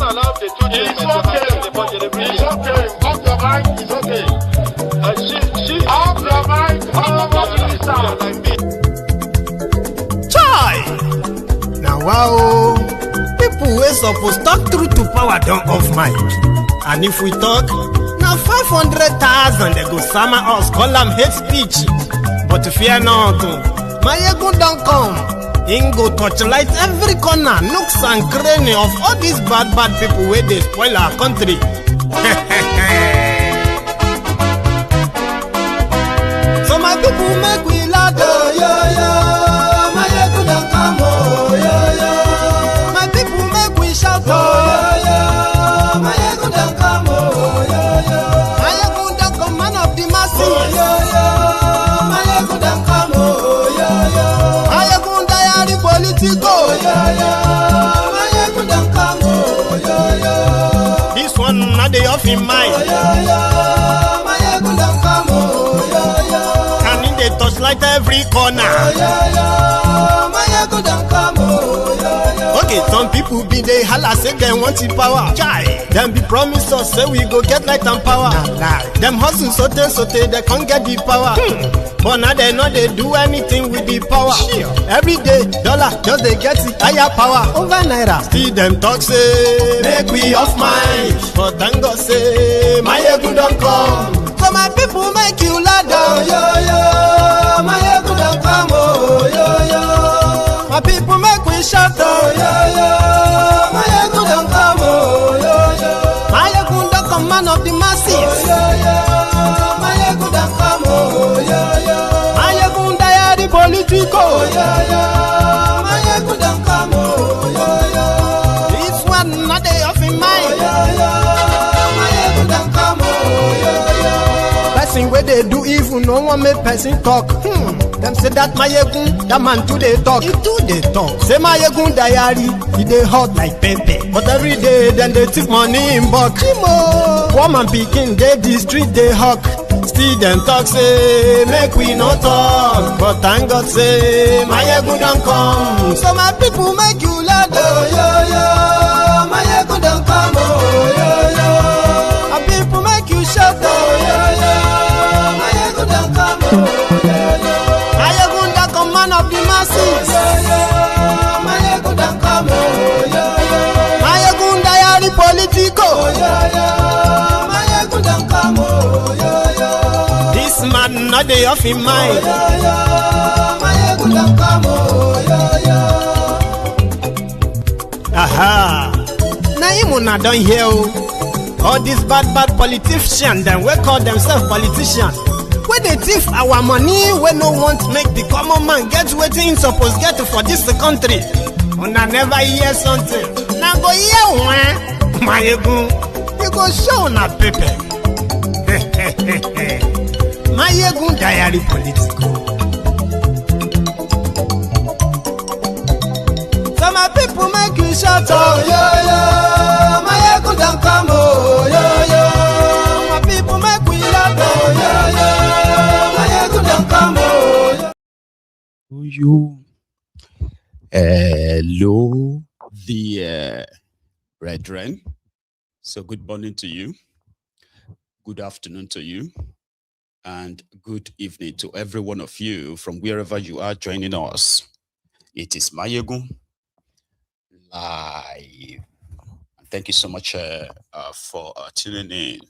allow the two It's okay. the budget every It's okay. Off your mind. It's okay. She Off your mind. Off your mind. like me. Chai! Now wow, people wey suppose talk truth to power don off mic. And if we talk, now 500,000 they go sama us, call them hate speech. But fear not, my ego don't come. Him go torchlight every corner, nooks and cranny of all these bad people where they spoil our country. So my people make we laugh, yo yo. My ego don't come, oh yo yo. My people make we shout, oh yo yo. My ego don't come, oh yo yo. My ego don't come, man of the masses, oh yo yo. My ego don't come, oh yo yo. My ego diary politico, oh yo yo. My ego don't come, oh yo yo. This one not the off in mind, oh yo yo. My ego don't come, oh yo yo. And in the touchlight every corner, oh yo yo. My ego don't come, oh yo yo. Okay, some people be they holla say they want the power. Chai, them be promise us say we go get light and power. Nah. Them hustle so they can't get the power. But now they know they do anything with the power. Sure. Every day, dollar just they get the higher power over naira. Still them talk say make we off mind. But thank God say my ego don't come. So my people make you ladder, oh, yo yo. My ego don't come, oh yo yo. My people make we shout, oh yo yo. My ego don't come, oh yo yo. My ego don't come, man of the masses, oh yo yo. My ego don't come, oh yo yo. My ego diary politico, oh yo yo. My ego don't come, oh yo yo. This one not they off in mind, oh yo yo. My ego don't come, oh yo yo. Person where they do evil, no one make person talk. Them say that my yegun, that man too they talk. He too they talk. Say my yegun diary, he they hot like pepper. But every day then they take money in bulk. Woman picking, they the street they hawk. Still them talk say make we no talk. But thank God say my yegun don't come. So my people make you laugh, oh yo yo. My yegun don't come, oh yo yo. My people make you shout, oh yo yo. My yegun don't come, oh yo yo. My ego don't come, man of the masses, oh yo yo. My ego don't come, oh yo yo. My ego diary politico, oh yo yo. My ego don't come, oh yo yo. This man not the off in mind, oh yo yo. My ego don't come, oh yo yo. Aha. Now you not done here, all these bad politicians, then we call themselves politicians. When they thief our money, we no want make the common man get wetin suppose get for this country. Una never hear something. Now go hear one. My ego, you go show una paper. My ego diary political. So my people make you shout, oh yo yo. My ego don't come, oh yo yo. My people make we laugh, oh yo yo. You. Hello, the brethren. So good morning to you, good afternoon to you, and good evening to every one of you from wherever you are joining us. It is Mayegun live. Thank you so much for tuning in.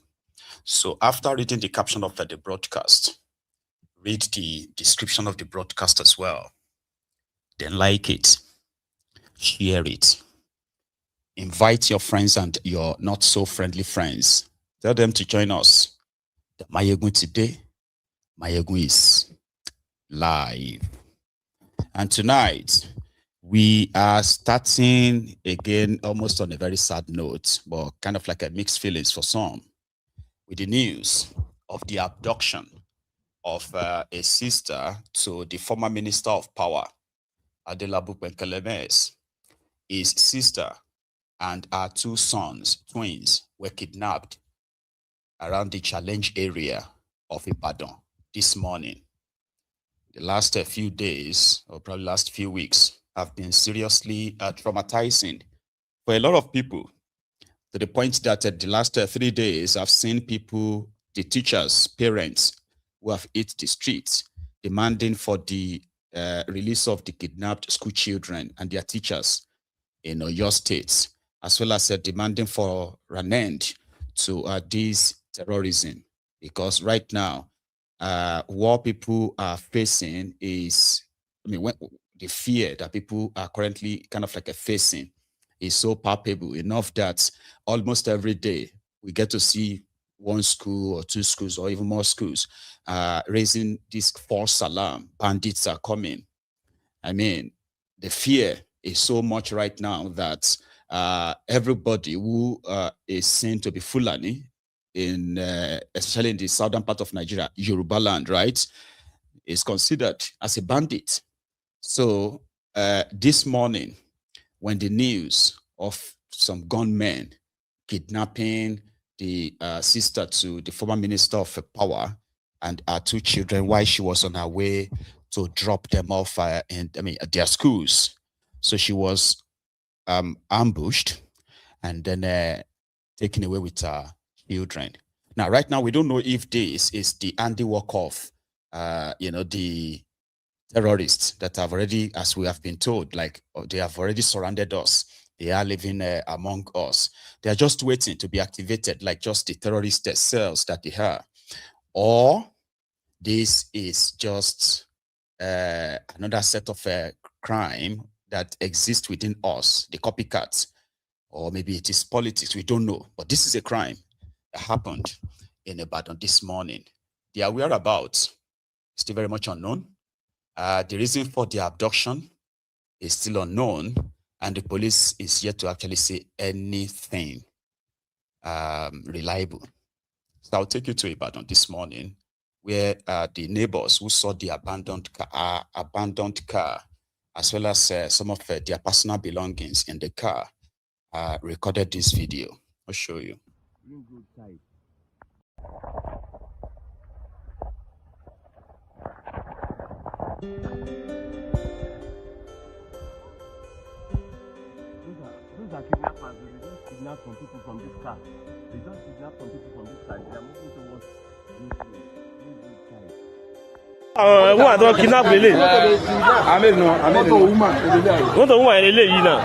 So after reading the caption of the broadcast, read the description of the broadcast as well. Then like it, share it, invite your friends and your not so friendly friends. Tell them to join us. The Mayegun today, Mayegun is live. And tonight, we are starting again almost on a very sad note, but kind of like a mixed feelings for some, with the news of the abduction of a sister to the former Minister of Power, Adelabu. His sister and her two sons, twins, were kidnapped around the challenge area of Ibadan this morning. The last few days, or probably last few weeks, have been seriously traumatizing for a lot of people. to the point that the last 3 days, I've seen people, the teachers, parents, who have hit the streets, demanding for the release of the kidnapped school children and their teachers in your states, as well as demanding for an end to this terrorism. Because right now, what people are facing is, the fear that people are currently kind of like facing is so palpable enough that almost every day we get to see one school or two schools or even more schools raising this false alarm. Bandits are coming. I mean, the fear is so much right now that everybody who is seen to be Fulani, in especially in the southern part of Nigeria, Yoruba land, right, is considered as a bandit. So this morning, when the news of some gunmen kidnapping the sister to the former minister of power and her 2 children while she was on her way to drop them off at their schools. So she was ambushed and then taken away with her children. Now, right now, we don't know if this is the handiwork of, the terrorists that have already, as we have been told, like they have already surrounded us. They are living among us. They are just waiting to be activated, like just the terrorist cells that they have. Or this is just another set of crime that exists within us, the copycats. Or maybe it is politics, we don't know. But this is a crime that happened in Ibadan this morning. Their whereabouts is still very much unknown. The reason for the abduction is still unknown, and the police is yet to actually say anything reliable. So I'll take you to Ibadan this morning, where the neighbors who saw the abandoned car, as well as some of their personal belongings in the car, recorded this video. I'll show you. Those are kidnappers. They just kidnap some people from this car. They just kidnap some people from this car. They are moving towards this way. Who are those kidnap lele? Wọ́n tó woman lele yìí náà.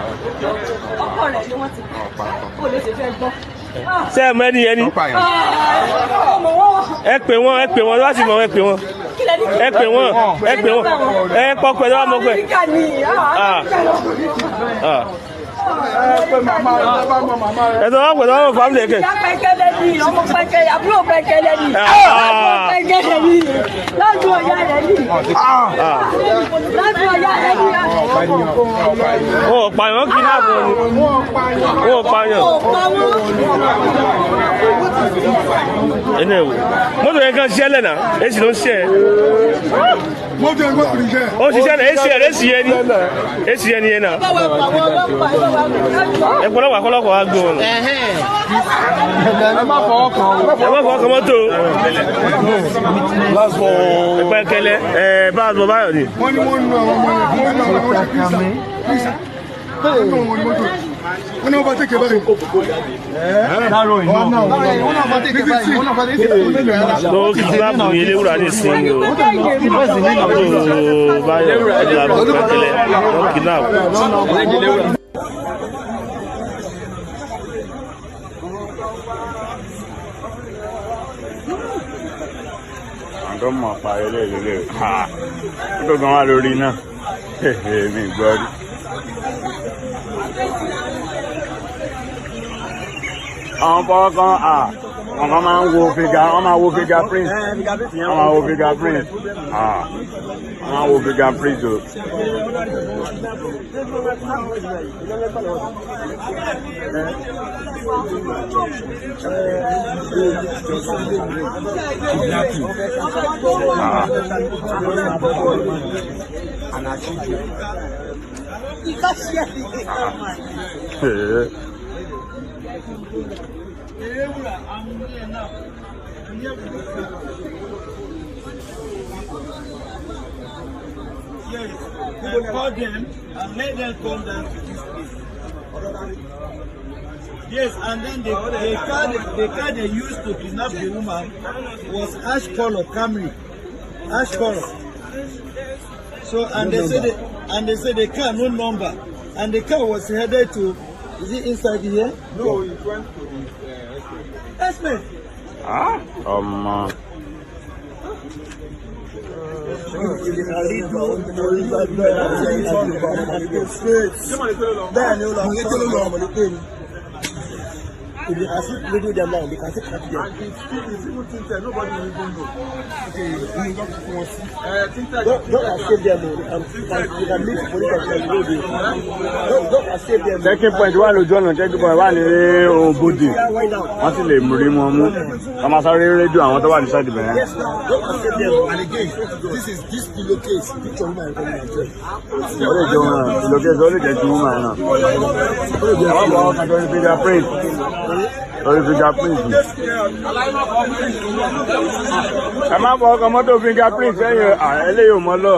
Ọkọ rẹ̀ ni wọ́n ti pa. Ó lè ṣe fẹ́ gbọ́. Ṣé ẹ mọ̀ ẹni? Ẹ pè wọ́n láti mọ̀ ẹ pè wọ́n. Ẹ pè wọ́n. Ẹ pọ̀pẹ̀ lọ́wọ́ mọ̀ pẹ̀. Ẹ̀sọ́ wọn pẹ̀lú ọmọ fámìlì ẹ̀kẹ́. Ìyá pẹ̀kẹ́lẹ́ ni, ọmọ pẹ̀kẹ́lẹ́, àbúrò pẹ̀kẹ́lẹ́ ni. Pẹ̀kẹ́lẹ́ ni, lọ́dún ọ̀yá rẹ̀ ni. Lọ́dún ọ̀yá rẹ̀ ni. Ó pààyàn kí náà bọ̀ ni. Ó pààyàn. Ẹnẹ́ o, mọ́tò yẹn kan ṣiṣẹ́ lẹ́nà, èsì ló ń ṣe ẹ̀. Mọ́tò yẹn kò kìí ṣe. Ó ṣiṣẹ́ náà, èsì yẹn ni. Èsì yẹn ni yẹn náà. Ẹ̀pọ̀lọpọ̀ akọ́lọ́pọ̀ wa gbé wọn. Ẹ má fọwọ́ kan mọ́tò. Ẹ̀pẹ̀kẹ́lẹ́ báàbò báyọ̀ ni. Wọ́n ní wọ́n ń lọ àwọn ọmọ yẹn. Wọ́n náà bá tẹ̀kẹ̀ báyìí. Lọ́wọ́ kìtìláàbù ní ilé wúrà ní ìsinmi o. Báyọ̀ Adelabu Pẹ̀kẹ́lẹ́ lọ́wọ́ kìtìláàbù. Àgọ́ mọ̀ pa ilé. Nígbà kan wà lórí náà. Mi gbọ́ rí. Àwọn fọwọ́ kan wọ́n máa ń wo fingerprint. Wọ́n máa wo fingerprint. Wọ́n máa wo fingerprint o. Call them and let them come down to this place. Yes, and then the car they used to kidnap the woman was ash color Camry. Ash color. So and they said the car no number. And the car was headed to, is it inside here? No, it went to the estimate. Ah? If you can see video them now, they can see cut them. and it's even tinted, nobody will even know. Okay, Don't escape them. You can meet the police officers. Don't escape them. Checking point wà lójú ọ̀nà checking point wà ní Òbòdì. Wọ́n sì lè rí wọn mú. Wọ́n máa sáré rédíò àwọn tó wà ní sáìdì bẹ̀rẹ̀. Yes, don't escape them. And again, this pillowcase, picture woman is coming out. Ó lè jẹ́ wọn pillowcase, ó lè jẹ́ ti woman náà. Àwọn ọmọ ọkàn tó ń fi their print. Lórí fingerprint. Ẹ má bọ ọkọ̀ mọ́tò fingerprint sẹ́yìn eléyìí ò mọ́ lọ.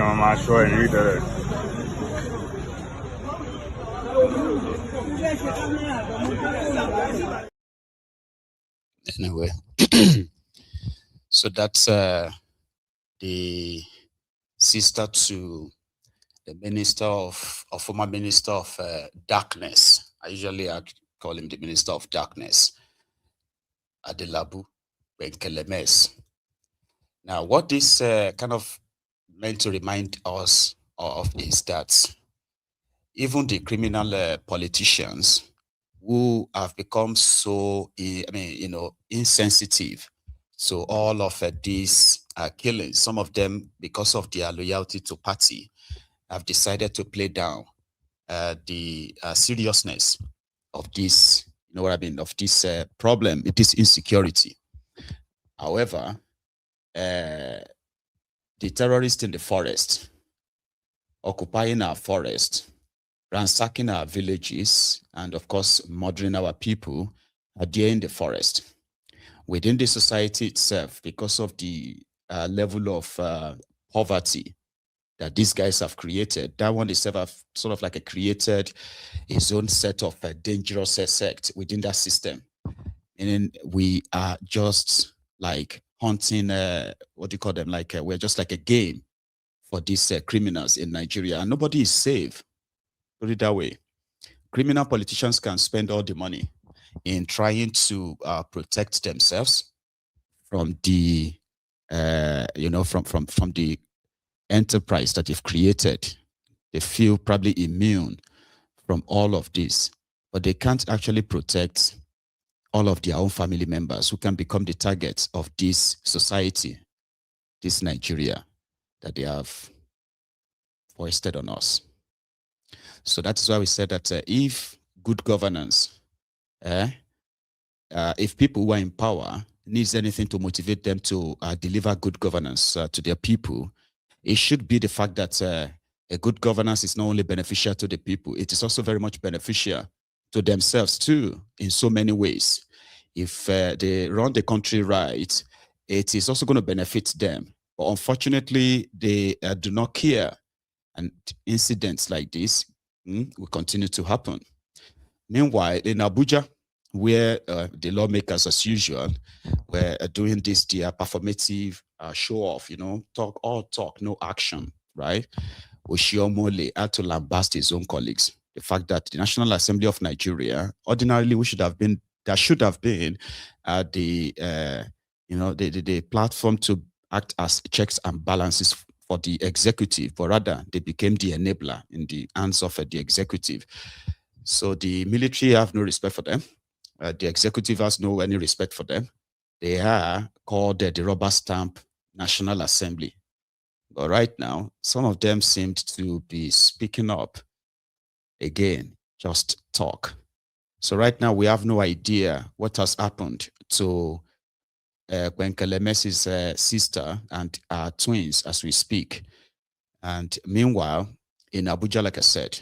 I'm not sure I need that. Anyway, so that's the sister to the minister of former minister of darkness. I usually call him the minister of darkness, Adelabu Benkelemes. Now, what this kind of meant to remind us of is that even the criminal politicians who have become so, insensitive to all of these killings, some of them, because of their loyalty to party, have decided to play down the seriousness of this, of this problem, this insecurity. However, the terrorists in the forest, occupying our forest, ransacking our villages, and of course, murdering our people, are there in the forest. Within the society itself, because of the level of poverty that these guys have created, that one itself have sort of like created its own set of dangerous sect within that system. And we are just like hunting, what do you call them? Like we're just like a game for these criminals in Nigeria, and nobody is safe. Put it that way. Criminal politicians can spend all the money in trying to protect themselves from the, from the enterprise that they've created. They feel probably immune from all of this, but they can't actually protect all of their own family members who can become the targets of this society, this Nigeria that they have foisted on us. So that is why we said that if good governance, if people who are in power needs anything to motivate them to deliver good governance to their people, it should be the fact that a good governance is not only beneficial to the people, it is also very much beneficial to themselves too, in so many ways. If they run the country right, it is also going to benefit them. But unfortunately, they do not care. And incidents like this will continue to happen. Meanwhile, in Abuja, where the lawmakers, as usual, were doing this, their performative show off, talk, no action, right? Oshiomole had to lambast his own colleagues. The fact that the National Assembly of Nigeria, ordinarily, there should have been the platform to act as checks and balances for the executive, but rather they became the enabler in the hands of the executive. So the military have no respect for them. The executive has no any respect for them. They are called the rubber stamp National Assembly. But right now, some of them seemed to be speaking up. Again, just talk. So right now, we have no idea what has happened to Kwenkele Messi's sister and our twins as we speak. And meanwhile, in Abuja, like I said,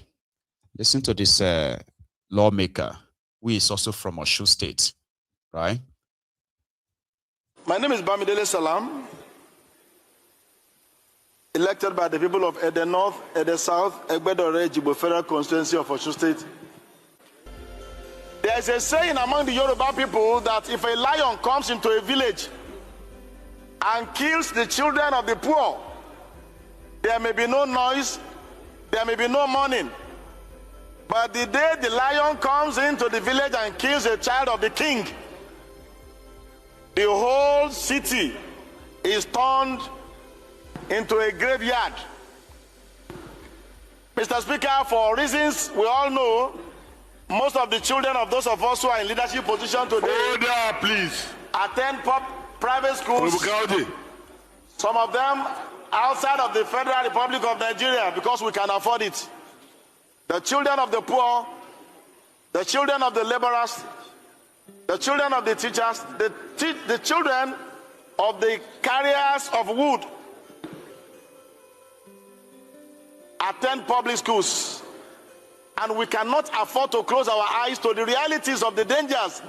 listen to this lawmaker who is also from Osho State, right? My name is Bamidele Salam, elected by the people of Ede North, Ede South, Egbedore, Jibo Federal Constituency of Osho State. There is a saying among the Yoruba people that if a lion comes into a village and kills the children of the poor, there may be no noise, there may be no mourning. But the day the lion comes into the village and kills a child of the king, the whole city is turned into a graveyard. Mr. Speaker, for reasons we all know, most of the children of those of us who are in leadership position today Order, please. attend private schools. Some of them outside of the Federal Republic of Nigeria because we can afford it. The children of the poor, the children of the laborers, the children of the teachers, the children of the carriers of wood attend public schools. And we cannot afford to close our eyes to the realities of the dangers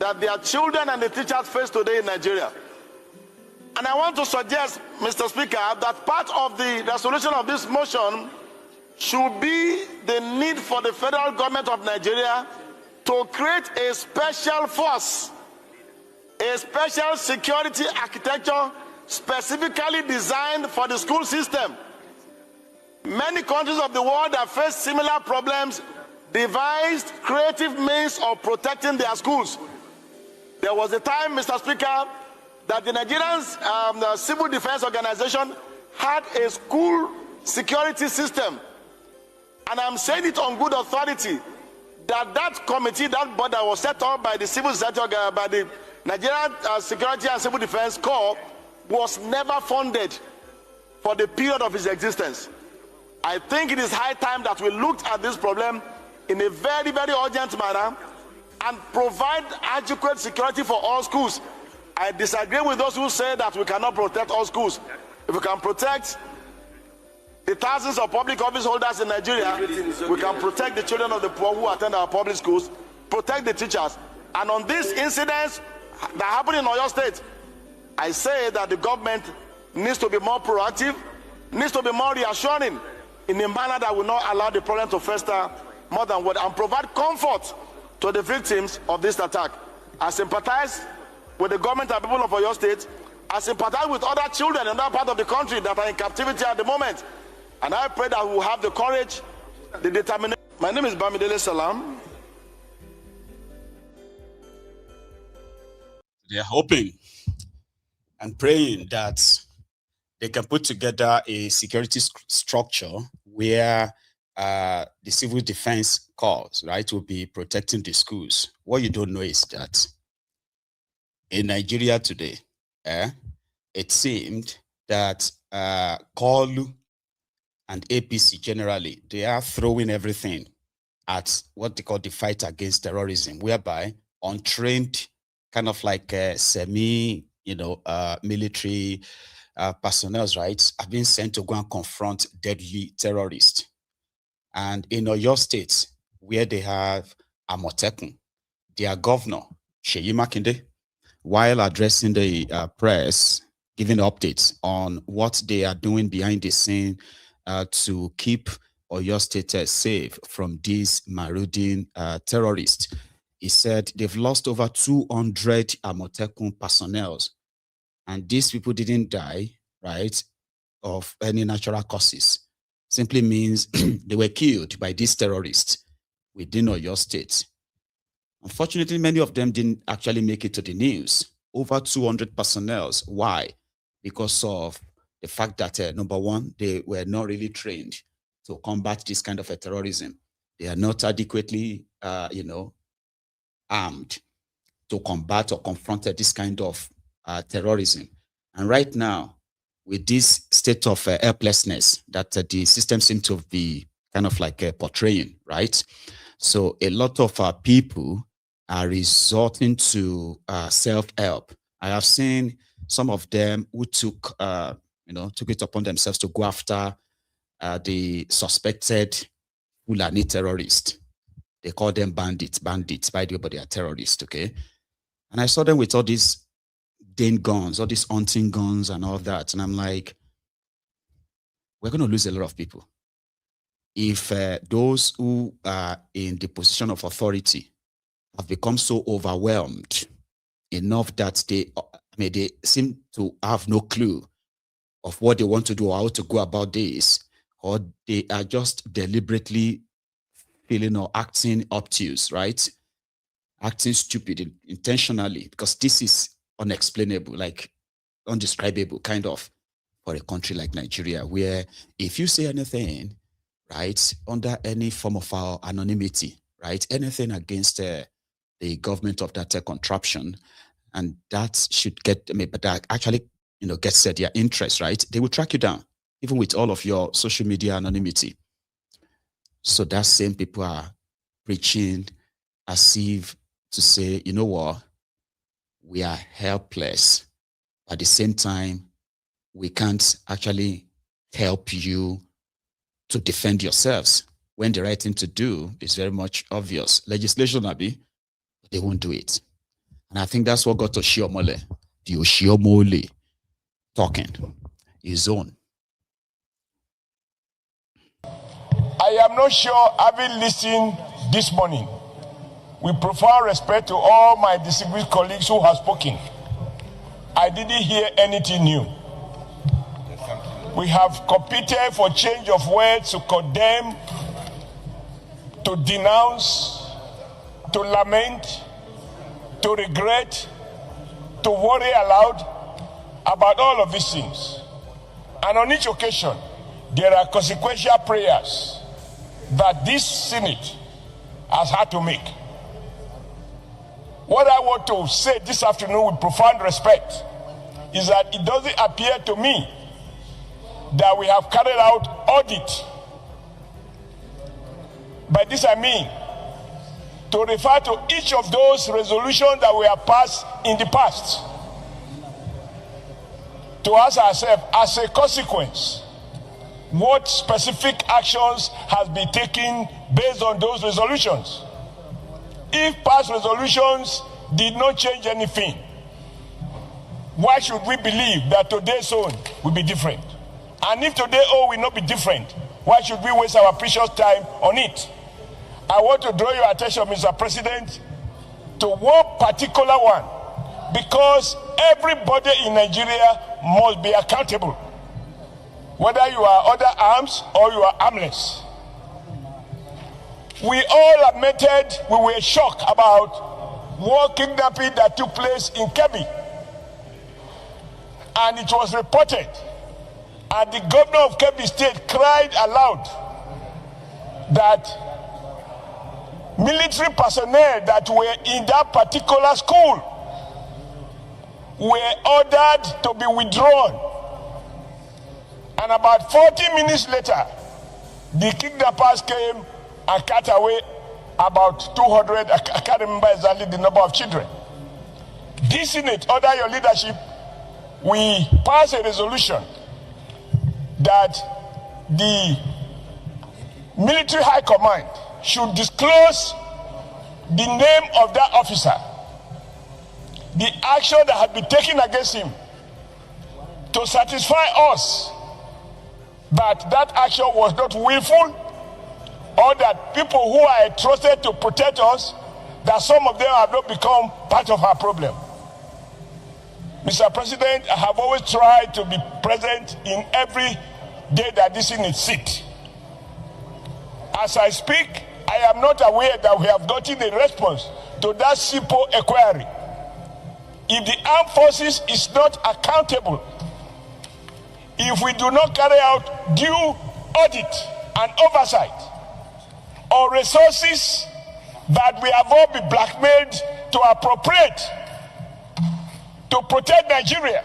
that their children and the teachers face today in Nigeria. And I want to suggest, Mr. Speaker, that part of the resolution of this motion should be the need for the federal government of Nigeria to create a special force, a special security architecture specifically designed for the school system. Many countries of the world that face similar problems devised creative means of protecting their schools. There was a time, Mr. Speaker, that the Nigerian Civil Defense Organization had a school security system. And I'm saying it on good authority that that committee, that body that was set up by the civil society, by the Nigerian Security and Civil Defense Corps, was never funded for the period of its existence. I think it is high time that we looked at this problem in a very, very urgent manner and provide adequate security for all schools. I disagree with those who say that we cannot protect all schools. If we can protect the thousands of public office holders in Nigeria, we can protect the children of the poor who attend our public schools, protect the teachers. And on these incidents that happen in Oyo State, I say that the government needs to be more proactive, needs to be more reassuring in a manner that will not allow the problem to fester more than what, and provide comfort to the victims of this attack. I sympathize with the government and people of Oyo State. I sympathize with other children in that part of the country that are in captivity at the moment. And I pray that we will have the courage, the determination. My name is Bamidele Salam. They're hoping and praying that they can put together a security structure where the civil defense corps, right, will be protecting the schools. What you don't know is that in Nigeria today, it seemed that Kolu and APC generally, they are throwing everything at what they call the fight against terrorism, whereby untrained, kind of like military personnel, right, have been sent to go and confront deadly terrorists. And in Oyo State, where they have Amotekun, their governor, Seyi Makinde, while addressing the press, giving updates on what they are doing behind the scene to keep Oyo State safe from these marauding terrorists. He said they've lost over 200 Amotekun personnel. And these people didn't die, right, of any natural causes. Simply means they were killed by these terrorists within Oyo State. Unfortunately, many of them didn't actually make it to the news. Over 200 personnel. Why? Because of the fact that, number one, they were not really trained to combat this kind of a terrorism. They are not adequately, armed to combat or confront this kind of terrorism. And right now, with this state of helplessness that the system seems to be kind of like portraying, right? So a lot of people are resorting to self-help. I have seen some of them who took it upon themselves to go after the suspected Fulani terrorist. They call them bandits, by the way, but they are terrorists, okay? And I saw them with all these Dane guns, all these hunting guns and all that. And I'm like, we're going to lose a lot of people. If those who are in the position of authority have become so overwhelmed enough that they seem to have no clue of what they want to do or how to go about this, or they are just deliberately feeling or acting obtuse, right? Acting stupid intentionally, because this is unexplainable, like undescribable kind of, for a country like Nigeria, where if you say anything, right, under any form of our anonymity, right, anything against the government of that contraption, and that should get, but that actually, gets their interest, right, they will track you down, even with all of your social media anonymity. So that same people are preaching as if to say, you know what, we are helpless. At the same time, we can't actually help you to defend yourselves, when the right thing to do is very much obvious. Legislation, Abi, they won't do it. And I think that's what got Oshiomole, the Oshiomole talking, his own. I am not sure, having listened this morning, with profound respect to all my distinguished colleagues who have spoken, I didn't hear anything new. We have competed for change of words to condemn, to denounce, to lament, to regret, to worry aloud about all of these things. And on each occasion, there are consequential prayers that this Senate has had to make. What I want to say this afternoon with profound respect is that it doesn't appear to me that we have carried out audit. By this I mean to refer to each of those resolutions that we have passed in the past, to ask ourselves, as a consequence, what specific actions has been taken based on those resolutions. If past resolutions did not change anything, why should we believe that today's own will be different? And if today's own will not be different, why should we waste our precious time on it? I want to draw your attention, Mr. President, to one particular one, because everybody in Nigeria must be accountable, whether you are under arms or you are armless. We all admitted we were shocked about war kidnapping that took place in Kebbi. And it was reported, and the governor of Kebbi State cried aloud that military personnel that were in that particular school were ordered to be withdrawn. And about 40 minutes later, the kidnappers came and cut away about 200, I can't remember exactly the number of children. This Senate, under your leadership, we passed a resolution that the military high command should disclose the name of that officer, the action that had been taken against him, to satisfy us that that action was not willful, or that people who are trusted to protect us, that some of them have not become part of our problem. Mr. President, I have always tried to be present in every day that this Senate sits. As I speak, I am not aware that we have gotten a response to that simple inquiry. If the armed forces is not accountable, if we do not carry out due audit and oversight on resources that we have all been blackmailed to appropriate to protect Nigeria.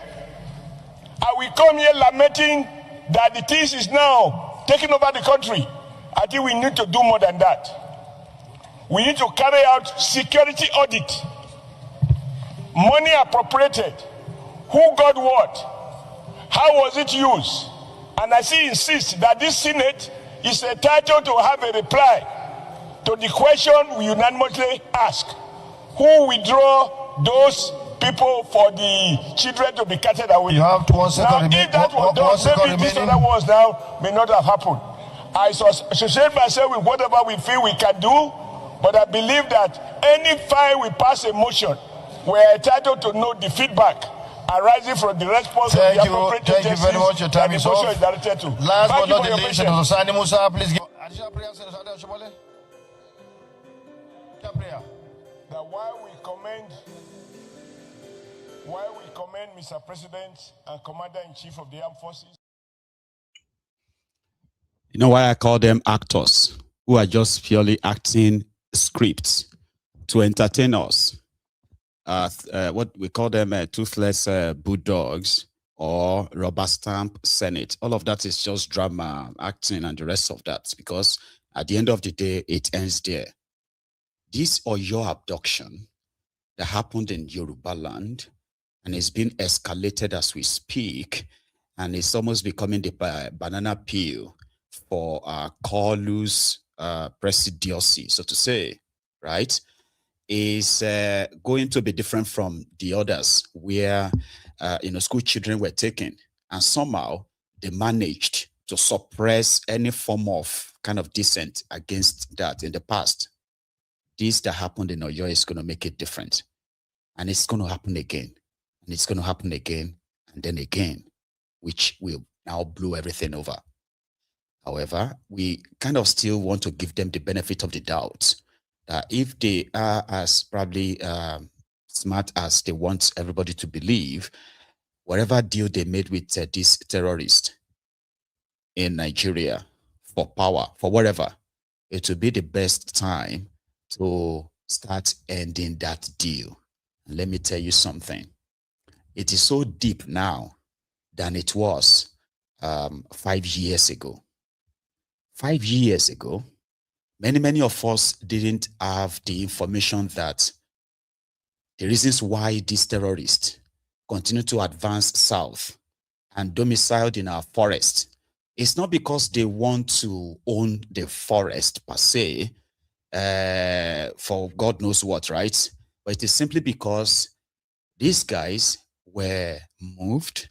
And we come here lamenting that the things is now taking over the country. I think we need to do more than that. We need to carry out security audit. Money appropriated. Who got what? How was it used? And I still insist that this Senate is entitled to have a reply to the question we unanimously ask. Who withdraw those people for the children to be carted away? You have 1 second now, remaining. if that was done, maybe this other ones now may not have happened. I associate myself with whatever we feel we can do, but I believe that any time we pass a motion, we're entitled to know the feedback arising from the response of the appropriate agencies. Thank you very much. Your time is off. Is directed to. Last but not the least, Senator Sani Musa, please give additional prayer. Senator Shobole. That while we commend Mr. President and Commander-in-Chief of the Armed Forces. You know why I call them actors who are just purely acting scripts to entertain us? What we call them toothless bulldogs or rubber stamp Senate. All of that is just drama, acting, and the rest of that, because at the end of the day, it ends there. This Oyo abduction that happened in Yoruba land and is being escalated as we speak, and it's almost becoming the banana peel for Kolu's presidency, so to say, right? Is going to be different from the others where school children were taken, and somehow they managed to suppress any form of kind of dissent against that in the past. This that happened in Oyo is going to make it different, and it's going to happen again, and it's going to happen again, and then again, which will now blow everything over. However, we kind of still want to give them the benefit of the doubt that if they are as probably smart as they want everybody to believe, whatever deal they made with this terrorist in Nigeria for power, for whatever, it will be the best time to start ending that deal. And let me tell you something. It is so deep now than it was 5 years ago. 5 years ago, many of us didn't have the information that the reasons why these terrorists continue to advance south and domiciled in our forest, it's not because they want to own the forest per se, for God knows what, right? But it is simply because these guys were moved,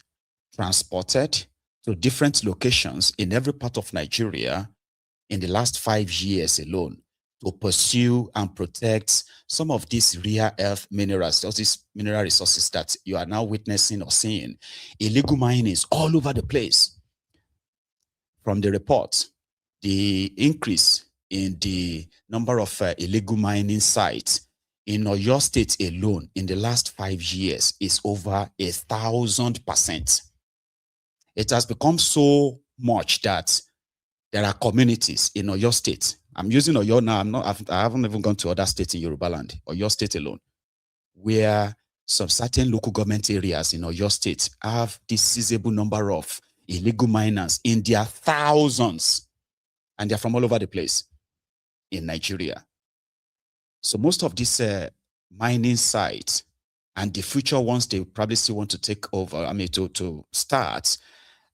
transported to different locations in every part of Nigeria in the last 5 years alone to pursue and protect some of these rare earth minerals, all these mineral resources that you are now witnessing or seeing. Illegal mining is all over the place. From the report, the increase in the number of illegal mining sites in Oyo State alone in the last 5 years is over 1,000%. It has become so much that there are communities in Oyo State. I'm using Oyo now. I haven't even gone to other states in Yoruba land, Oyo State alone, where some certain local government areas in Oyo State have this sizable number of illegal miners in their thousands, and they're from all over the place in Nigeria. So most of these mining sites and the future ones they probably still want to take over, to start,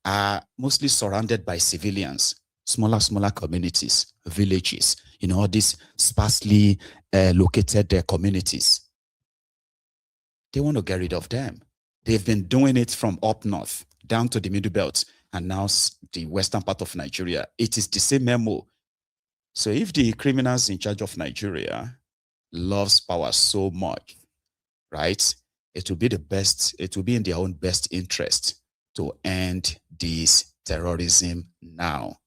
are mostly surrounded by civilians, smaller communities, villages, all these sparsely located communities. They want to get rid of them. They've been doing it from up north down to the middle belt and now the western part of Nigeria. It is the same memo. So if the criminals in charge of Nigeria loves power so much, right, it will be in their own best interest to end this terrorism now.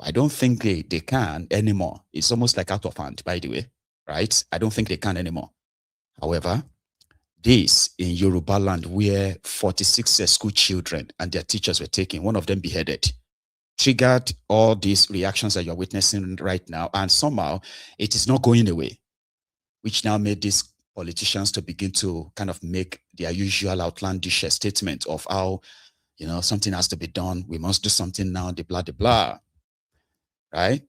I don't think they can anymore. It's almost like out of hand, by the way, right? I don't think they can anymore. However, This in Yoruba land, where 46 school children and their teachers were taken, one of them beheaded, triggered all these reactions that you're witnessing right now. And somehow it is not going away, which now made these politicians to begin to kind of make their usual outlandish statement of how, something has to be done. We must do something now, the blah, the blah, right?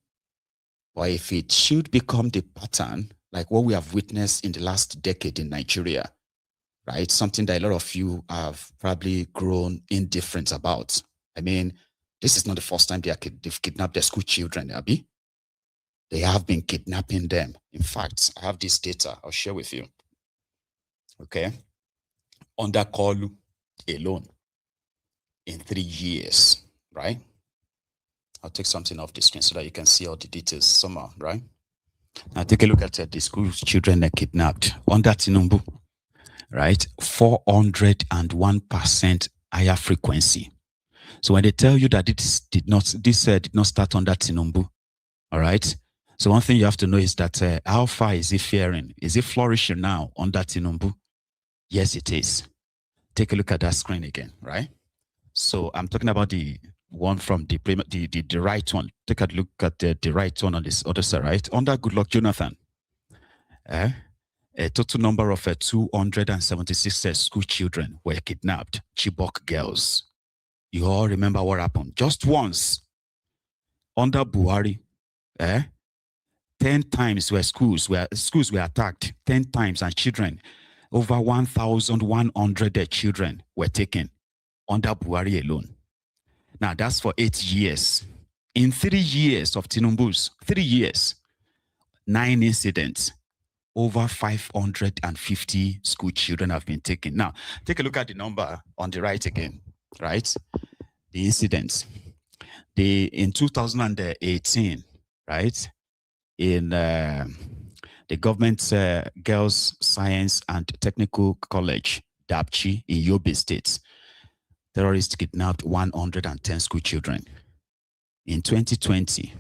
But if it should become the pattern, like what we have witnessed in the last decade in Nigeria, right? Something that a lot of you have probably grown indifferent about. I mean, this is not the first time they've kidnapped their school children, Abi. They have been kidnapping them. In fact, I have this data I'll share with you. Okay. Under Kolu alone, in 3 years, right? I'll take something off the screen so that you can see all the details somehow, right? Now take a look at the school children that kidnapped. Under Tinubu, right? 401% higher frequency. So when they tell you that this did not start under Tinubu, all right? So one thing you have to know is that how far is it faring? Is it flourishing now under Tinubu? Yes, it is. Take a look at that screen again, right? So I'm talking about the one from the right one. Take a look at the right one on this other side, right? Under Goodluck Jonathan, a total number of 276 school children were kidnapped, Chibok girls. You all remember what happened? Just once, under Buhari, 10 times where schools were attacked, 10 times, and children, over 1,100 children were taken under Buhari alone. Now, that's for 8 years. In 3 years of Tinubu's, 3 years, 9 incidents, over 550 school children have been taken. Now, take a look at the number on the right again, right? The incidents. In 2018, right, in the government Girls Science and Technical College, Dapchi, in Yobe State, terrorists kidnapped 110 school children. In 2020,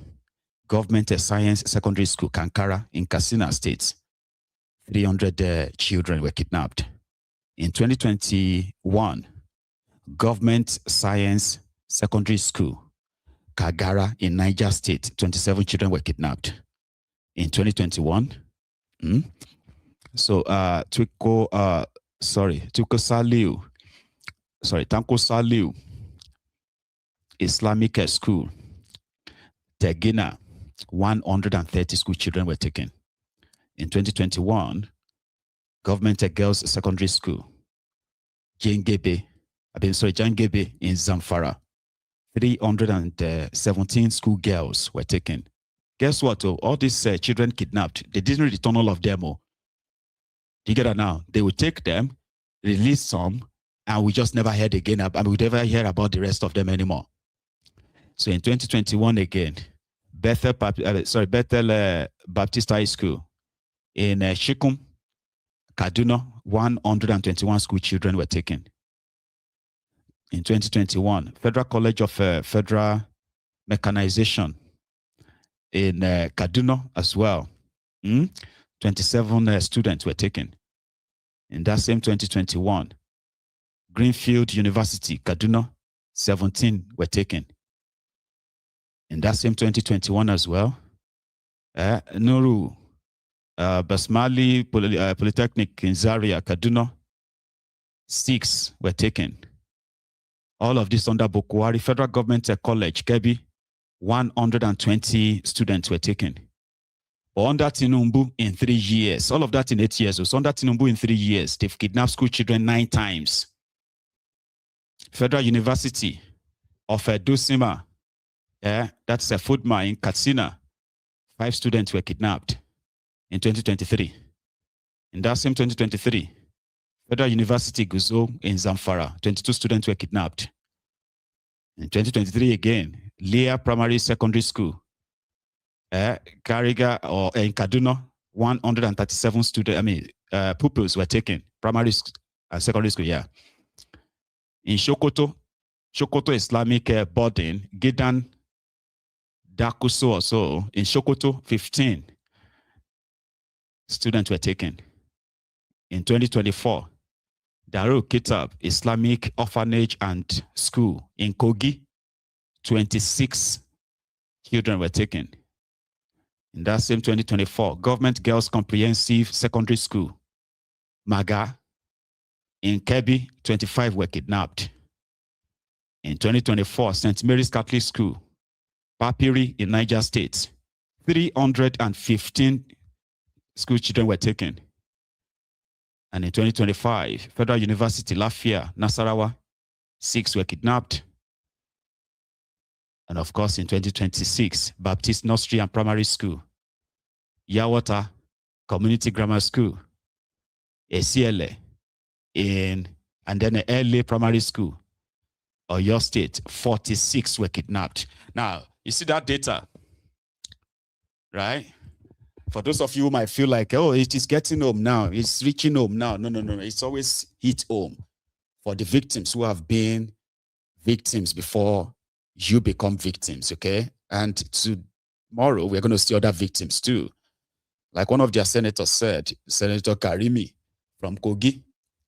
Government Science Secondary School, Kankara, in Katsina State, 300 children were kidnapped. In 2021, Government Science Secondary School, Kagara, in Niger State, 27 children were kidnapped. In 2021, Tanko Saliu Islamic School, Tegina, 130 school children were taken. In 2021, Government Girls Secondary School, Jangebe in Zamfara, 317 school girls were taken. Guess what? All these children kidnapped, they didn't return all of them. Do you get that now? They would take them, release some, and we just never heard again. We never hear about the rest of them anymore. So in 2021 again, Bethel Baptist High School in Shikum, Kaduna, 121 school children were taken. In 2021, Federal College of Federal Mechanization in Kaduna as well, 27 students were taken. In that same 2021, Greenfield University, Kaduna, 17 were taken. In that same 2021 as well, Nuru Basmali Polytechnic in Zaria, Kaduna, 6 were taken. All of this under Bokwari Federal Government College, Kebbi, 120 students were taken. Under Tinubu in 3 years, all of that in 8 years. So under Tinubu in 3 years, they've kidnapped school children 9 times. Federal University of Dosima, that's a Fudma in Katsina, 5 students were kidnapped in 2023. In that same 2023, Federal University Guzo in Zamfara, 22 students were kidnapped. In 2023 again, Leah Primary Secondary School, Kariga or in Kaduna, 137 pupils were taken, primary and secondary school, yeah. In Sokoto Islamic boarding, Gidan Dakuso or so, in Sokoto, 15 students were taken. In 2024, Darul Kitab Islamic Orphanage and School in Kogi, 26 children were taken. In that same 2024, Government Girls Comprehensive Secondary School, Maga, in Kebbi, 25 were kidnapped. In 2024, St. Mary's Catholic School, Papiri in Niger State, 315 school children were taken. And in 2025, Federal University, Lafia, Nasarawa, 6 were kidnapped. And of course, in 2026, Baptist Nursery and Primary School, Yawota Community Grammar School, ACLA, and then a LA Primary School, Oyo State, 46 were kidnapped. Now, you see that data, right? For those of you who might feel like, oh, it is getting home now, it's reaching home now. No. It's always hit home for the victims who have been victims before you become victims, okay? And tomorrow, we're going to see other victims too. Like one of their senators said, Senator Karimi from Kogi,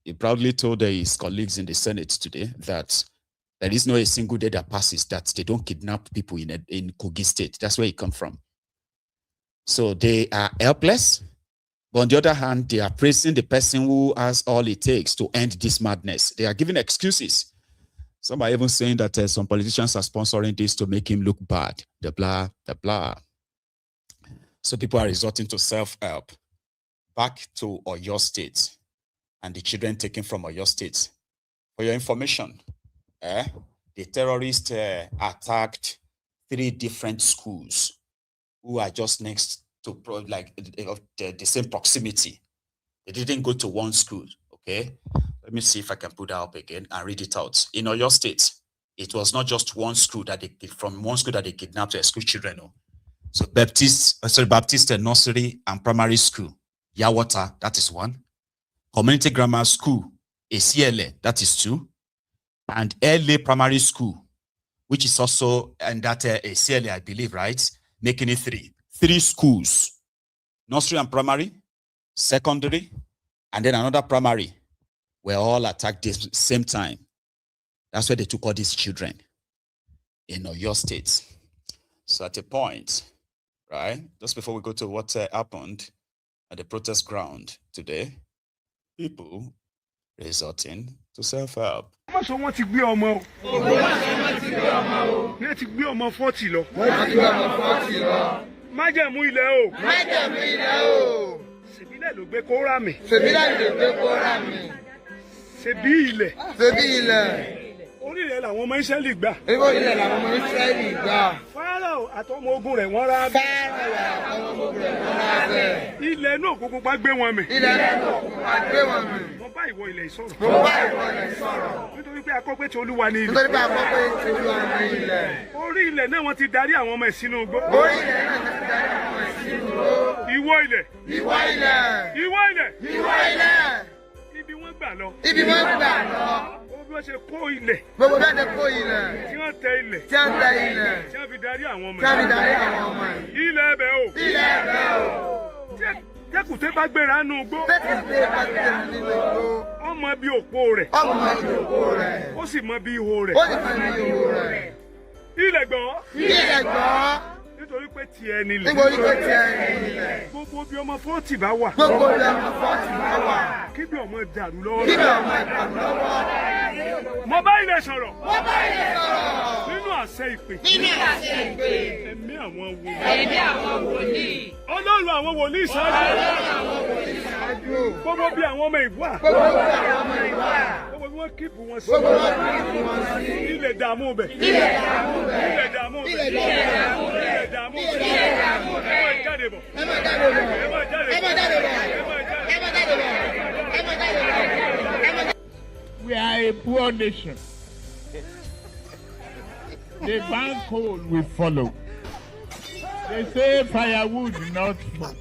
he proudly told his colleagues in the Senate today that there is no a single day that passes that they don't kidnap people in Kogi State. That's where he come from. So they are helpless, but on the other hand, they are praising the person who has all it takes to end this madness. They are giving excuses. Some are even saying that some politicians are sponsoring this to make him look bad, the blah. So people are resorting to self-help. Back to Oyo State and the children taken from Oyo State. For your information, the terrorists attacked 3 different schools who are just next to the same proximity. They didn't go to one school, okay? Let me see if I can put that up again and read it out. In Oyo State, it was not just one school that they kidnapped school children. So Baptist Nursery and Primary School, Yawota, that is 1. Community Grammar School, ACLA, that is 2. And LA Primary School, which is also and that ACLA, I believe, right? Making it 3. 3 schools, nursery and primary, secondary, and then another primary, were all attacked at the same time. That's where they took all these children in Oyo State. So at a point, right, just before we go to what happened at the protest ground today, people resorting to self-help. So wọ́n ti gbé ọmọ o. Wọ́n ti gbé ọmọ 40 lọ. Májẹ̀mú ilẹ̀ o. Ṣèbílẹ̀ ló gbé kó rà mí. Ṣèbí ilẹ̀. Orí ilẹ̀ làwọn ọmọ Ísírẹ́lì gbà. Fáráò àtọmọ ogun rẹ̀ wọ́n rà bẹ́ẹ̀. Ilẹ̀ náà kúkú pa gbé wọn mì. Mo bá ìwọ ilẹ̀ ìsọ̀rọ̀. Nítorí pé akọ́pẹ́ tí Olúwa ní ilẹ̀. Orí ilẹ̀ náà wọ́n ti darí àwọn ọmọ ẹ̀ sínú igbó. Ìwọ ilẹ̀. Ibi wọ́n gbà lọ. Bí wọ́n ṣe kó ilẹ̀. Tí wọ́n tẹ ilẹ̀. Tí wọ́n fi darí àwọn ọmọ ẹ̀. Ilẹ̀ ẹbẹ̀ o. Tẹ́kùtẹ́ bá gbéra nù gbó. Ó mọ bí òpó rẹ̀. Ó sì mọ bí ihò rẹ̀. Ilẹ̀ gbọ́. Nítorí pé tiẹ̀ nílẹ̀. Gbogbo bí ọmọ 40 bá wà. Kí bí ọmọ dàrú lọ́wọ́. Mo bá ilẹ̀ sọ̀rọ̀. Nínú àṣẹ ìpè. Ẹ̀mí àwọn wòlíì. Ọlọ́run àwọn wòlíì ṣáájú. Gbogbo bí àwọn ọmọ ìwà. Gbogbo bí wọ́n kíìpù wọn sí. Ilẹ̀ dààmú bẹ̀. We are a poor nation. The ban coal will follow. They say firewood, not smoke.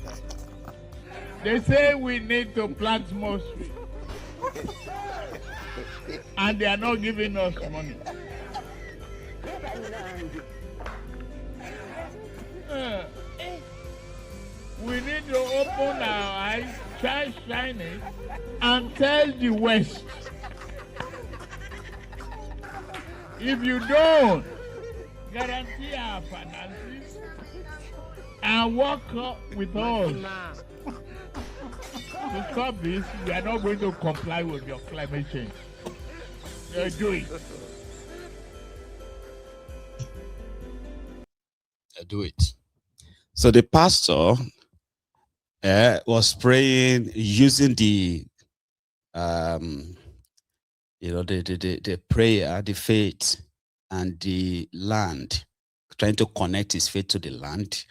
They say we need to plant more trees. And they are not giving us money. We need to open our eyes, shine it, and tell the West. If you don't guarantee our finances and work with us to stop this, we are not going to comply with your climate change. Do it. Do it. So the pastor was praying using the the prayer, the faith, and the land, trying to connect his faith to the land,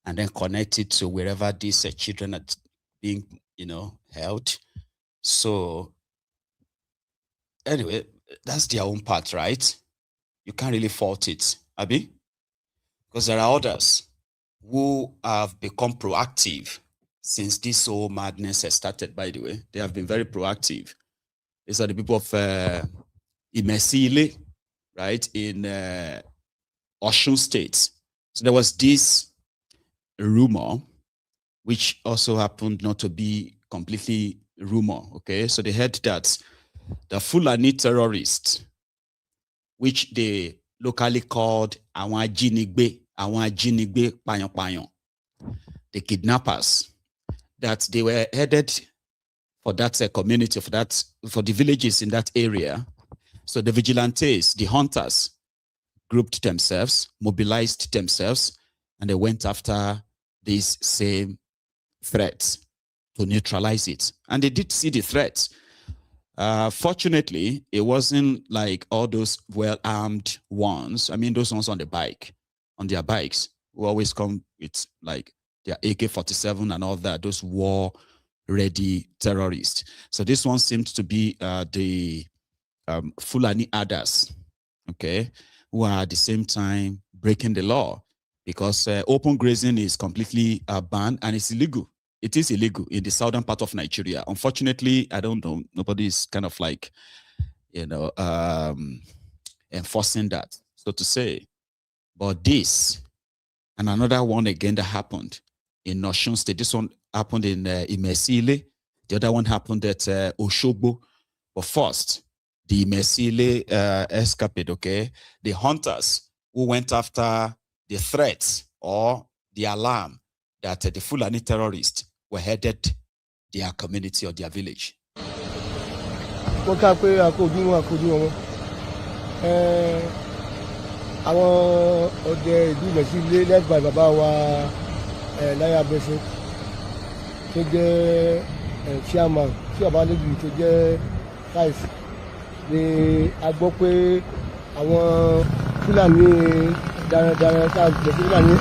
and then connect it to wherever these children are being, held. So anyway, that's their own part, right? You can't really fault it, Abi, because there are others who have become proactive since this whole madness has started. By the way, they have been very proactive. These are the people of Imesile, right, in Osun State. So there was this rumor, which also happened not to be completely rumor, okay? So they heard that the Fulani terrorists, which they locally called Àwọn Ajínigbé Payan, the kidnappers, that they were headed for that community, for the villages in that area. So the vigilantes, the hunters, grouped themselves, mobilized themselves, and they went after these same threats to neutralize it. And they did see the threats. Fortunately, it wasn't like all those well-armed ones. I mean, those ones on their bikes, who always come with like their AK-47 and all that, those war-ready terrorists. So this one seemed to be the Fulani others, okay, who are at the same time breaking the law, because open grazing is completely banned and it's illegal. It is illegal in the southern part of Nigeria. Unfortunately, I don't know, nobody is kind of like, enforcing that, so to say. But this and another one again that happened in Osun State. This one happened in Imesile. The other one happened at Oshogbo. But first, the Imesile escapade, okay? The hunters who went after the threats or the alarm that the Fulani terrorists were headed their community or their village. Àwọn ọdẹ ìlú Ìmẹ̀sílé led by bàbá wa Láyà Bẹ́sẹ̀ tó jẹ́ chairman tí bàbá lẹ́bi tó jẹ́ vice ni a gbọ́ pé àwọn Fúlàní darandaran tá a jẹ́ Fúlàní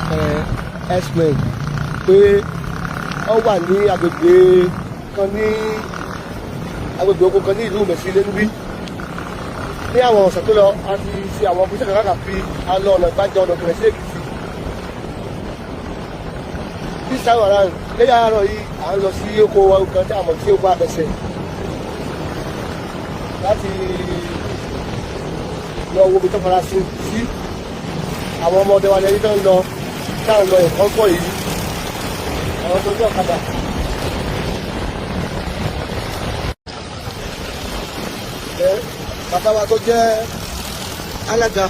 x-men pé wọ́n wà ní agbègbè oko kan ní ìlú Ìmẹ̀sílé níbí. Ní àwọn ọ̀sẹ̀ tó lọ a ti ṣe àwọn ọkùnrin ṣẹ̀kẹ̀ káàkiri alọ́ ọ̀nà ìgbàjọ ọ̀nà ìpínlẹ̀ sí Èkìtì. This time around lẹ́yìn àárọ̀ yìí à ń lọ sí oko kan tí a mọ̀ sí oko Abẹ́sẹ̀ láti lọ wo ibi tó fara sí àwọn ọmọdé wa lẹ́yìn tó ń lọ táwọn lọ ẹ̀kọ́ pọ̀ yìí àwọn tó ń jẹ́ ọ̀kadà. Bàbá wa tó jẹ́ alága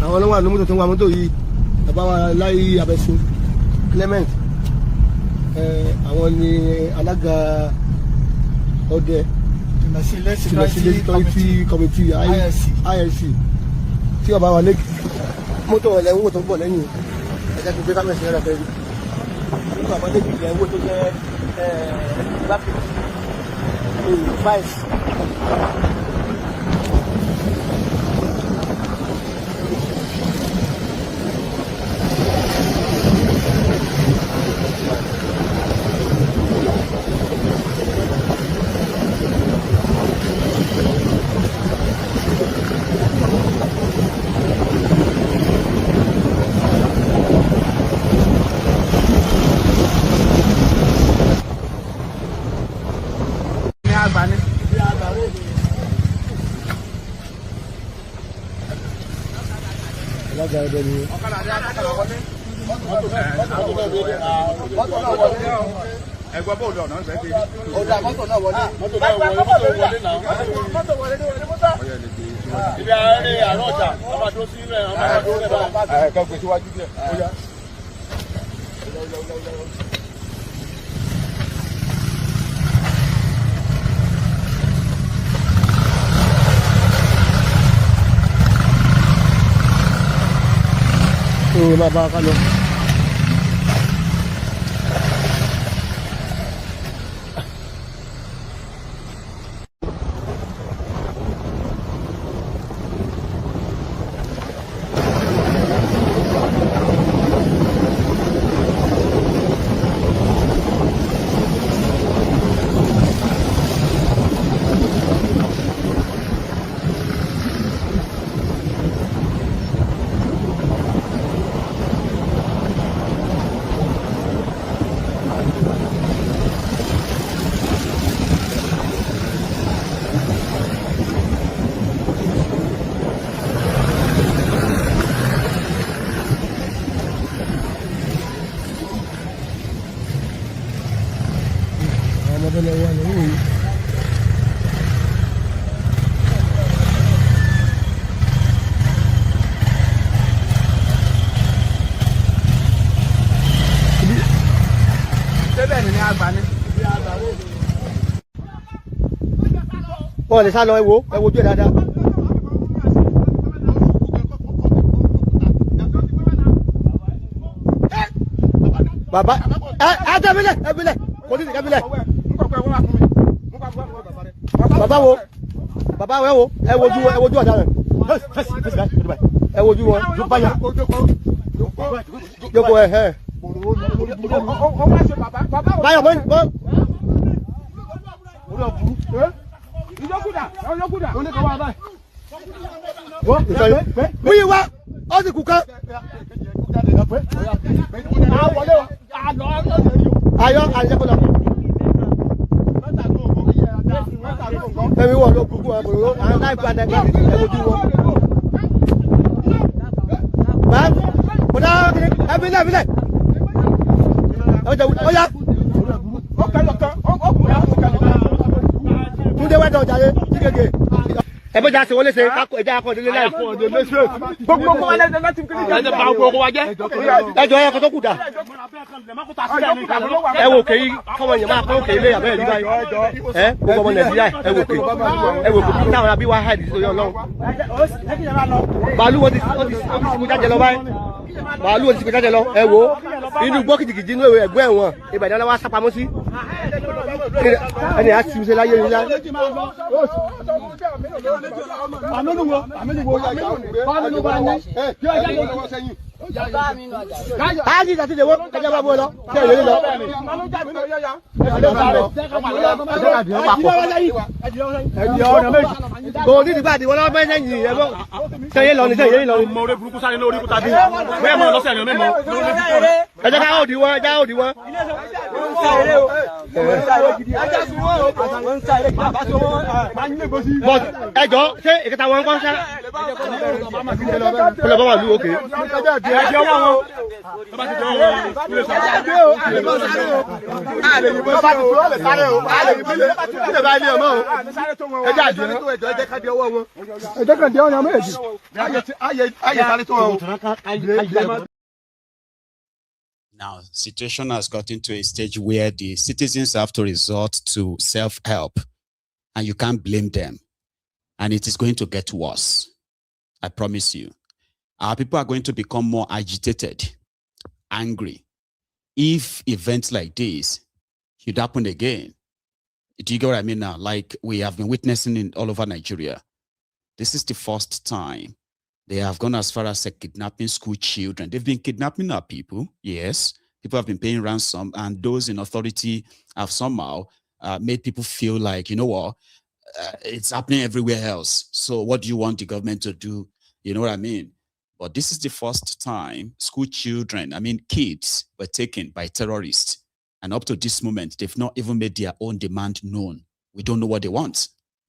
àwọn ọlọ́wà ní mọ́tò tó ń wa mọ́tò yìí, bàbá wa Láyé Abẹ́sùn Clement, àwọn ni alága ọdẹ Ìmẹ̀sílé Security Committee ISC tí bàbá wa lẹ́kì mọ́tò wọn lẹ́wọ́ tó ń bọ̀ lẹ́yìn ẹ̀jẹ̀ tó gbé kámẹ́sì rẹ̀ fẹ́ rí nígbà wọn lẹ́kì lẹ́wọ́ tó jẹ́ lápẹ̀ vice. Mababa ka, no? Lè sá lọ ẹ wo ojú ẹ dáadáa. Bàbá ẹ tẹ́bílẹ̀ ẹbílẹ̀ polisi ẹbílẹ̀. Bàbá wo ẹ wojú ọ̀daràn ẹ wojú wọn báyà jókòó ẹ. Báyọ̀ mọ́. Wíyí wá ó sì kú kán. Ayọ̀ àjẹkọ̀ lọ. Ẹ̀mí wọ̀ ló kúkú wọn bòrò àwọn láì padà ẹ̀wọ̀jú wọn. Báà kò dá ẹbílẹ̀. Ọjà. Túndé wẹ́dọ̀ ọjà yé kíkèké. Ẹgbẹ́ jà sí wọlé ṣe ẹja akọ̀délé láì fún ọdún léṣe. Gbogbo wa lẹ́sẹ̀ láti fi kíkèké. Ẹjọ́ bá gbogbo wa jẹ́. Ẹjọ́ ẹ̀kọ́ tó kù dà. Ẹ wò òkè yìí kọ́mọ yẹn máa kọ́ òkè ilé àbẹ́ ìlú báyìí. Ẹ gbogbo ọmọ Nàìjíríà ẹ wò òkè. Ẹ wò òkè táwọn abí wa háìdì sórí Ọlọ́run. Bàálù wọn ti kú jáde lọ báyìí. Bàálù wọn ti kú jáde lọ ẹ wò inú gbọ́ kìjìkìjì inú ẹ̀gbẹ́ ẹ̀wọ̀n Ìbàdàn lọ́wọ́ sápamọ́ sí. Ẹni á ti ṣe láyé nílá. Ájí ìdàtí lè wọ́n ẹjọ́ bá bú ọ lọ sí ẹ̀yẹ́ lọ. Kò ní ìdìbò àdìwọ́ lọ́wọ́ bẹ́ẹ̀ sẹ́yìn ẹ̀bọ́ sẹ́yìn lọ ní sẹ́yìn lọ. Mo rí burúkú sáré lórí kúta bí bẹ́ẹ̀ mọ̀ lọ́sẹ̀ ẹ̀yàn mẹ́mọ́. Ẹjọ́ ká òdì wọn ẹjọ́ òdì wọn. But ẹjọ́ ṣé ìkẹta wọn kọ́ sá. Kọlọ bá wà lú òkè. Ẹjọ́ wọn o. Now, situation has gotten to a stage where the citizens have to resort to self-help, and you can't blame them. And it is going to get worse. I promise you. Our people are going to become more agitated, angry. If events like this should happen again, do you get what I mean now? Like we have been witnessing in all over Nigeria. This is the first time they have gone as far as kidnapping school children. They've been kidnapping our people, yes. People have been paying ransom, and those in authority have somehow made people feel like, you know what, it's happening everywhere else. So what do you want the government to do? You know what I mean? But this is the first time school children, I mean kids, were taken by terrorists. And up to this moment, they've not even made their own demand known. We don't know what they want,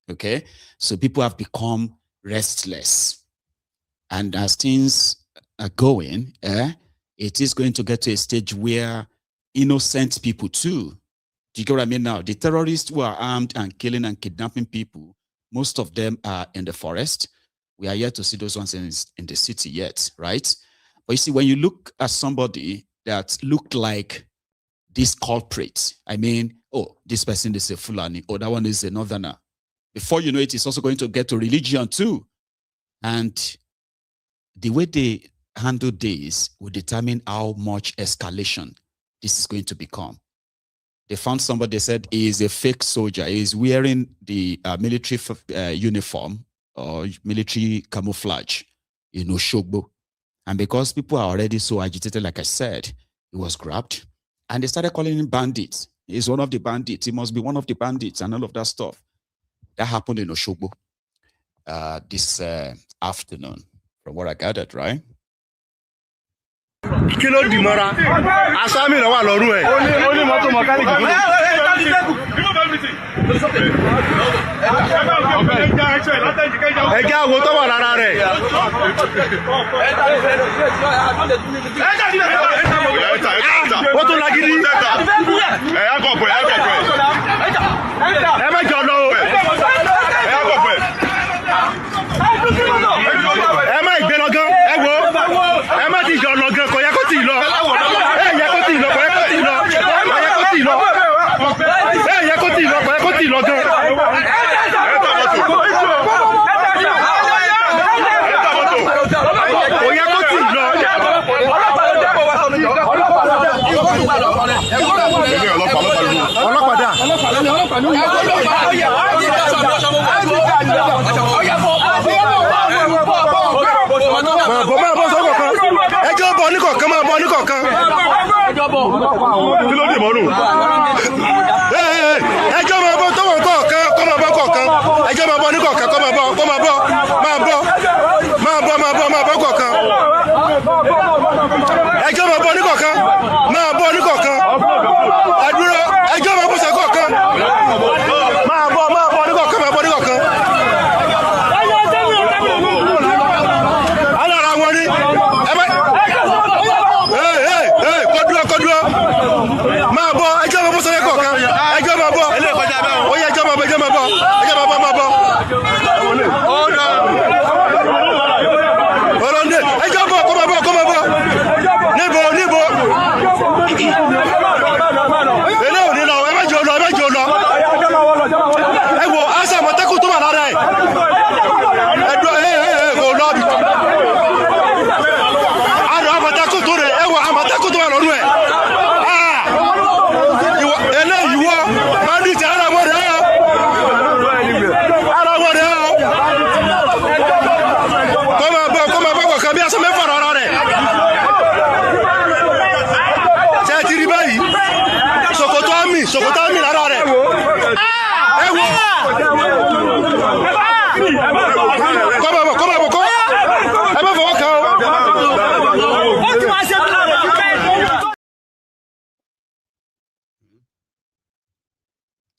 okay? So people have become restless. And as things are going, it is going to get to a stage where innocent people too, do you get what I mean now? The terrorists who are armed and killing and kidnapping people, most of them are in the forest. We are yet to see those ones in the city yet, right? But you see, when you look at somebody that looked like this culprit, I mean, oh, this person is a Fulani, oh, that one is a Northerner. Before you know it, it's also going to get to religion too. And the way they handle this will determine how much escalation this is going to become. They found somebody, they said he is a fake soldier. He is wearing the military uniform or military camouflage in Oshogbo. And because people are already so agitated, like I said, he was grabbed. And they started calling him bandits. He's one of the bandits. He must be one of the bandits and all of that stuff. That happened in Oshogbo this afternoon, from what I gathered, right? Kilo di mọ́ra asámi rẹ̀ wà lọ́rùn ẹ̀. ó ní mọ́tò mọ́kánìkì tó. ẹja wo tó wà lára rẹ̀. ó tún lagidi. ẹ má jọ lọ o. ẹ má ìgbé lọ gan. ẹ wo ẹ má ti jọ lọ gan. kò yẹ kó tì lọ. ẹ yẹ kó tì lọ. kò yẹ kó tì lọ. kò yẹ kó tì lọ. ẹ yẹ kó tì lọ. kò yẹ kó tì lọ gan. kò yẹ kó tì lọ. ọlọ́pàá dà. bọ̀ sọ́kọ̀ kan ẹjọ́ bọ̀ oníkọ̀ọ̀kan máa bọ̀ oníkọ̀ọ̀kan. kí ló dé mọ́rù. ẹjọ́ máa bọ̀ tọ́wọ̀ kọ̀ọ̀kan kọ́ máa bọ̀ kọ̀ọ̀kan ẹjọ́ máa bọ̀ oníkọ̀ọ̀kan kọ́ máa bọ̀ máa bọ̀ kọ̀ọ̀kan ẹjọ́ máa bọ̀ oníkọ̀ọ̀kan máa bọ̀ oníkọ̀ọ̀kan àdúrà ẹjọ́ máa bọ̀ sọ́kọ̀ọ̀kan máa bọ̀ oníkọ̀ọ̀kan máa bọ̀ oníkọ̀ọ̀kan. máa bọ̀ ẹjọ́ máa bọ̀ sọ́yẹ́ kọ̀ọ̀kan ẹjọ́ máa bọ̀ ó yẹ ẹjọ́ máa bọ̀ ọlọ́ndé ẹjọ́ bọ̀ kọ́ máa bọ̀ níbo ilé òní lọ ẹ má jẹ́ lọ ẹ wo aṣọ àmọ̀tẹ́kùn tó wà lára ẹ̀ ẹ̀dọ́ kò lọ bì àrò àmọ̀tẹ́kùn tó rẹ̀ ẹ wo àmọ̀tẹ́kùn tó wà lọ́rùn ẹ̀. Sokoto mi lára rẹ̀. Ẹ wo. Kọ́ ẹ bá fọwọ́ kan o.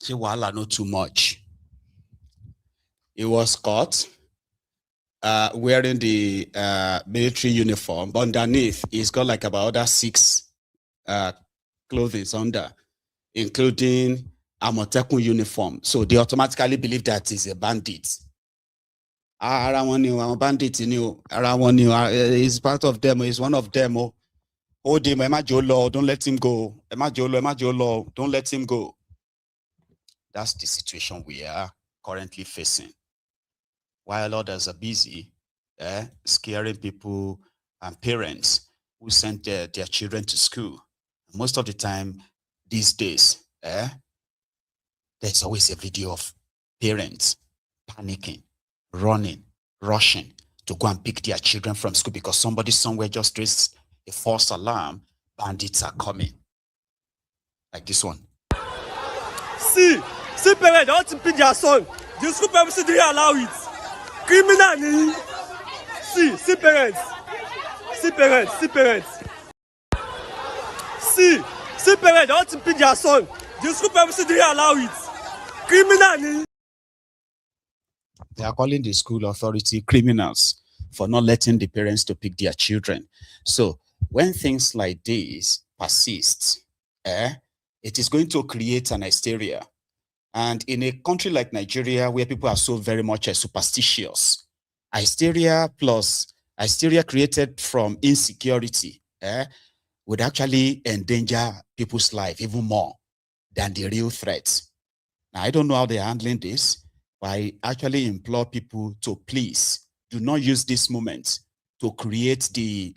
Ṣé wàhálà not too much? He was caught wearing the military uniform. But underneath, he's got like about other 6 clothing under, including a Amotekun uniform. So they automatically believe that he's a bandit. He's part of them, he's one of them. Hold him, Emajolo, don't let him go. Emajolo, don't let him go. That's the situation we are currently facing. While others are busy scaring people and parents who send their children to school. Most of the time these days, there's always a video of parents panicking, running, rushing to go and pick their children from school because somebody somewhere just raised a false alarm. Bandits are coming. Like this one. See parents, they want to pick their son. The school parents didn't allow it. Criminal. See parents. See parents, they want to pick their son. The school parents didn't allow it. Criminal. They are calling the school authority criminals for not letting the parents to pick their children. So when things like this persist, it is going to create an hysteria. And in a country like Nigeria, where people are so very much superstitious, hysteria created from insecurity would actually endanger people's life even more than the real threats. Now, I don't know how they're handling this, but I actually implore people to please do not use this moment to create the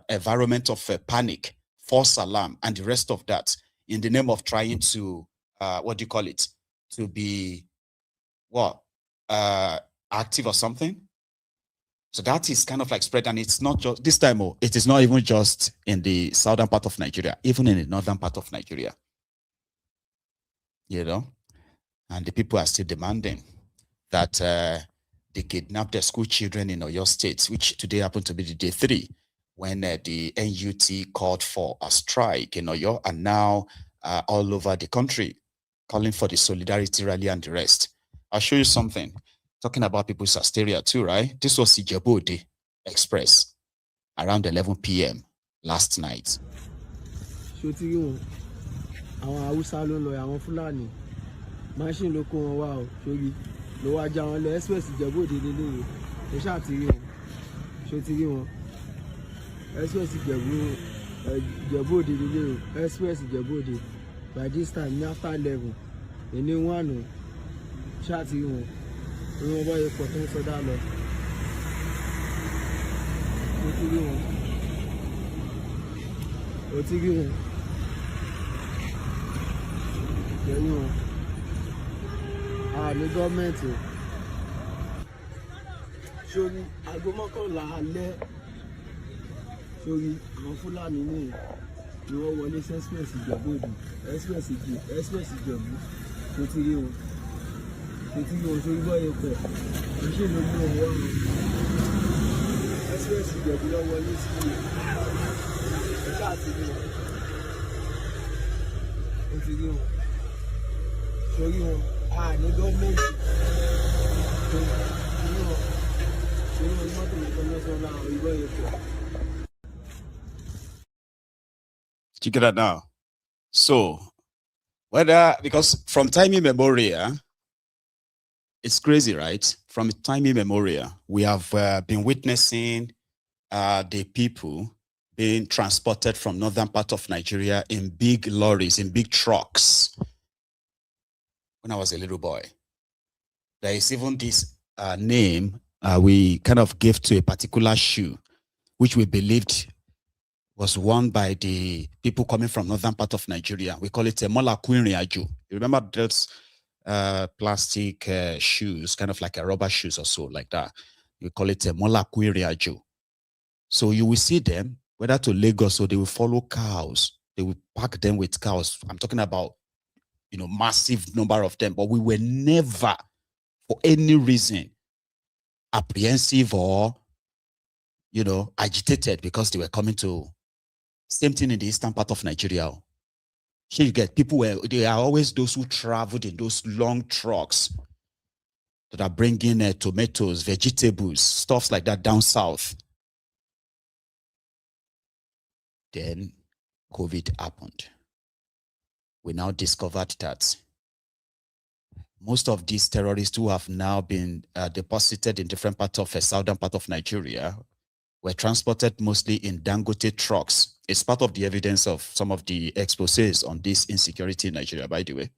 environment of panic, false alarm, and the rest of that in the name of trying to, to be, active or something. So that is kind of like spread, and it's not just, this time, it is not even just in the southern part of Nigeria, even in the northern part of Nigeria. You know, and the people are still demanding that they kidnap their school children in Oyo State, which today happened to be the day 3, when the NUT called for a strike in Oyo, and now all over the country, calling for the solidarity rally and the rest. I'll show you something, talking about people's hysteria too, right? This was Ijebu-Ode Express around 11 p.m. last night. Àwọn Haúsá ló lọ àwọn Fúlàní machine ló kó wọn wá o sórí ló wá já wọn lọ express Ìjẹ̀bú-Òde lélẹ́yìn ó ṣáà ti rí wọn ṣó ti rí wọn express Ìjẹ̀bú-Òde lélẹ́yìn express Ìjẹ̀bú-Òde by this time ní after 11 ní 1 ṣáà ti rí wọn orí wọn bá yẹ pọ̀ tó ń sọdá lọ ó ti rí wọn ó ti rí wọn. Ní gọ́ọ̀mẹ̀ntì sórí aago mọ́kànlá alẹ́ sórí àwọn Fúlàní ní ni wọ́n wọlé sí express Ìjẹ̀bú-Òde express Ìjẹ̀bú tó ti rí wọn sórí bọ́ọ̀yẹ pọ̀ iṣẹ́ ló mú ọwọ́ wọn express Ìjẹ̀bú lọ wọlé sí ẹ̀ka àti rí wọn ó ti rí wọn. Sórí wọn ní gọ́ọ̀mẹ̀ntì sórí wọn mọ́tò international ìwé ẹ̀kọ́. Do you get that now? So, because from time immemorial, it's crazy, right? From time immemorial, we have been witnessing the people being transported from northern part of Nigeria in big lorries, in big trucks. When I was a little boy, there is even this name we kind of gave to a particular shoe, which we believed was worn by the people coming from northern part of Nigeria. We call it a Akure. You remember those plastic shoes, kind of like a rubber shoes or so, like that. We call it a Akure. So you will see them, whether to Lagos, or they will follow cows. They will pack them with cows. I'm talking about, massive number of them, but we were never, for any reason, apprehensive or, agitated because they were coming to. Same thing in the eastern part of Nigeria. Here you get people they are always those who traveled in those long trucks that are bringing tomatoes, vegetables, stuff like that down south. Then COVID happened. We now discovered that most of these terrorists who have now been deposited in different parts of the southern part of Nigeria were transported mostly in Dangote trucks. It's part of the evidence of some of the exposés on this insecurity in Nigeria, by the way.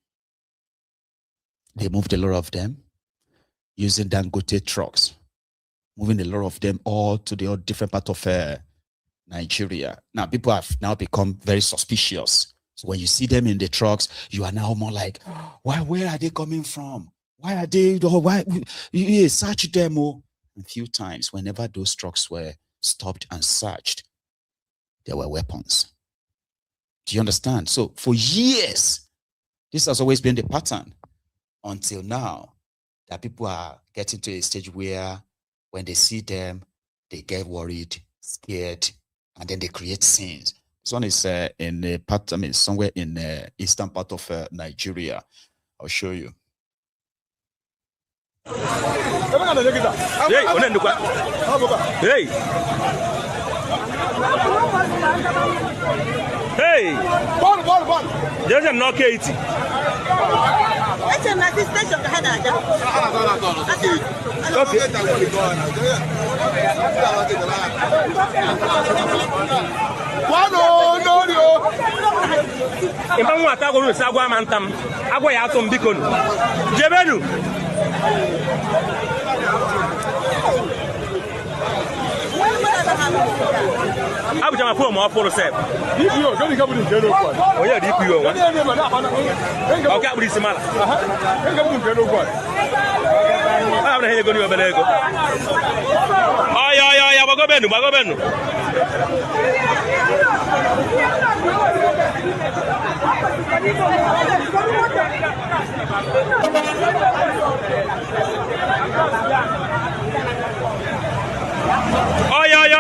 They moved a lot of them using Dangote trucks, moving a lot of them all to the different part of Nigeria. Now, people have now become very suspicious. So when you see them in the trucks, you are now more like, where are they coming from? Why are they, you search them. A few times, whenever those trucks were stopped and searched, there were weapons. Do you understand? So for years, this has always been the pattern until now that people are getting to a stage where when they see them, they get worried, scared, and then they create scenes. This one is in a part, somewhere in the eastern part of Nigeria. I'll show you. Hey, Hey! Ball. There's a knock 80. Imam wata go sa agwa mantam agwa ya atom biko nu jebenu abu jama fo mo fo sef DPO don't come in jail kwa o ya DPO wa o ka buri simala come in jail kwa abna hele go ni obelego ya bago benu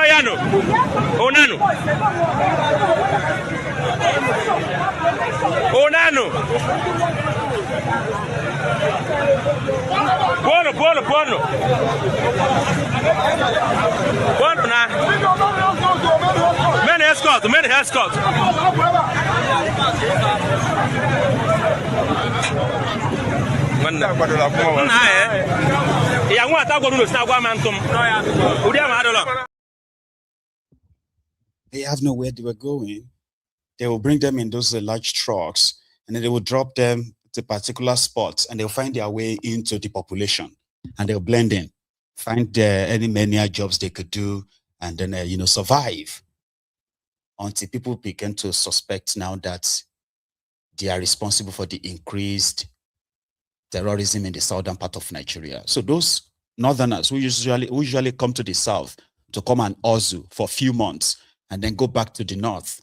ya no onano Bueno na men escort They have nowhere they were going. They will bring them in those large trucks, and then they will drop them to particular spots, and they'll find their way into the population, and they'll blend in, find any menial jobs they could do, and then survive until people begin to suspect now that they are responsible for the increased terrorism in the southern part of Nigeria. So those northerners who usually come to the south to come and hustle for a few months and then go back to the north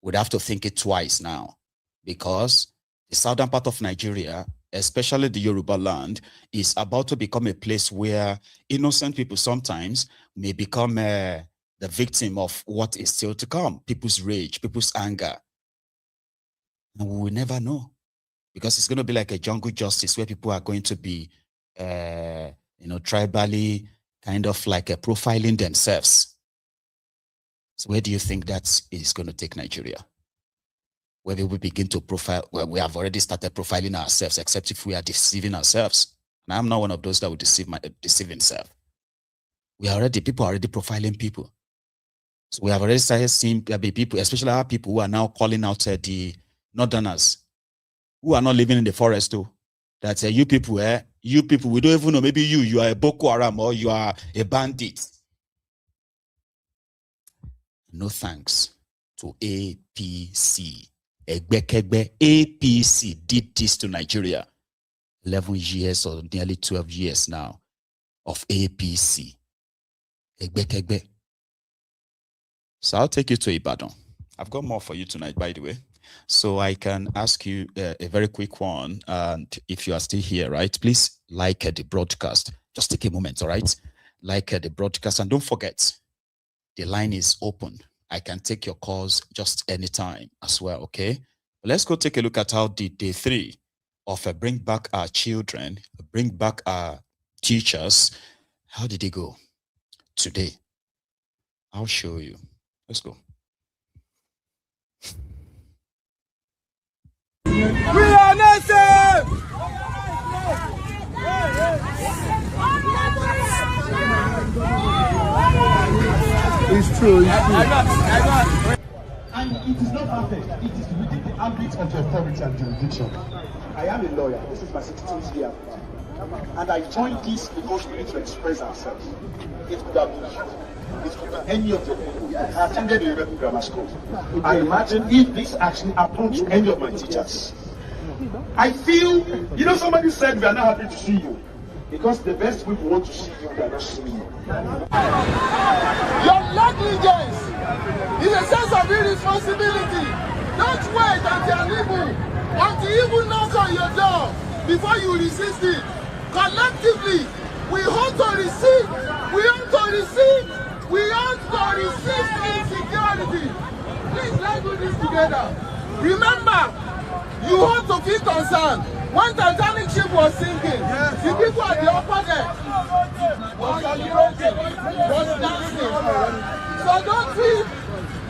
would have to think it twice now, because the southern part of Nigeria, especially the Yoruba land, is about to become a place where innocent people sometimes may become the victim of what is still to come, people's rage, people's anger. And we will never know, because it's going to be like a jungle justice where people are going to be, tribally kind of like profiling themselves. So where do you think that is going to take Nigeria? Where we will begin to profile, well, we have already started profiling ourselves, except if we are deceiving ourselves. And I'm not one of those that would deceive himself. People are already profiling people. So we have already started seeing people, especially our people who are now calling out the northerners, who are not living in the forest too. That you people, we don't even know, maybe you are a Boko Haram or you are a bandit. No thanks to APC. APC did this to Nigeria. 11 years or nearly 12 years now of APC. So I'll take you to Ibadan. I've got more for you tonight, by the way. So I can ask you a very quick one. And if you are still here, right, please like the broadcast. Just take a moment, all right? Like the broadcast. And don't forget, the line is open. I can take your calls just anytime as well, okay? Let's go take a look at how the day 3 of Bring Back Our Children, Bring Back Our Teachers, how did it go today? I'll show you. Let's go. We are not safe! It's true. And it is not perfect. It is within the ambit of the authority and jurisdiction. I am a lawyer. This is my 16th year. And I joined this because we need to express ourselves. It could have been you. It could be any of the people. I attended the Rebel Grammar School. I imagine if this actually happened to any of my teachers. I feel, somebody said we are not happy to see you. Because the best people want to see you, they are not seeing you. Your negligence is a sense of irresponsibility. Don't wait until evil knocks on your door before you resist it. Collectively, we want to resist. We want to resist insecurity. Please, let's do this together. Remember, you want to feel concerned. When Titanic ship was sinking, the people at the upper deck was celebrating. So don't think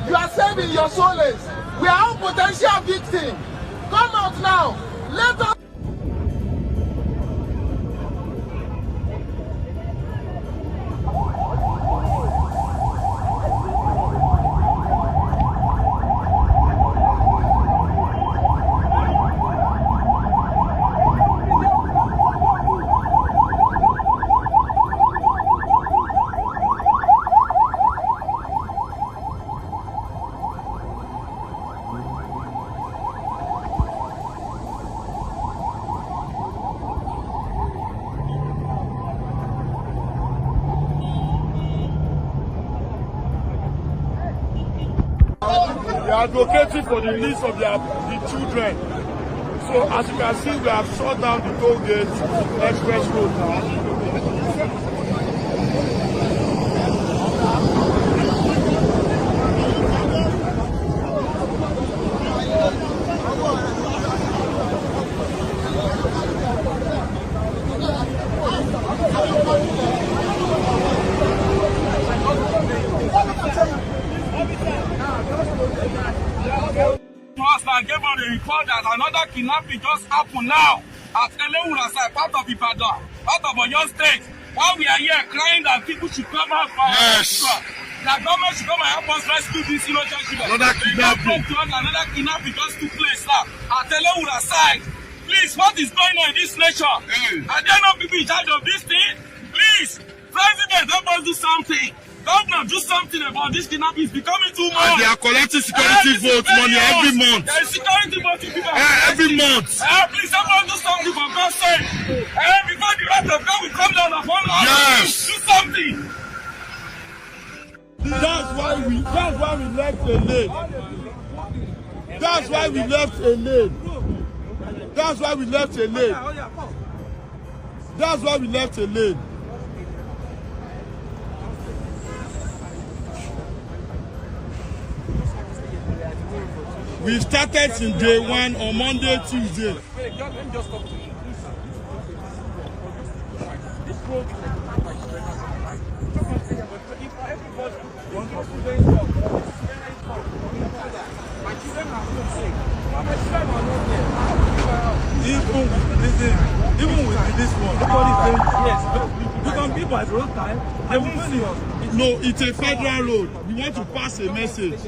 you are saving your souls. We are all potential victims. Come out now. Let us. They are advocating for the needs of the children. So as you can see, we have shut down the toll gate express road now. And gave us a report that another kidnapping just happened now at Neighbours, part of Ibadan, part of Oyo State. While we are here crying that people should come out for us, the government should come and help us rescue these innocent children. Another kidnapping just took place now at Neighbours side. Please, what is going on in this nation? Are there no people in charge of this thing? Please, President, help us do something. Governor, do something about this kidnapping. It's becoming too much. And they are collecting security vote money every month. There is security vote people. Every month. Please help us do something for God's sake. Before the wrath of God will come down upon us. Yes. Do something. That's why we left a lane. That's why we left a lane. That's why we left a lane. That's why we left a lane. We started in day one on Monday, Tuesday. Let me just talk to you. This road is my children are still safe. My children are not there. Even with this one, nobody is saying yes. You can be by roadside, they won't see us. No, it's a federal road. We want to pass a message.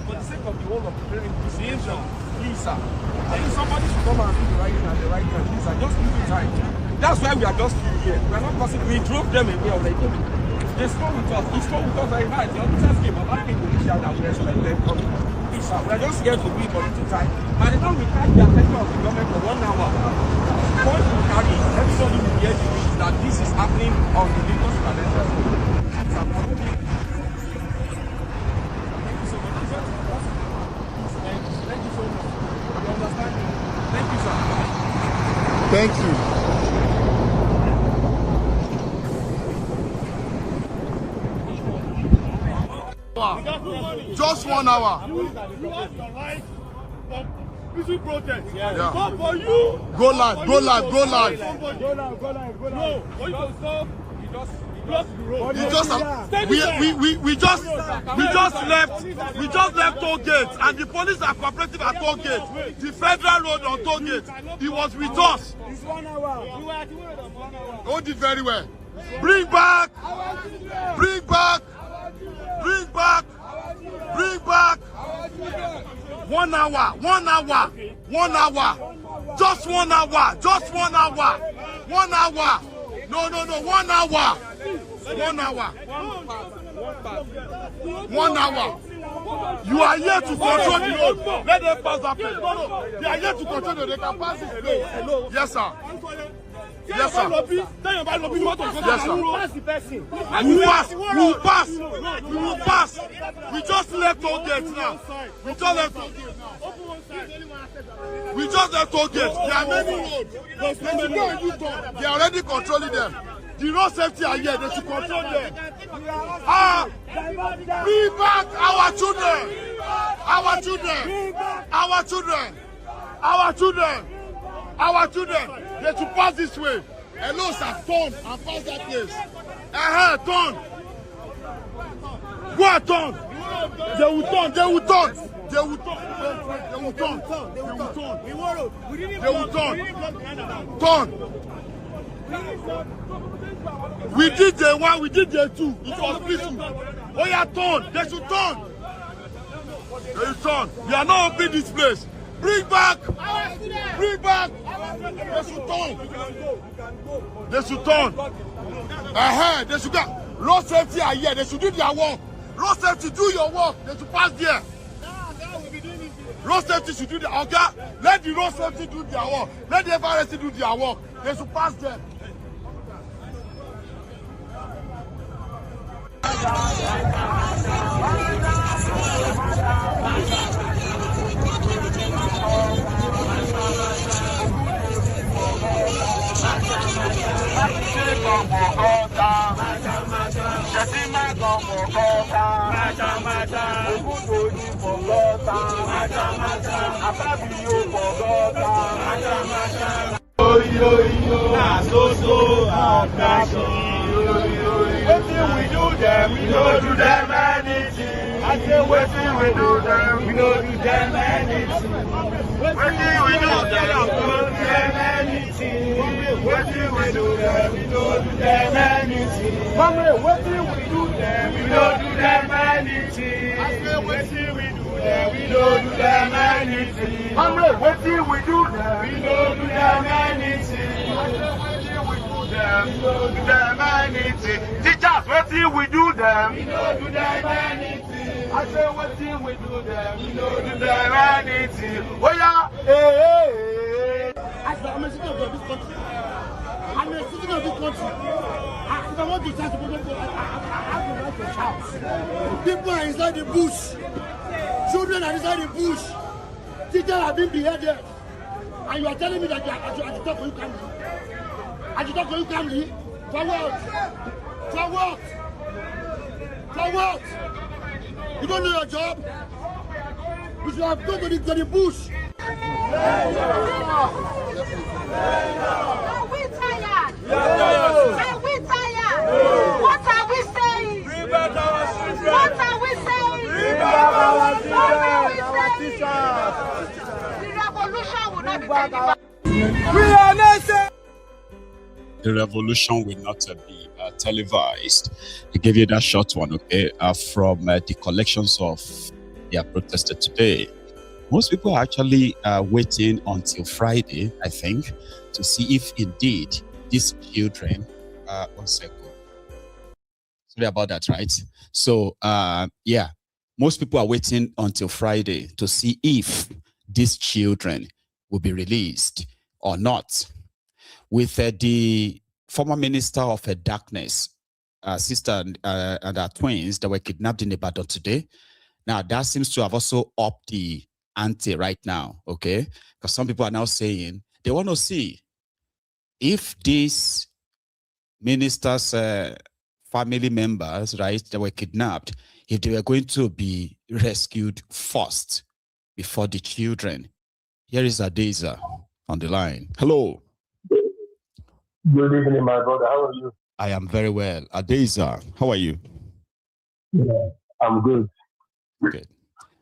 For the sake of the whole of the negotiation, please, sir. I think somebody should come and do the right thing at the right time, please, sir. Just give it time. That's why we are just here. We are not possible. We drove them away already. They spoke with us. He spoke with us very hard. The officers came about to reach out and we expect them coming. Please, sir. We are just here to be for little time. By the time we catch the attention of the government for 1 hour, once we carry, everybody will hear the news that this is happening on the Lagos and Ibadan road. Thank you. Just 1 hour. Peaceful protest. Yeah. Stop for you. Go live, go live, go live. No, for you to stop. We just left toll gate and the police are cooperative at toll gate. The federal road on toll gate. He was with us. It's 1 hour. Hold it very well. Bring back. Bring back. Bring back. Bring back. 1 hour. 1 hour. 1 hour. Just 1 hour. Just 1 hour. 1 hour. No. 1 hour. 1 hour. 1 hour. You are here to control the road. Let them pass that place. No. They are here to control the road. They can pass it. Hello. Yes, sir. Yes, sir. Yes, sir. We will pass. We will pass. We just left toll gate now. We just left toll gate now. We just left toll gate. There are many roads. They are already controlling them. The road safety are here. They should control them. Bring back our children. Our children. Our children. Our children. Our children. They should pass this way. Hello, sir, turn and pass that place. Turn. Go and turn. They will turn. They will turn. They will turn. They will turn. They will turn. They will turn. Turn. We did the one, we did the two. It was peaceful. Oh yeah, turn. They should turn. They will turn. We are not opening this place. Bring back. Bring back. They should turn. They should turn. They should go. Road safety are here. They should do their work. Road safety, do your work. They should pass there. Road safety should do their work. Okay? Let the road safety do their work. Let the FRSC do their work. They should pass there. Wetin we do them, we no do them anything. I say wetin we do them, we no do them anything. Wetin we do them, we no do them anything. Wetin we do them, we no do them anything. Wetin we do them, we no do them anything. I say wetin we do them, we no do them anything. Wetin we do them, we no do them anything. We no do them anything. Teachers, wetin we do them? We no do them anything. I say wetin we do them? We no do them anything. Oh yeah, hey. I'm a citizen of this country. I'm a citizen of this country. If I want to shout, I have the right to shout. People are inside the bush. Children are inside the bush. Teachers have been beheaded. And you are telling me that I should talk for you calmly. I should talk for you calmly. For what? For what? For what? You don't know your job? You should have gone to the bush. Are we tired? Are we tired? What are we saying? What are we saying? The revolution will not be delivered. We are nation. The revolution will not be televised. I gave you that short one, okay, from the collections of their protested today. Most people are actually waiting until Friday, I think, to see if indeed these children are on cycle. Sorry about that, right? So, yeah, most people are waiting until Friday to see if these children will be released or not. With the former minister of darkness, sister and her twins that were kidnapped in Ibadan today. Now, that seems to have also upped the ante right now, okay? Because some people are now saying they want to see if these ministers' family members, right, that were kidnapped, if they were going to be rescued first before the children. Here is Adeza on the line. Hello. Good evening, my brother. How are you? I am very well. Adeza, how are you? Yeah, I'm good. Good.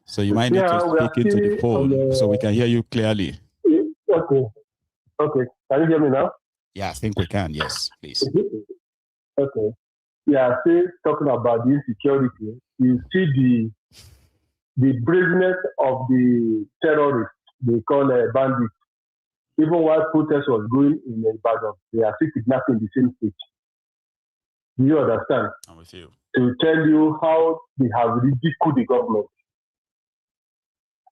So you might need to speak into the phone so we can hear you clearly. Okay. Okay. Can you hear me now? Yeah, I think we can. Yes, please. Okay. Yeah, still talking about the insecurity. You see the bravenness of the terrorists they call bandits. Even while protest was going in Ibadan, they are still kidnapping the same state. Do you understand? I'm with you. To tell you how they have ridiculed the government.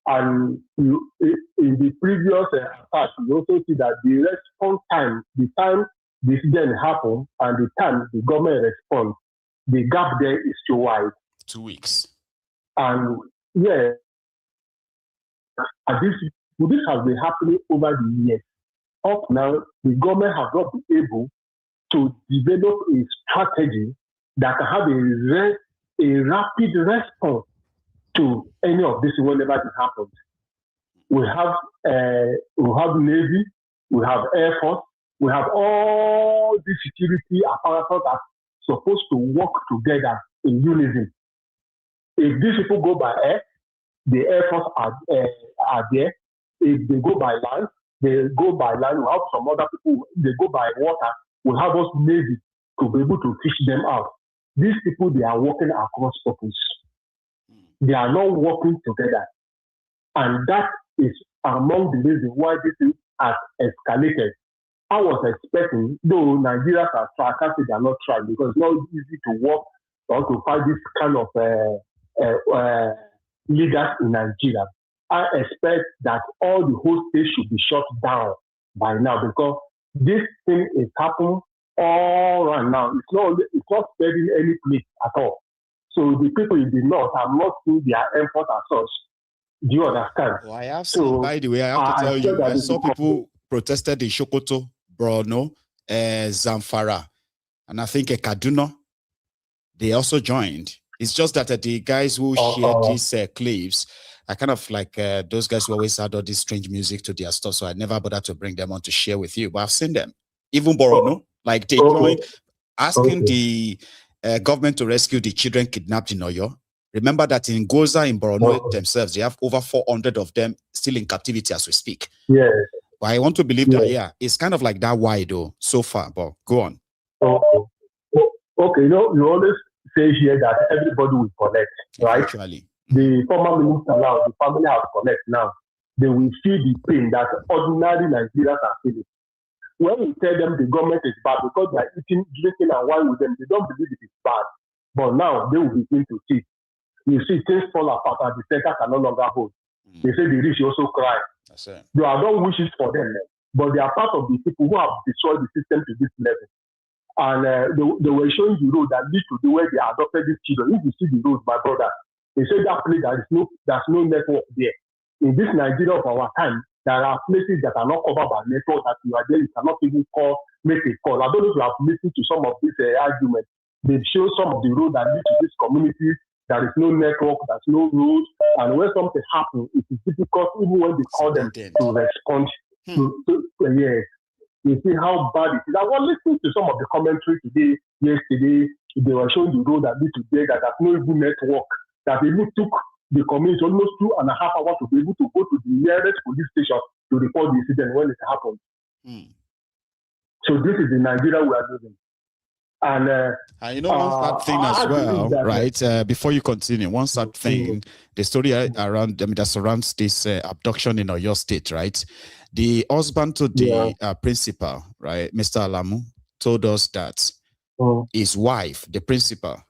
And in the previous attack, you also see that the response time, the time the incident happened and the time the government responds, the gap there is too wide. 2 weeks. And yeah, and this has been happening over the years. Up now, the government has not been able to develop a strategy that can have a rapid response to any of this whenever it happens. We have Navy, we have Air Force, We have all the security apparatus that are supposed to work together in unison. If these people go by air, the Air Force are there. If they go by land, they go by land. We have some other people, they go by water. We have us Navy to be able to fish them out. These people, they are working across purpose. They are not working together. And that is among the reasons why this thing has escalated. I was expecting, though Nigerians are trying, I can't say they are not trying because it's not easy to work or to find this kind of leaders in Nigeria. I expect that all the whole state should be shut down by now because this thing is happening all right now. It's not spreading any place at all. So the people in the north have not seen their effort as such. Do you understand? Well, I have seen, by the way, I have to tell you, I saw people protested in Sokoto, Borno, Zamfara, and I think Kaduna. They also joined. It's just that the guys who shared these clips are kind of like those guys who always had all this strange music to their stuff, so I never bothered to bring them on to share with you. But I've seen them. Even Borno, like they joined, asking the government to rescue the children kidnapped in Oyo. Remember that in Goza, in Borno themselves, they have over 400 of them still in captivity as we speak. Yeah. But I want to believe that, yeah, it's kind of like that wide though, so far, but go on. Okay, you know, you always say here that everybody will connect, right? Actually. The former minister now, the family have connect now. They will feel the pain that ordinary Nigerians are feeling. When we tell them the government is bad because they are eating, drinking and wine with them, they don't believe it is bad. But now they will begin to see. You see things fall apart and the center can no longer hold. They say the rich also cry. They are not wishes for them, but they are part of the people who have destroyed the system to this level. And they were showing the road that lead to the where they adopted these children. If you see the road, my brother, they say that place there's no network there. In this Nigeria of our time, there are places that are not covered by network that you are there, you cannot even make a call. I don't know if you have listened to some of these arguments. They show some of the road that lead to this community. There is no network, there's no road, and when something happens, it is difficult even when they call them to respond. Yes. You see how bad it is. I was listening to some of the commentary yesterday, they were showing the road that lead to there that there's no even network, that it took the community almost 2.5 hours to be able to go to the nearest police station to report the incident when it happened. So this is the Nigeria we are living. And you know one sad thing as well, right? Before you continue, one sad thing, the story around that surrounds this abduction in Oyo State, right? The husband to the principal, right, Mr. Alamu, told us that his wife, the principal,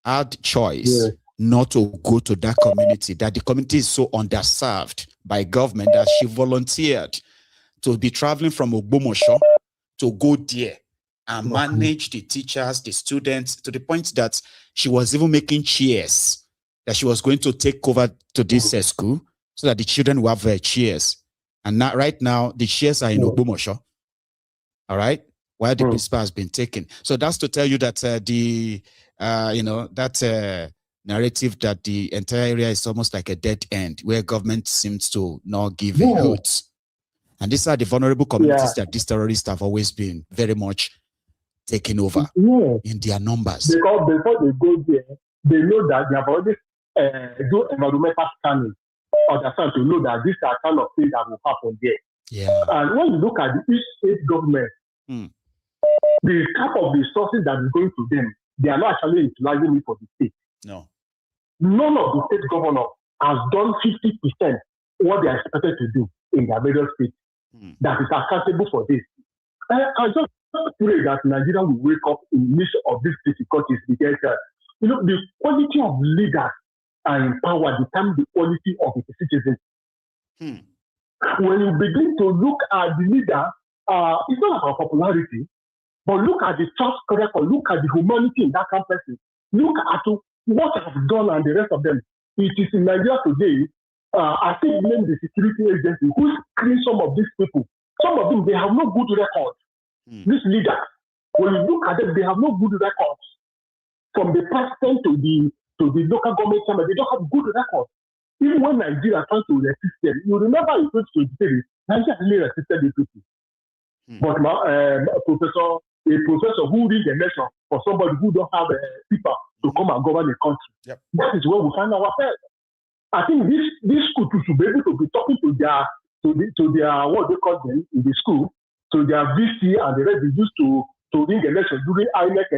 had choice not to go to that community, that the community is so underserved by government that she volunteered to be traveling from Ogbomosho to go there and manage the teachers, the students, to the point that she was even making chairs that she was going to take over to this school so that the children will have chairs. And not right now, the chairs are in Ogbomosho. All right? While the principal has been taken. So that's to tell you that narrative that the entire area is almost like a dead end where government seems to not give a hoot. And these are the vulnerable communities that these terrorists have always been very much taking over in their numbers. Because before they go there, they know that they have already do environmental scanning understand to know that these are kind of things that will happen there. Yeah. And when you look at each state government, the type of resources that is going to them, they are not actually utilizing it for the state. No. None of the state governors has done 50% what they are expected to do in their various states that is accountable for this. I just pray that Nigeria will wake up in the midst of these difficulties because, the quality of leaders are in power determines the quality of its citizens. When you begin to look at the leader, it's not about popularity, but look at the track record, look at the humanity in that kind of person, look at what I've done and the rest of them. It is in Nigeria today, I think blame the security agency who screen some of these people. Some of them, they have no good record. These leaders, when you look at them, they have no good records. From the president to the local government chairman, they don't have good records. Even when Nigeria tries to resist them, you remember in 2023, Nigeria really resisted the people. But a professor who read the election for somebody who don't have people to come and govern the country. Yep. That is where we find ourselves. I think this school should be able to be talking to their what they call them in the school, to their VC and the rest they used to ring election during INEC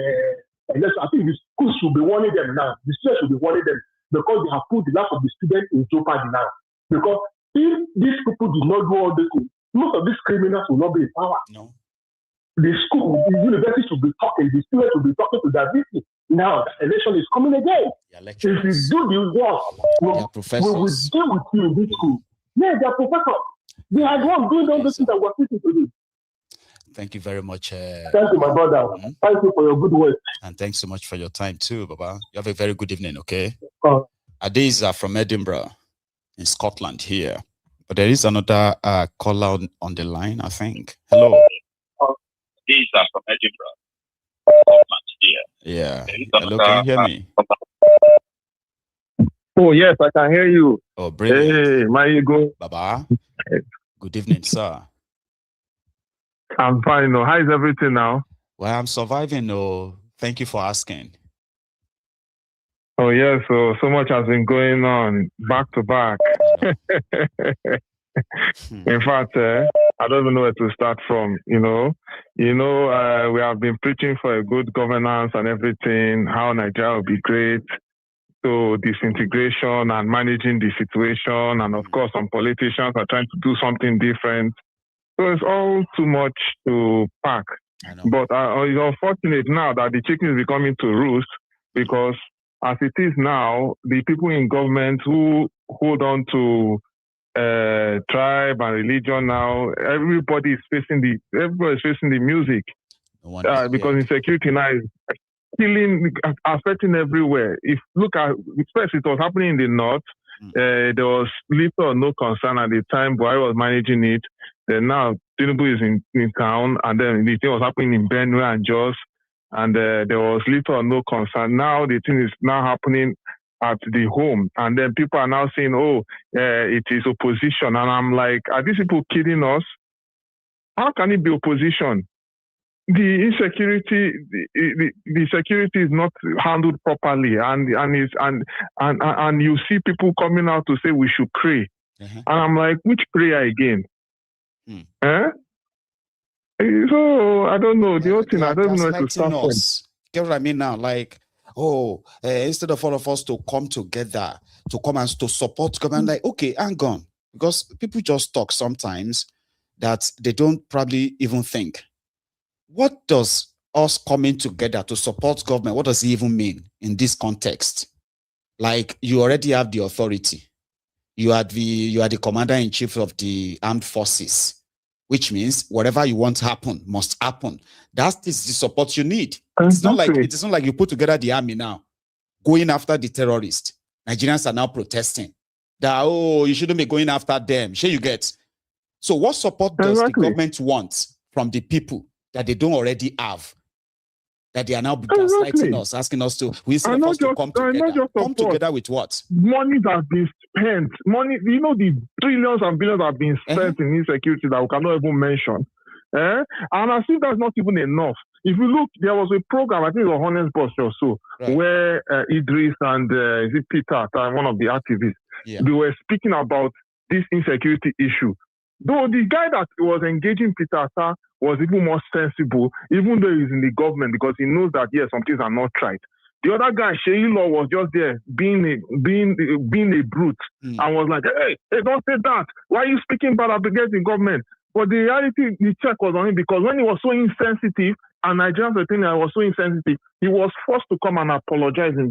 election. I think the school should be warning them now. The students should be warning them because they have put the life of the students in jeopardy now. Because if these people did not do all this, most of these criminals will not be in power. No. The school, the university should be talking, the students should be talking to their VC. Now the election is coming again. If you do the work, we will deal with you in this school. Yeah, they are professors. They are the ones doing all the things that we're teaching to do. Thank you very much. Thank you, my brother. Thank you for your good work. And thanks so much for your time too, Baba. You have a very good evening, okay? Adeza from Edinburgh in Scotland here. But there is another caller on the line, I think. Hello. Adeza from Edinburgh, Scotland here. Yeah. Hello, can you hear me? Oh, yes, I can hear you. Oh, brilliant. Hey, my ego. Baba. Good evening, sir. I'm fine. No. How is everything now? Well, I'm surviving. No, thank you for asking. Oh, yes. So much has been going on back to back. In fact, I don't even know where to start from. We have been preaching for a good governance and everything, how Nigeria will be great. So disintegration and managing the situation, and of course, some politicians are trying to do something different. So it's all too much to pack. But it's unfortunate now that the chicken is becoming to roost, because as it is now, the people in government who hold on to tribe and religion now, everybody is facing the music because insecurity now is killing, affecting everywhere. If look at, first it was happening in the north. There was little or no concern at the time, but I was managing it. Then now Tinubu is in town, and then the thing was happening in Benue and Jos, and there was little or no concern. Now the thing is now happening at the home, and then people are now saying, "Oh, it is opposition," and I'm like, "Are these people kidding us? How can it be opposition? The insecurity, the security is not handled properly, and you see people coming out to say we should pray, and I'm like, which prayer again? So I don't know the whole thing. I don't know where to start from. Get what I mean now? Like, instead of all of us to come together to come and to support government, like, okay, hang on, because people just talk sometimes that they don't probably even think. What does us coming together to support government, what does it even mean in this context? Like, you already have the authority. You are the commander-in-chief of the armed forces, which means whatever you want to happen must happen. That is the support you need. It's not like you put together the army now, going after the terrorists. Nigerians are now protesting that, you shouldn't be going after them. Sure you get. So what support does the government want from the people that they don't already have, that they are now gaslighting us, asking us to, we instead of us to come together. Come together with what? Money that has been spent. Money, the trillions and billions have been spent in insecurity that we cannot even mention. And I think that's not even enough. If you look, there was a program, I think it was Honest Boss or so, where Idris and Peter, one of the activists, they were speaking about this insecurity issue. Though the guy that was engaging Peter was even more sensible, even though he's in the government, because he knows that, yes, some things are not right. The other guy, Sheyi Law, was just there being a brute and was like, hey, don't say that. Why are you speaking bad against the government? But the reality, the check was on him, because when he was so insensitive, and Nigerians were thinking I was so insensitive, he was forced to come and apologize on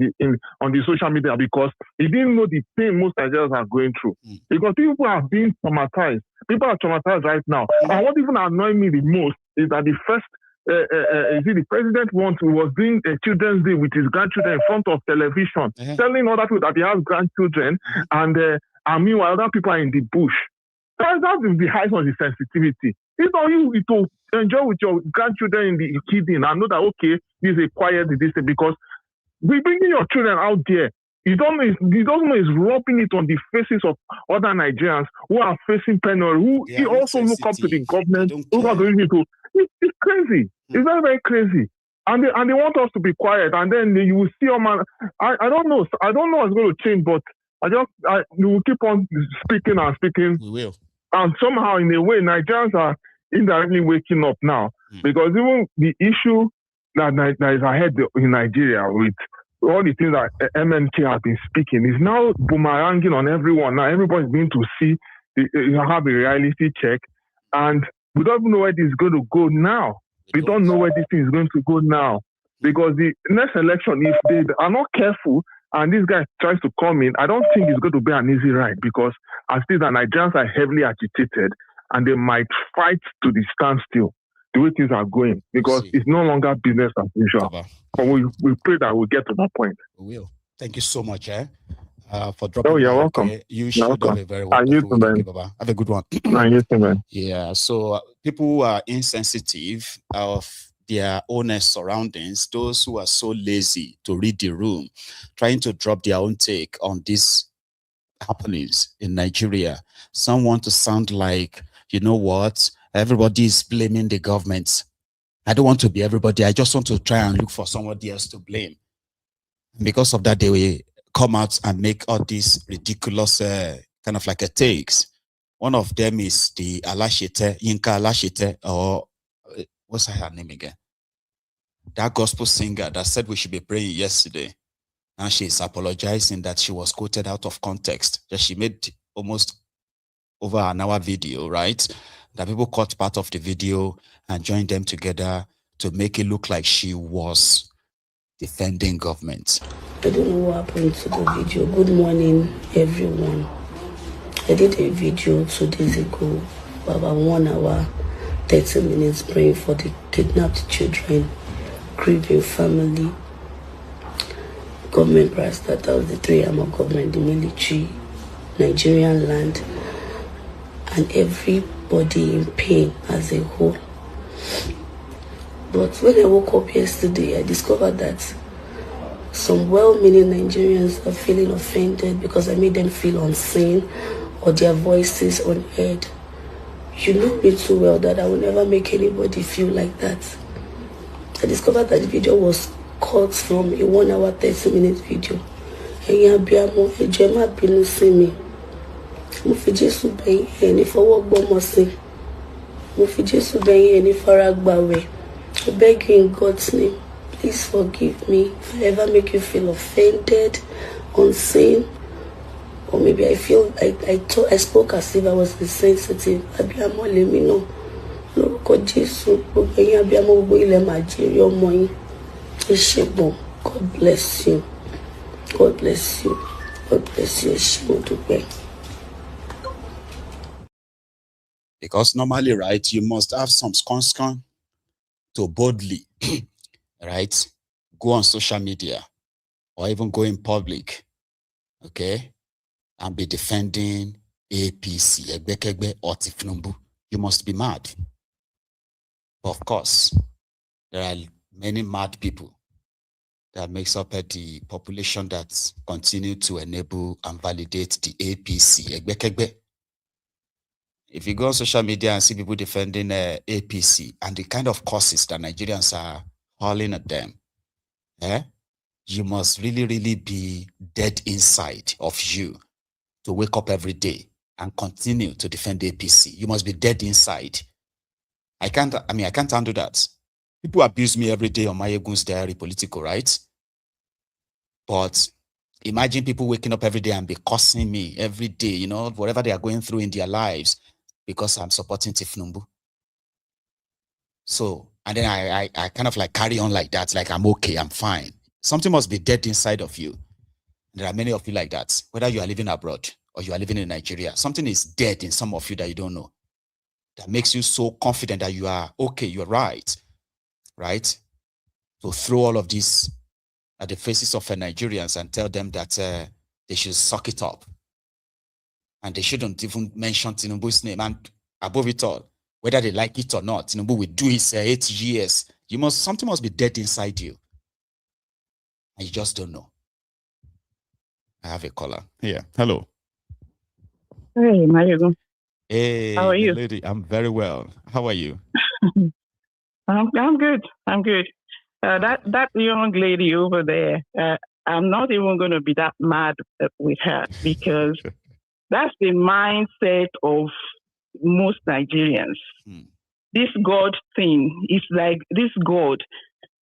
the social media, because he didn't know the pain most Nigerians are going through. Because people are being traumatized. People are traumatized right now. And what even annoyed me the most is that the first, the president was doing a Children's Day with his grandchildren in front of television, telling other people that he has grandchildren, and meanwhile other people are in the bush. That is the height of the sensitivity. It's not you to enjoy with your grandchildren in the kidding and know that, okay, this is a quiet distance, because we bringing your children out there You don't know he's rubbing it on the faces of other Nigerians who are facing penury, who he also look up to the government, who are doing it to. It's crazy. It's very, very crazy. And they want us to be quiet, and then you will see I don't know. I don't know what's going to change, but you will keep on speaking and speaking. We will. And somehow, in a way, Nigerians are indirectly waking up now, because even the issue that is ahead in Nigeria with all the things that MNK has been speaking is now boomeranging on everyone. Now everybody's going to see, have a reality check, and we don't even know where this is going to go now. We don't know where this thing is going to go now, because the next election, if they are not careful and this guy tries to come in, I don't think it's going to be an easy ride, because I see that Nigerians are heavily agitated and they might fight to the standstill the way things are going, because it's no longer business as usual. But we pray that we'll get to that point. We will. Thank you so much for dropping. Oh, you're welcome. You should have a very wonderful week. Have a good one. You too, man. Yeah. So people who are insensitive of their own surroundings, those who are so lazy to read the room, trying to drop their own take on these happenings in Nigeria. Some want to sound like, you know what, everybody is blaming the government. I don't want to be everybody. I just want to try and look for somebody else to blame. And because of that, they will come out and make all these ridiculous kind of like a takes. One of them is the Alashite, Yinka Alashite, or what's her name again? That gospel singer that said we should be praying yesterday. And she's apologizing that she was quoted out of context. That she made almost over an hour video, right? That people caught part of the video and joined them together to make it look like she was defending government. I don't know what happened to the video. Good morning, everyone. I did a video 2 days ago, about 1 hour, 30 minutes, praying for the kidnapped children, grieving family, government brass, that was the 3 arm of government, the military, Nigerian land, and everybody in pain as a whole. But when I woke up yesterday, I discovered that some well-meaning Nigerians are feeling offended because I made them feel unseen or their voices unheard. You know me too well that I will never make anybody feel like that. I discovered that the video was cut from a 1 hour 30 minute video. Mo fi Jésù bẹ̀yín ẹni fọwọ́ gbọ́mọ sí. Mo fi Jésù bẹ̀yín ẹni faragbàwẹ̀. I beg you in God's name, please forgive me if I ever make you feel offended, unseen, or maybe I feel I spoke as if I was insensitive. Abiyamọ lèmi náà. Lórúkọ Jésù, gbogbo ẹ̀yin abiyamọ gbogbo ilẹ̀ máa jèrè ọmọ yín. Ẹ ṣé gan. God bless you. God bless you. God bless you. Ẹ ṣé mo dúpẹ́. Because normally, right, you must have some scon to boldly, right, go on social media or even go in public, okay, and be defending APC, Egbekegbe or Tifnumbu. You must be mad. But of course, there are many mad people that makes up the population that continue to enable and validate the APC, Egbekegbe. If you go on social media and see people defending APC and the kind of causes that Nigerians are hurling at them, you must really, really be dead inside of you to wake up every day and continue to defend APC. You must be dead inside. I can't handle that. People abuse me every day on my Egun's Diary Political, right? But imagine people waking up every day and be cursing me every day, you know, whatever they are going through in their lives, because I'm supporting Tifnumbu. So, and then I kind of like carry on like that, like I'm okay, I'm fine. Something must be dead inside of you. There are many of you like that, whether you are living abroad or you are living in Nigeria. Something is dead in some of you that you don't know. That makes you so confident that you are okay, you're right? So throw all of this at the faces of Nigerians and tell them that they should suck it up. And they shouldn't even mention Tinubu's name. And above it all, whether they like it or not, Tinubu will do his 8 years. Something must be dead inside you. And you just don't know. I have a caller here. Hello. Hey, Mayego. Hey, how are you? Lady, I'm very well. How are you? I'm good. I'm good. That young lady over there, I'm not even going to be that mad with her because that's the mindset of most Nigerians. This God thing is like this God.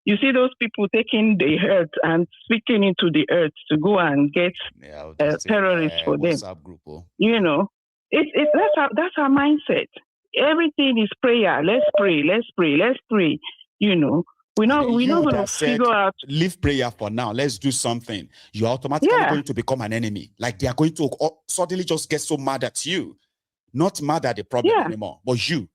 You see those people taking the earth and speaking into the earth to go and get terrorists for them. Group, You know, that's our mindset. Everything is prayer. Let's pray. Let's pray. Let's pray. You know, we're not going to figure out. Leave prayer for now. Let's do something. You're automatically going to become an enemy. Like they are going to suddenly just get so mad at you, not mad at the problem anymore, but you.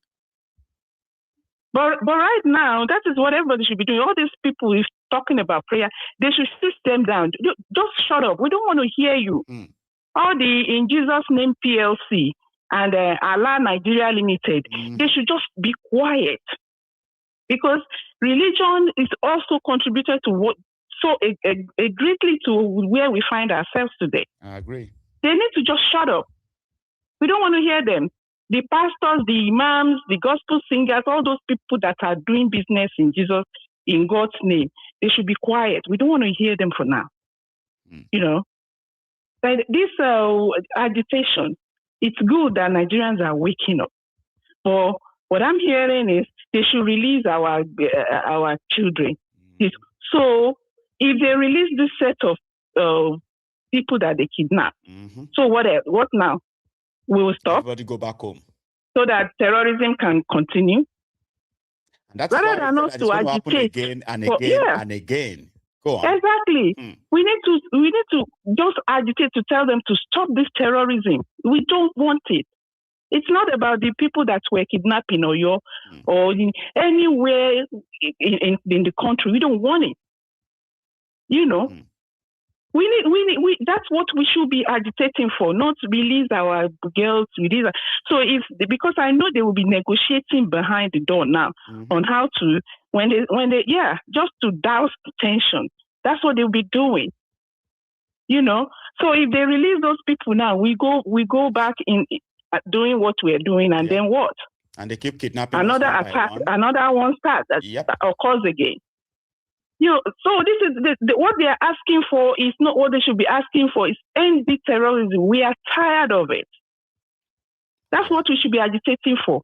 But right now, that is what everybody should be doing. All these people is talking about prayer. They should sit them down. Just shut up. We don't want to hear you. All the In Jesus Name PLC and Allah Nigeria Limited, they should just be quiet. Because religion is also contributed to what greatly to where we find ourselves today. I agree. They need to just shut up. We don't want to hear them. The pastors, the imams, the gospel singers, all those people that are doing business in Jesus, in God's name, they should be quiet. We don't want to hear them for now. You know, but this agitation, it's good that Nigerians are waking up. But what I'm hearing is they should release our children. So if they release this set of people that they kidnap, so what now? We will stop. Everybody go back home. So that terrorism can continue. And that's rather than us to agitate again and again and again. Go on. Exactly. We need to just agitate to tell them to stop this terrorism. We don't want it. It's not about the people that were kidnapping or anywhere in the country. We don't want it. You know. We need. That's what we should be agitating for, not release our girls. So because I know they will be negotiating behind the door now on how to when they just to douse the tension. That's what they'll be doing. You know. So if they release those people now, we go back in doing what we're doing, and then what? And they keep kidnapping. Another attack. Another one starts that occurs again. You know, so this is what they are asking for is not what they should be asking for. Is end the terrorism. We are tired of it. That's what we should be agitating for.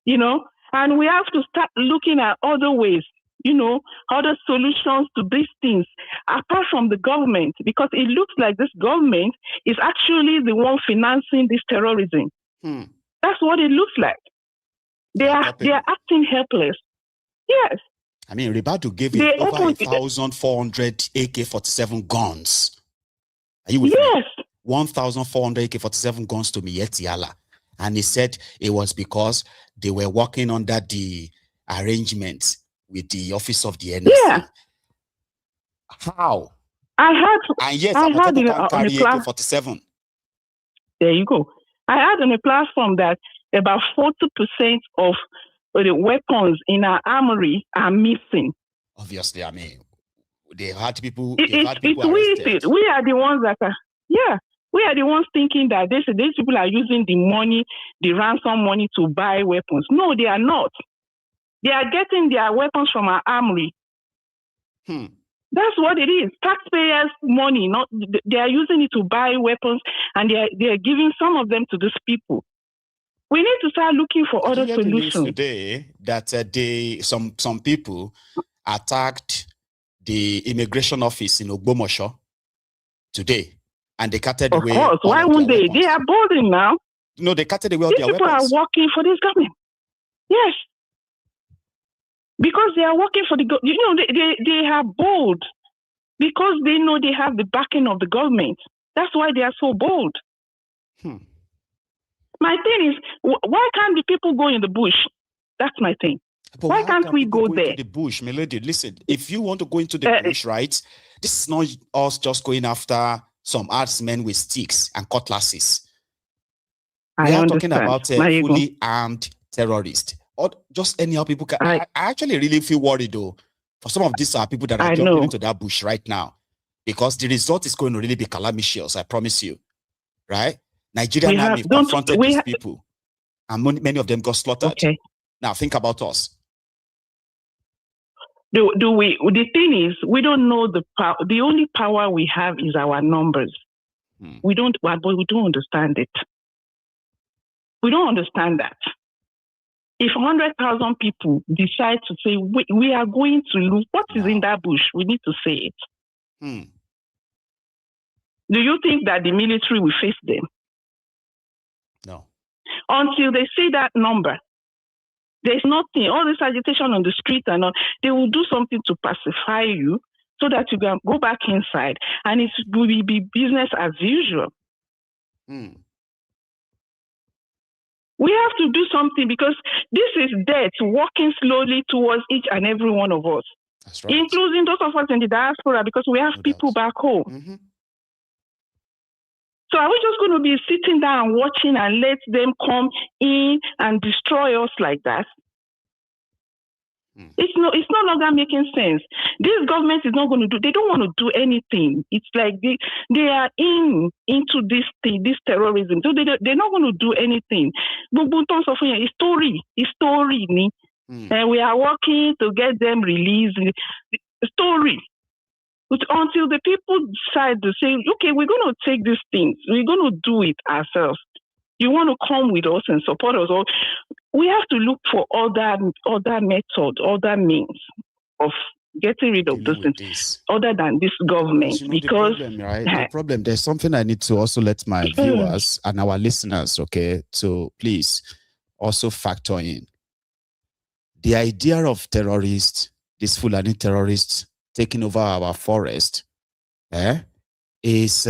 You know, and we have to start looking at other ways. You know, other solutions to these things apart from the government, because it looks like this government is actually the one financing this terrorism. That's what it looks like. They are acting helpless. Yes. I mean, Ribadu gave it over 1,400 AK-47 guns. Are you with me? 1,400 AK-47 guns to Miyetti Allah. And he said it was because they were working under the arrangement with the office of the NSC. Yeah. How? And yes, I'm on AK-47. There you go. I heard on a platform that about 40% of the weapons in our armory are missing. Obviously, I mean, they had people. We are the ones that are. Yeah, we are the ones thinking that these people are using the money, the ransom money, to buy weapons. No, they are not. They are getting their weapons from our armory. That's what it is. Taxpayers' money. Not they are using it to buy weapons, and they are giving some of them to these people. We need to start looking for other solutions. Today, that some people attacked the immigration office in Ogbomosho today, and they carted away. Of course, why won't they? They are boarding now. No, they carted away all their weapons. These people are working for this government. Yes, because they are working for the government. You know, they are bold because they know they have the backing of the government. That's why they are so bold. My thing is, why can't the people go in the bush? That's my thing. But why can't we go there? Into the bush, Melody, listen, if you want to go into the bush, right, this is not us just going after some artsmen with sticks and cutlasses. We are talking about a fully armed terrorist. Or just anyhow people can. I actually really feel worried, though, for some of these people that are jumping into that bush right now. because the result is going to really be calamitous, I promise you, right? Nigerian army confronted these people, and many of them got slaughtered. Okay. Now think about us. The thing is, we don't know the power. The only power we have is our numbers. We don't understand it. We don't understand that. If 100,000 people decide to say, we are going to lose, what is in that bush? We need to say it. Do you think that the military will face them? No. Until they say that number, there's nothing. All this agitation on the street and all, they will do something to pacify you so that you can go back inside and it will be business as usual. We have to do something because this is death walking slowly towards each and every one of us. That's right. Including those of us in the diaspora because we have people back home. So are we just going to be sitting down and watching and let them come in and destroy us like that? It's no longer making sense. This government is not going to do, they don't want to do anything. It's like they are into this thing, this terrorism. So they're not going to do anything. Story. And we are working to get them released. Story. But until the people decide to say, okay, we're going to take these things, we're going to do it ourselves. You want to come with us and support us, or we have to look for other methods, other means of getting rid of those things other than this government. Because the problem, there's something I need to also let my viewers and our listeners, okay, to please also factor in. The idea of terrorists, these Fulani terrorists taking over our forest, is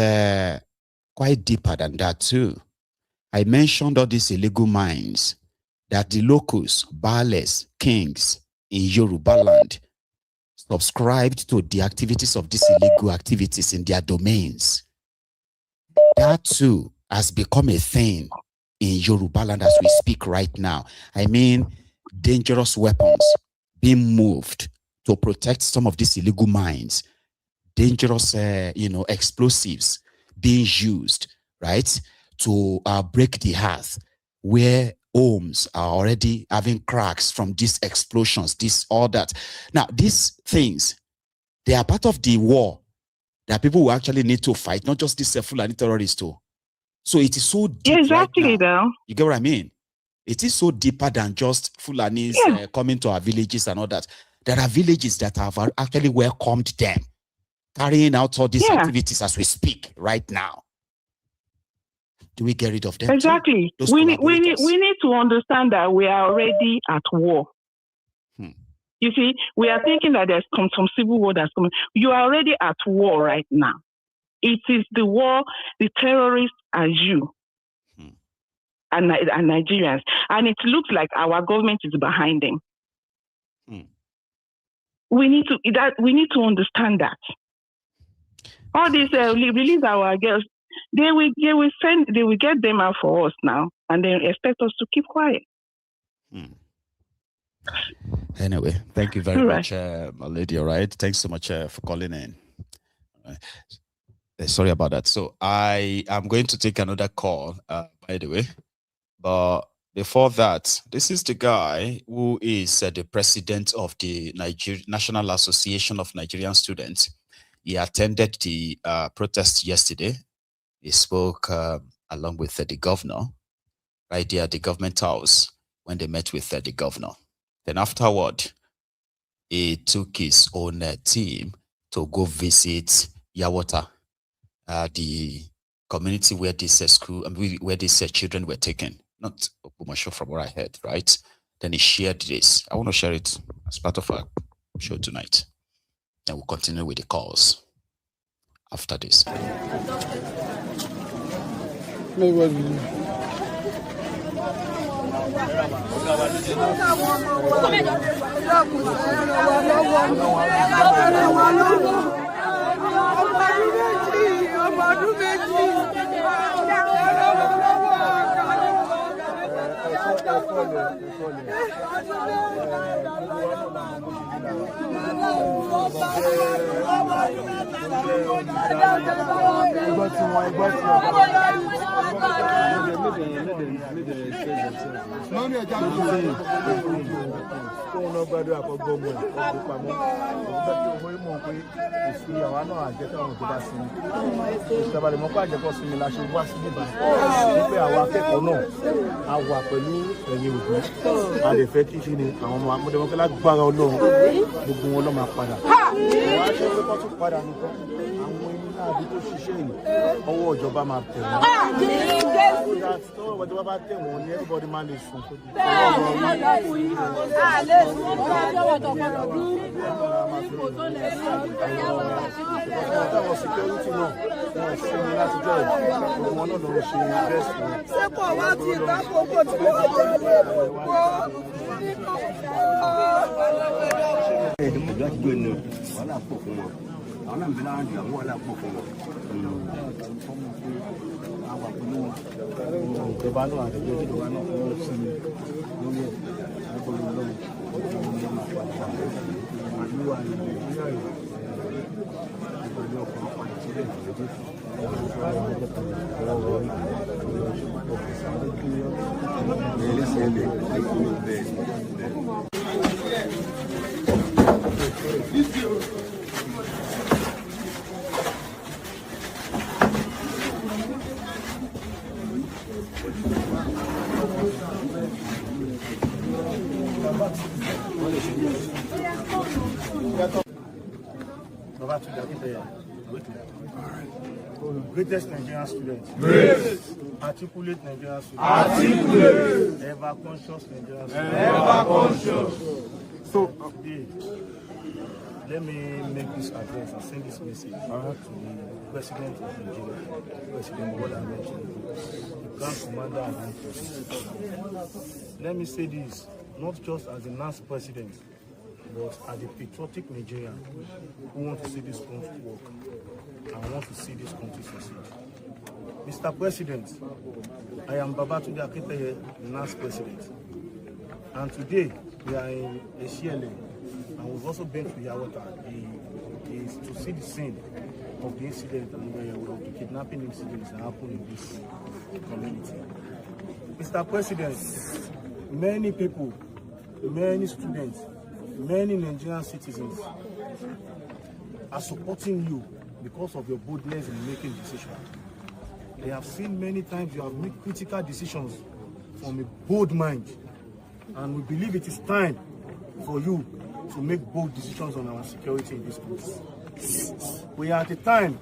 quite deeper than that too. I mentioned all these illegal mines that the locals, Baales, kings in Yoruba land subscribed to the activities of these illegal activities in their domains. That too has become a thing in Yoruba land as we speak right now. I mean, dangerous weapons being moved to protect some of these illegal mines, dangerous, explosives being used, right, to break the earth, where homes are already having cracks from these explosions, this, all that. Now, these things, they are part of the war that people will actually need to fight, not just these Fulani terrorists too. So it is so deep. Exactly, right now. though. You get what I mean? It is so deeper than just Fulanis coming to our villages and all that. There are villages that have actually welcomed them, carrying out all these activities as we speak right now. Do we get rid of them? Exactly. We need to understand that we are already at war. You see, we are thinking that there's some civil war that's coming. You are already at war right now. It is the war, the terrorists and you and Nigerians. And it looks like our government is behind them. We need to understand that. All these release our girls. They will get them out for us now, and they expect us to keep quiet. Anyway, thank you very much, my lady. All right, thanks so much for calling in. Sorry about that. So I am going to take another call, by the way, but before that, this is the guy who is the president of the National Association of Nigerian Students. He attended the protest yesterday. He spoke along with the governor right there at the government house when they met with the governor. Then afterward, he took his own team to go visit Yawota, the community where this where these children were taken. Not Ogbomosho from what I heard, right? Then he shared this. I want to share it as part of our show tonight. Then we'll continue with the calls after this. Greatest Nigerian student. Great. Articulate Nigerian student. Articulate. Ever conscious Nigerian student. Ever conscious. So today, let me make this address and send this message to the President of Nigeria, President Olaide the Grand Commander and Armed Forces. Let me say this, not just as the NANS President, but as a patriotic Nigerian who want to see this country work and want to see this country succeed. Mr. President, I am Babatude Akure, NANS President, and today we are in Akure, and we've also been to Yawota to see the scene of the incident and of the kidnapping incidents that happened in this community. Mr. President, many people, many students, many Nigerian citizens are supporting you because of your boldness in making decisions. They have seen many times you have made critical decisions from a bold mind, and we believe it is time for you to make bold decisions on our security in this country. We are at a time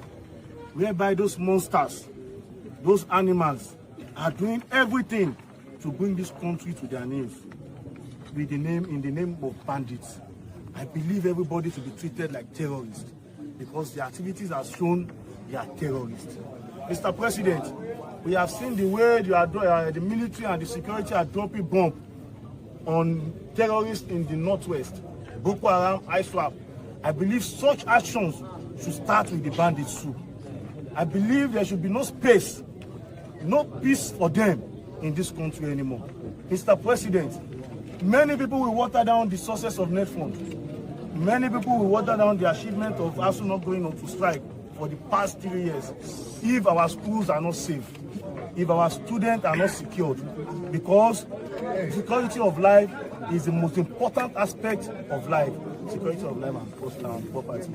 whereby those monsters, those animals, are doing everything to bring this country to their knees in the name of bandits. I believe everybody to be treated like terrorists because the activities have shown they are terrorists. Mr. President, we have seen the way the military and the security are dropping bombs on terrorists in the northwest, Boko Haram, ISWAP. I believe such actions should start with the bandits too. I believe there should be no space, no peace for them in this country anymore. Mr. President, many people will water down the sources of net funds. Many people will water down the achievement of ASU not going on to strike for the past 3 years if our schools are not safe, if our students are not secured, because security of life is the most important aspect of life, security of life and property.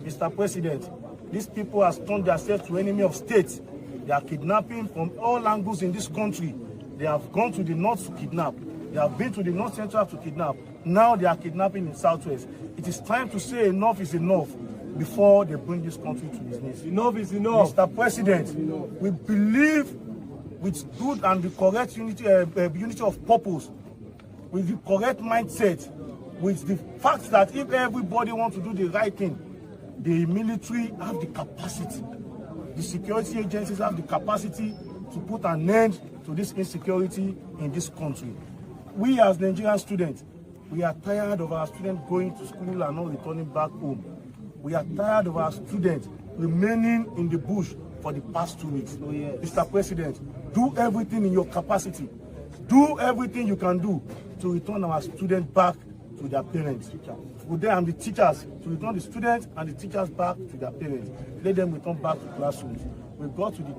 Mr. President, these people have turned themselves to enemy of state. They are kidnapping from all angles in this country. They have gone to the north to kidnap. They have been to the north central to kidnap. Now they are kidnapping in southwest. It is time to say enough is enough before they bring this country to its knees. Enough is enough. Mr. President, we believe with good and the correct unity of purpose, with the correct mindset, with the fact that if everybody wants to do the right thing, the military have the capacity, the security agencies have the capacity to put an end to this insecurity in this country. We as Nigerian students, we are tired of our students going to school and not returning back home. We are tired of our students remaining in the bush for the past 2 weeks. Mr. President, do everything in your capacity Do everything you can do to return our students back to their parents. With them and the teachers, to return the students and the teachers back to their parents. Let them return back to classrooms. We got to the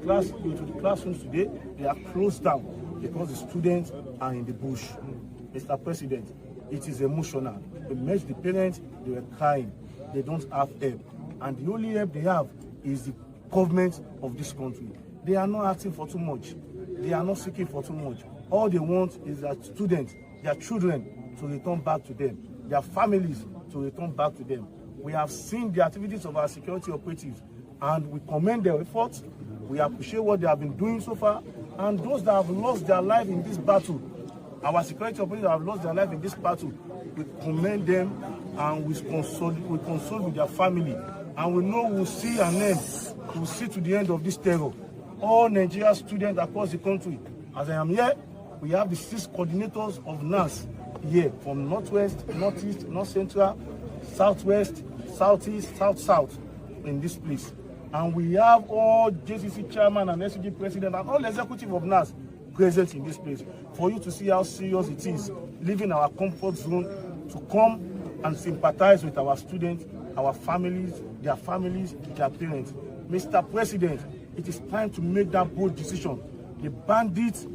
classrooms today. They are closed down because the students are in the bush. Mr. President, it is emotional. We met the parents, they were crying. They don't have help. And the only help they have is the government of this country. They are not asking for too much. They are not seeking for too much. All they want is their students, their children to return back to them, their families to return back to them. We have seen the activities of our security operatives and we commend their efforts. We appreciate what they have been doing so far. And those that have lost their life in this battle, our security operatives have lost their life in this battle, we commend them and we console with their family. And we know we'll see an end, we'll see to the end of this terror. All Nigerian students across the country, as I am here, we have the 6 coordinators of NANS here from Northwest, Northeast, North Central, Southwest, Southeast, South in this place. And we have all JCC chairman and SUG president and all executive of NANS present in this place for you to see how serious it is, leaving our comfort zone to come and sympathize with our students, our families, their parents. Mr. President, it is time to make that bold decision. The bandits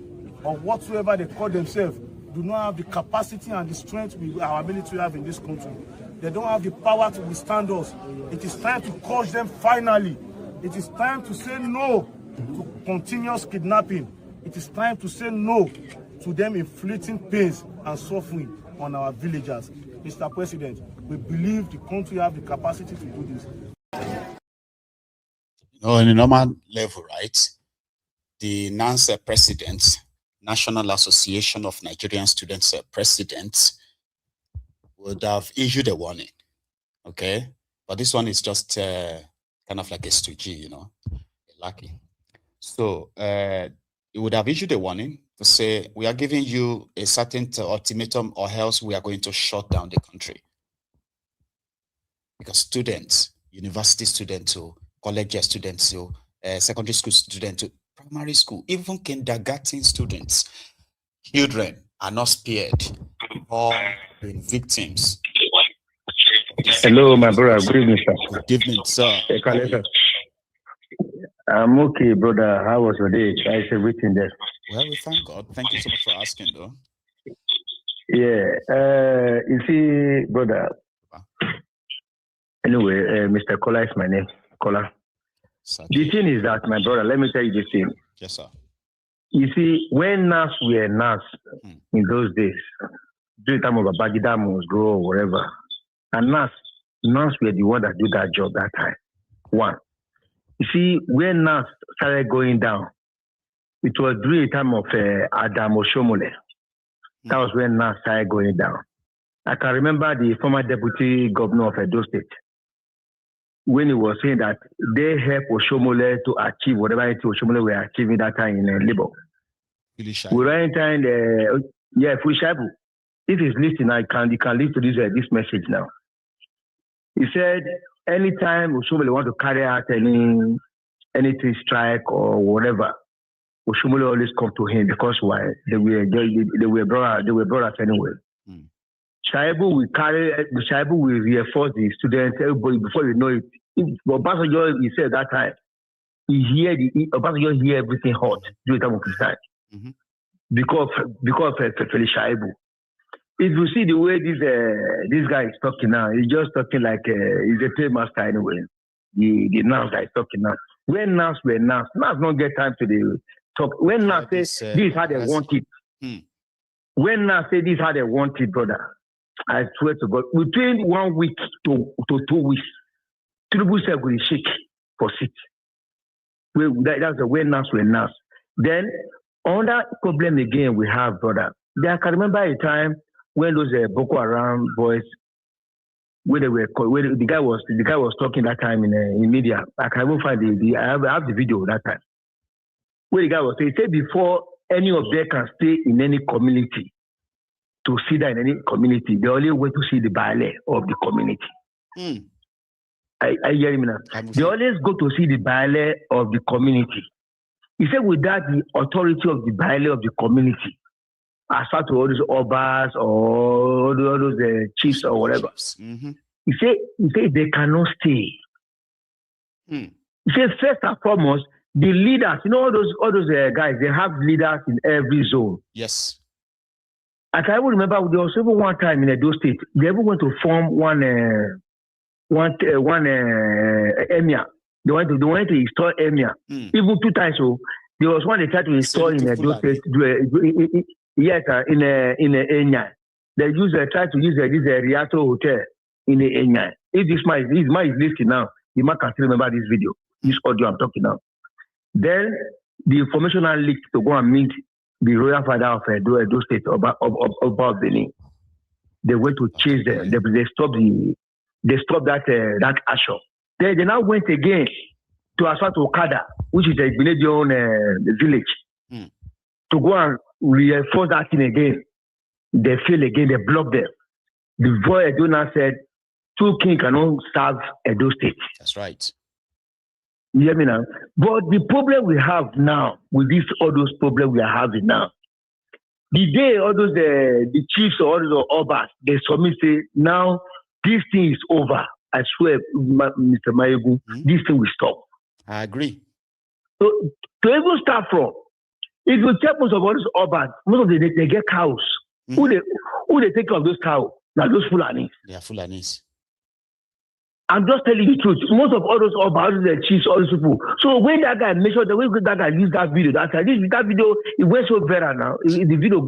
or whatsoever they call themselves do not have the capacity and the strength our military have in this country. They don't have the power to withstand us. It is time to crush them finally. It is time to say no to continuous kidnapping. It is time to say no to them inflicting pains and suffering on our villagers. Mr. President, we believe the country have the capacity to do this. On a normal level, right? The NANS President, National Association of Nigerian Students Presidents, would have issued a warning, okay? But this one is just kind of like a stooge, you know, lucky. So it would have issued a warning to say, we are giving you a certain ultimatum or else we are going to shut down the country. Because students, university students, college students, secondary school students, primary school, even kindergarten students, children are not spared or been victims. Hello, my brother. Good evening, sir. Good evening, sir. I'm okay, brother. How was your day? How is everything there? Well, we thank God. Thank you so much for asking, though. Yeah. You see, brother. Anyway, Mr. Kola is my name. Kola. The thing is that, my brother, let me tell you this thing. Yes, sir. You see, when NAS were NAS in those days, during the time of Abagida was grow or whatever, and NAS were the one that did that job that time. One. You see, when NAS started going down, it was during the time of Ogbomosho. That was when NAS started going down. I can remember the former deputy governor of Edo State, when he was saying that they helped Oshomole to achieve whatever Oshomole were achieving that time in Labour. We were in time, Fulishabu. If he's listening, you can listen to this message now. He said, anytime Oshomole want to carry out anything strike or whatever, Oshomole always come to him because why? They were brothers anyway. Shaibu will reinforce the students, everybody, before you know it. Obasanjo, he said that time, Obasanjo hear everything hot during the time of his time. Because of Felix Shaibu. If you see the way this guy is talking now, he's just talking like he's a paymaster anyway. The NAS guy is talking now. When NAS were NAS don't get time to talk. When NAS says this is how they want it. When NAS say this is how they want it, brother, I swear to God, between 1 week to 2 weeks, Tinubu said will shake for seat. That's the way NAS were NAS. Then another problem again we have, brother. I can remember a time when those Boko Haram boys, where the guy was talking that time in media. I can even find I have the video that time. Where the guy was saying, he said before any of them can stay in any community, to see that in any community, they only wait to see the baile of the community. I hear him now. They always go to see the baile of the community. He said without the authority of the baile of the community, as far to all those obas or all those chiefs or whatever. Mm-hmm. He said they cannot stay. He said first and foremost, the leaders, all those guys, they have leaders in every zone. Yes. I can even remember there was even one time in Edo State, they even went to form one emir. They wanted to install emir. Even 2 times. So there was one they tried to install in Edo State. Yes, in Enya. They tried to use this Riato Hotel in Enya. If this man is listening now, the man can still remember this video, this audio I'm talking now. Then the information leaked to go and meet the royal father of Edo State, about Benin. They went to chase them. They stopped that action. Then they now went again to Aswat Okada, which is a Benedion village, to go and reinforce that thing again. They fail again. They blocked them. The boy Edona said, 2 kings cannot serve Edo State. That's right. You hear me now? But the problem we have now with all those problems we are having now, the day all those the chiefs or all those obas, they submit say, now this thing is over. I swear, Mr. Mayegu, this thing will stop. I agree. So to even start from, if you check most of all those obas, most of them they get cows. Who they take care of those cows? Now those Fulanis. They are Fulanis. I'm just telling you the truth. Most of all those the chiefs, all those people. So when that guy made sure that when that guy used that video, that video, it went so viral now. The video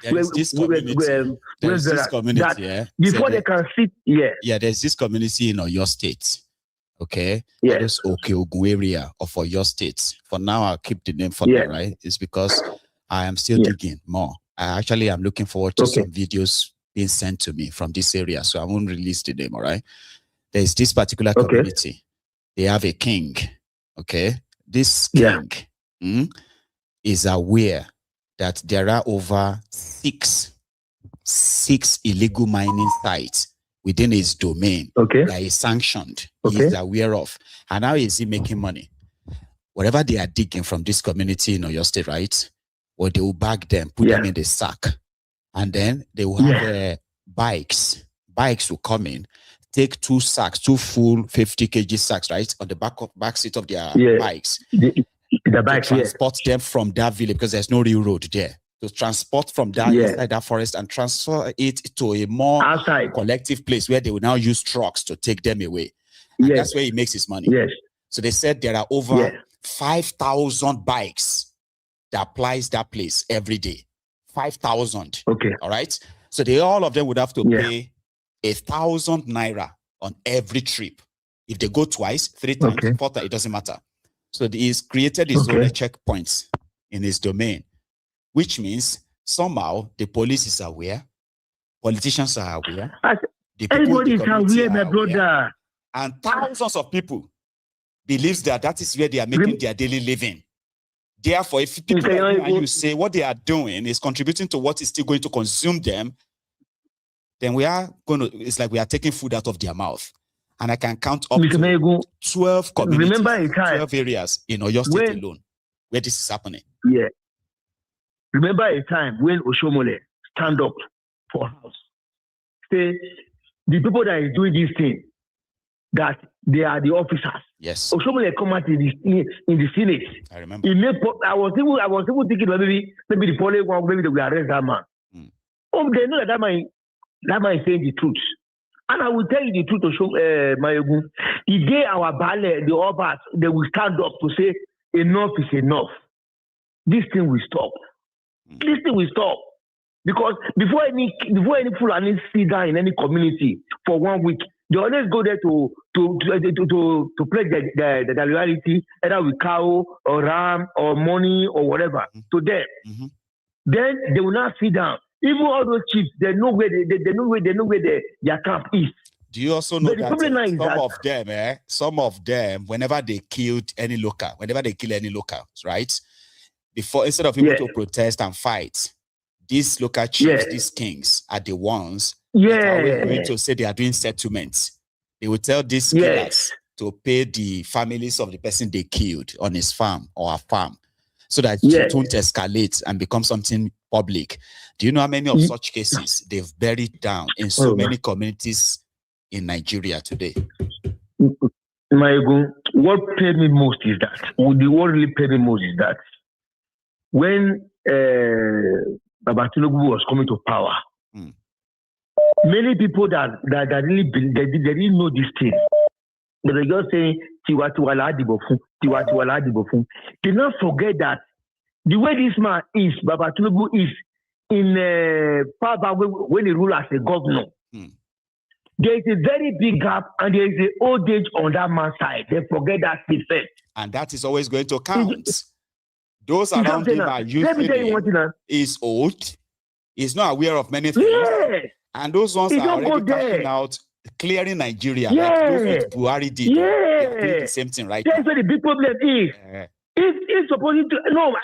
there's this community, yeah. Before they can sit, yeah. Yeah, there's this community in your state. Okay. Yeah. This Ogun area of your state. For now, I'll keep the name for that, right? It's because I am still digging more. I actually am looking forward to some videos being sent to me from this area. So I won't release the name, all right? There's this particular community. They have a king. Okay. This king is aware that there are over six illegal mining sites within his domain that is sanctioned. He's aware of. And how is he making money? Whatever they are digging from this community in your state, right? Or they will bag them, put them in the sack. And then they will have bikes. Bikes will come in, take 2 sacks, 2 full 50 kg sacks, right? On the back seat of their bikes. The bikes, transport them from that village because there's no real road there. To transport from that inside that forest and transfer it to a more collective place where they will now use trucks to take them away. And that's where he makes his money. So they said there are over 5,000 bikes that applies that place every day. 5,000. All right. So all of them would have to pay 1,000 naira on every trip. If they go twice, 3 times, 4 times, it doesn't matter. So he's created his own checkpoints in his domain, which means somehow the police is aware, politicians are aware, everybody is aware, my brother, and thousands of people believes that is where they are making their daily living. Therefore, if people and you say what they are doing is contributing to what is still going to consume them, then it's like we are taking food out of their mouth. And I can count up to 12 communities, 12 areas in Oyo State alone where this is happening. Yeah. Remember a time when Oshomole stand up for house, say the people that is doing this thing, that they are the officers. Yes. Oshomole come out in the Senate. I remember. I was even thinking maybe the police maybe they will arrest that man. Oh, they know that man is saying the truth. And I will tell you the truth to show Mayegu. The day our ballet, the obas, they will stand up to say enough is enough. This thing will stop. This thing will stop. Because before any Fulani sit down in any community for 1 week, they always go there to play the reality, either with cow or ram or money or whatever to them. Then they will not sit down. Even all those chiefs, they know where their camp is. Do you also know that some of them, whenever they kill any locals, right? Instead of people to protest and fight, these local chiefs, these kings are the ones that are always going to say they are doing settlements. They will tell these killers to pay the families of the person they killed on his farm or a farm. so that it won't escalate and become something public. Do you know how many of such cases they've buried down in so many communities in Nigeria today? What paid me most is that, what really paid me most is that when Baba Tinubu was coming to power, many people that really they didn't know this thing, but they just saying Tiwa la Adibo fun, Tiwa la Adibo fun. Did not forget that the way this man is, Baba Tinubu is in power when he ruled as a governor. There is a very big gap, and there is an old age on that man's side. They forget that effect, and that is always going to count. Those around him are using is old. He's not aware of many things. And those ones are already cashing out, clearing Nigeria. Like those with Buhari did. They are doing the same thing right now. That's where the big problem is. It's supposed to... No,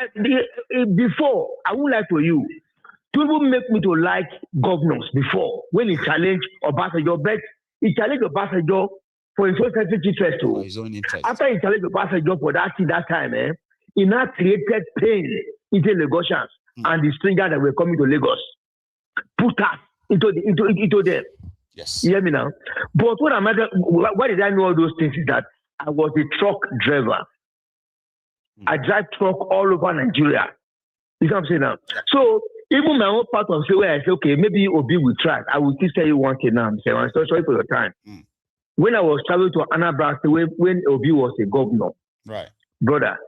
before, I would like for you. People make me to like governors before, when he challenged Obasanjo, but he challenged Obasanjo for his own selfish interest. For his own interest. After he challenged Obasanjo for that time, he now created pain into Lagosians and the strangers that were coming to Lagos. Put us into them. Yes. You hear me now? But why did I know all those things is that I was a truck driver. I drive truck all over Nigeria. You know what I'm saying now? So even my own part of where I say, okay, maybe Obi will try. I will still tell you one thing now. I'm so sorry for your time. When I was traveling to Anambra, when Obi was a governor, right, brother,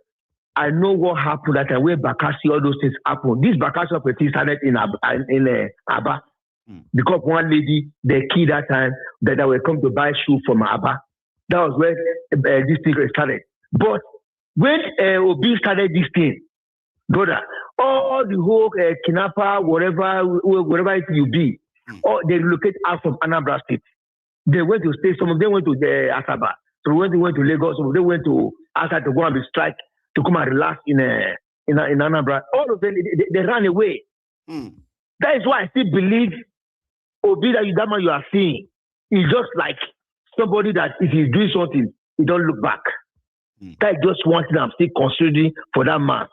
I know what happened that time when Bakassi, all those things happened. This Bakassi operative started in Aba. Because one lady, they killed that time, that they were come to buy shoe from Aba. That was where this thing started. But when Obi started this thing, brother, all the whole Kinapa, wherever it will be, they relocate out from Anambra State. They went to stay, some of them went to Asaba, some of them went to Lagos, some of them went to Asa to go and be strike, to come and relax in Anambra. All of them, they ran away. That is why I still believe Obi that man you are seeing is just like somebody that if he's doing something, he don't look back. That is just one thing I'm still considering for that man.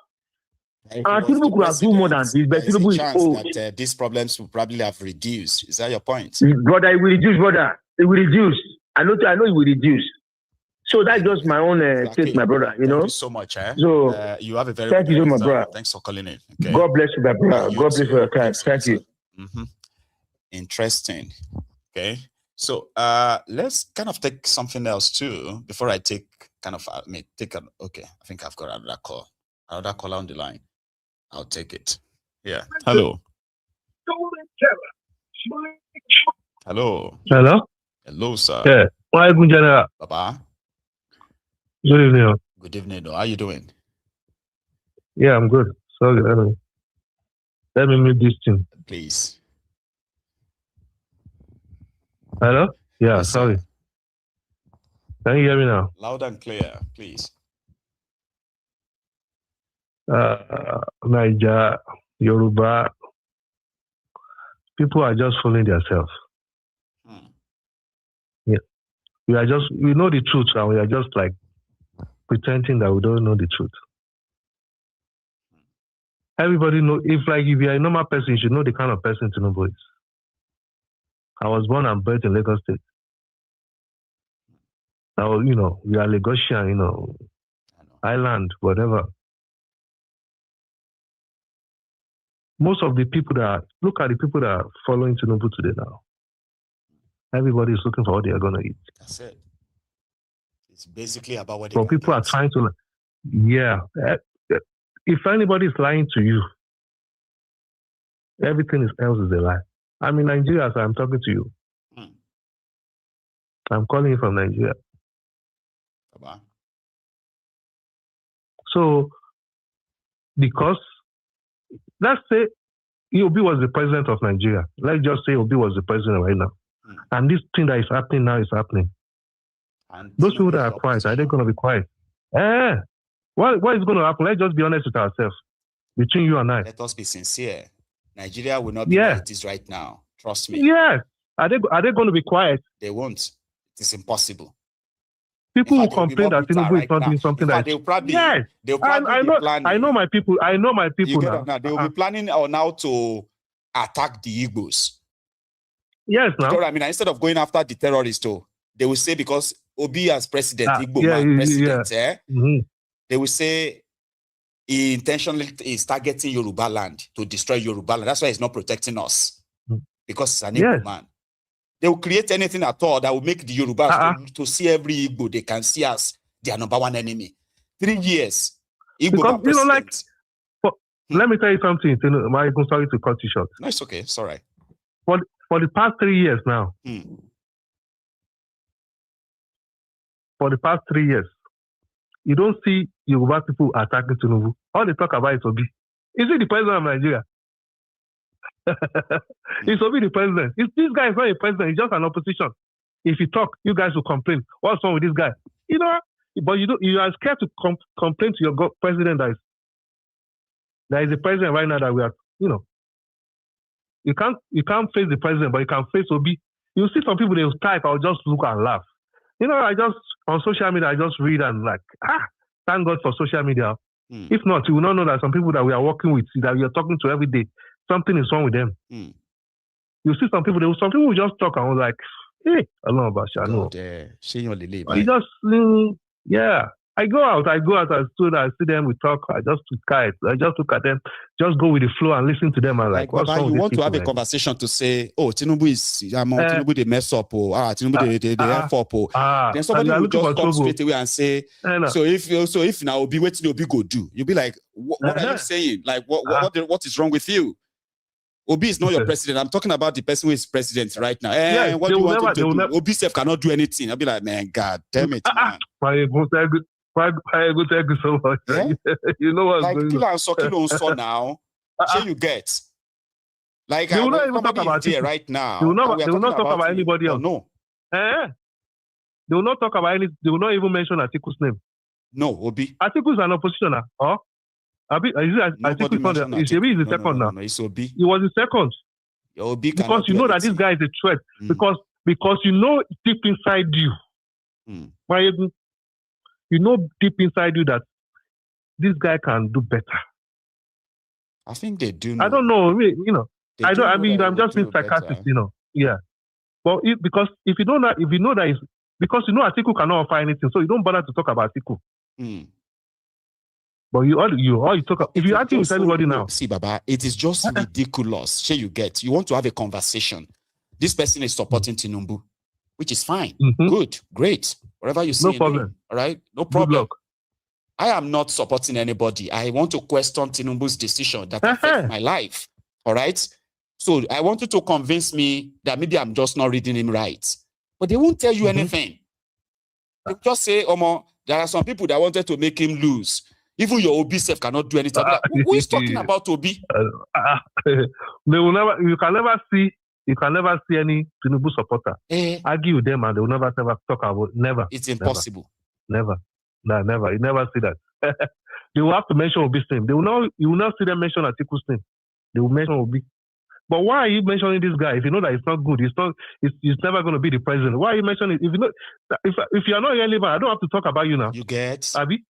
And Tinubu could have done more than this, but Tinubu is old. That these problems will probably have reduced. Is that your point? Brother, it will reduce, brother. It will reduce. I know it will reduce. So that's just my own take, my brother. You know. Thank you so much. So you have a very thank you so much, brother. Thanks for calling in. Okay. God bless you, my brother. God bless you for your time. Thank you. Interesting. Okay. So let's kind of take something else too before I take okay. I think I've got another call on the line. I'll take it. Yeah. Hello. Hello. Hello. Hello, sir. Yeah. Why good general? Baba. Good evening. Good evening. How are you doing? Yeah, I'm good. Sorry. Let me mute this thing. Please. Hello? Yeah, Yes, sorry. Can you hear me now? Loud and clear, please. Niger, Yoruba, people are just fooling themselves. Yeah. We know the truth and we are just like pretending that we don't know the truth. Everybody know, if you're a normal person, you should know the kind of person Tinubu is. I was born and bred in Lagos State. Now, we are Lagosian, island, whatever. Most of the people look at the people that are following Tinubu today now. Everybody is looking for what they are going to eat. That's it. It's basically about what but people are trying to, if anybody is lying to you, everything else is a lie. I'm in Nigeria, so I'm talking to you. I'm calling you from Nigeria. Baba. So, because, let's say Obi was the president of Nigeria. Let's just say Obi was the president right now. And this thing that is happening now is happening. And those people that are quiet, are they going to be quiet? What is going to happen? Let's just be honest with ourselves. Between you and I. Let us be sincere. Nigeria will not be where it is right now. Trust me. Yes. Are they going to be quiet? They won't. It is impossible. People who complain that Tinubu is not doing something that they'll probably, yes, they'll probably I be know, planning. I know my people. I know my people You get now. it now. They will be planning on how to attack the Igbos. Yes, You now. know what I mean? Instead of going after the terrorists, though, they will say because Obi as president, Igbo yeah, man president, Mm-hmm. They will say he intentionally is targeting Yoruba land to destroy Yoruba land. That's why he's not protecting us because he's an Igbo man. They will create anything at all that will make the Yorubas to see every Igbo they can see as their number one enemy. 3 years, Igbo because, president. Let me tell you something. I'm sorry to cut you short. No, it's okay. It's all right. For the past 3 years now, for the past 3 years, you don't see Yoruba people attacking Tinubu. All they talk about is Obi. Is he the president of Nigeria? It's Obi the president. This guy is not a president. He's just an opposition. If you talk, you guys will complain. What's wrong with this guy? You know, but you are scared to complain to your president that is a president right now that we are, you can't face the president, but you can face Obi. You see some people, they will type, I'll just look and laugh. On social media, I just read and thank God for social media. If not, you will not know that some people that we are working with, that we are talking to every day, something is wrong with them. You see some people will just talk and was like, hey, I don't know about you. I know. You just, I go out, I stood, I see them, we talk, I just look at them, just go with the flow and listen to them and like, what's wrong with you want to have people, a conversation to say, oh, Tinubu is, Tinubu they mess up, Tinubu they F up, then somebody will just come straight away and say, so if now Obi, what Obi go do? You'll be like, what are you saying? Like, what is wrong with you? Obi is not your president. I'm talking about the person who is president right now. What do you want him to do? Obi self cannot do anything. I'll be like, man, God damn it, man. Why go thank you so much? Yeah? You know what's like going on. kilo now. Sure you get. Like they will not even talk about it right now. They will not talk about anybody else. No. They will not talk about any. They will not even mention Atiku's name. No, Obi. Atiku is an oppositioner. Huh? Atiku is the second now. No, it's Obi. He was the second. Obi because you know that this guy is a threat. Because you know deep inside you. You know deep inside you that this guy can do better. I think they do know. I don't know. I'm just being sarcastic, Yeah. But because if you know that because Atiku cannot offer anything, so you don't bother to talk about Atiku. But you talk. If you argue with anybody now, see, Baba, it is just ridiculous. Sure, you get. You want to have a conversation. This person is supporting Tinubu, which is fine, good, great. Whatever you say, no problem. All right, no problem. I am not supporting anybody. I want to question Tinubu's decision that affects my life. All right. So I want you to convince me that maybe I'm just not reading him right. But they won't tell you anything. They just say, Omo, there are some people that wanted to make him lose. Even your Obi self cannot do anything. Like, who is talking about Obi? They will never. You can never see any Tinubu supporter argue with them, and they will never talk about. Never. It's impossible. Never. No, never. You never see that. They will have to mention Obi's name. You will not see them mention Atiku's name. They will mention Obi. But why are you mentioning this guy if you know that it's not good? It's never going to be the president. Why are you mentioning it? If you are not relevant, I don't have to talk about you now. You get? Abi?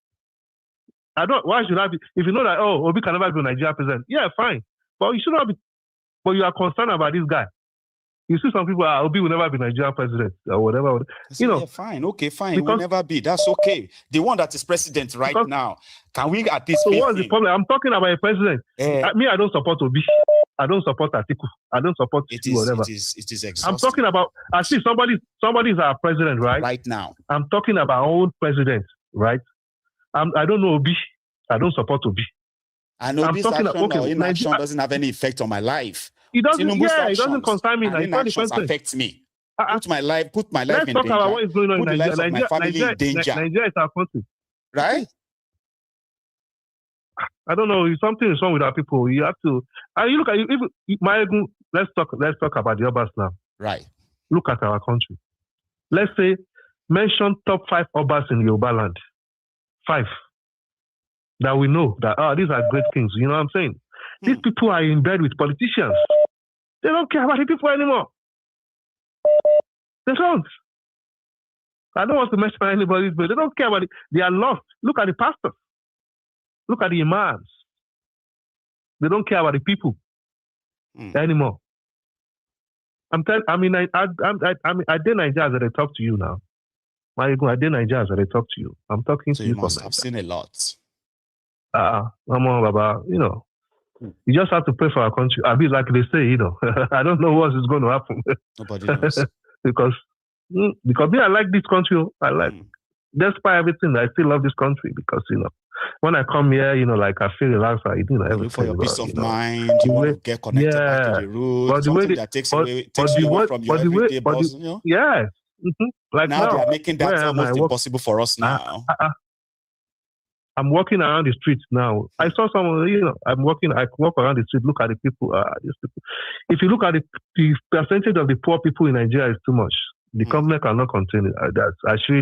I don't. Why should I be? If you know that Obi can never be a Nigeria president, yeah, fine. But you should not be. But you are concerned about this guy. You see some people, Obi will never be Nigerian president or whatever. Yeah, fine, okay, fine. He will never be. That's okay. The one that is president right now, can we at least? So what's the problem? I'm talking about a president. I don't support Obi. I don't support Atiku. I don't support whatever. It is exhausting. I'm talking about. I see somebody is our president, right? Right now. I'm talking about our own president, right? I don't know Obi. I don't support Obi. And Obi's action or inaction doesn't have any effect on my life. It doesn't concern me. Actions affect me. Put my life Let's in talk danger. about what is going on Put in the lives Nigeria. of my family in danger. Nigeria is our country. Right? I don't know. Something is wrong with our people. You have to. You look at let's talk about the Obas now. Right. Look at our country. Let's say mention top 5 Obas in Yoruba land. 5 that we know that these are great kings. You know what I'm saying? These people are in bed with politicians. They don't care about the people anymore. They don't. I don't want to mention anybody's, but they don't care about it. They are lost. Look at the pastors. Look at the imams. They don't care about the people anymore. I'm telling. I mean, I did Nigeria as I talk to you now. I did Nigeria as I talk to you. I'm talking so to you. You must have seen a lot. Baba, you know, you just have to pray for our country. I be like they say, you know, I don't know what is going to happen. Nobody knows. because me, I like this country. I like, despite everything, I still love this country because, you know, when I come here, you know, like I feel relaxed. You know, everything. Look for your peace of mind. You want to get connected back to the roots. Something that takes you away from your everyday boss. You know? Yes. Like now, they are making that almost impossible for us now. I'm walking around the streets now. I saw someone, you know, I walk around the street, look at the people. These people. If you look at the percentage of the poor people in Nigeria is too much. The government cannot contain it. That's actually,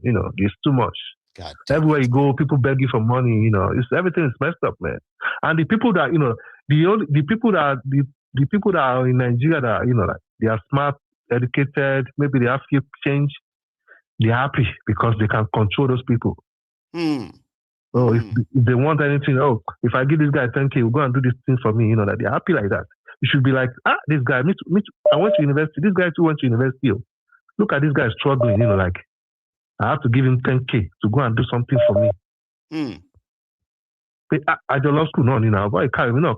you know, it's too much. Everywhere you go, people beg you for money. You know, everything is messed up, man. And the people that, you know, the people that are in Nigeria that are, you know, like they are smart, educated, maybe they have few change. They're happy because they can control those people. Oh, if they want anything, if I give this guy 10K, he'll go and do this thing for me, you know, that they're happy like that. You should be like, this guy, me too, I went to university. This guy too went to university. Look at this guy struggling, you know, like, I have to give him 10K to go and do something for me. I don't law school, no, now, but I can't, now.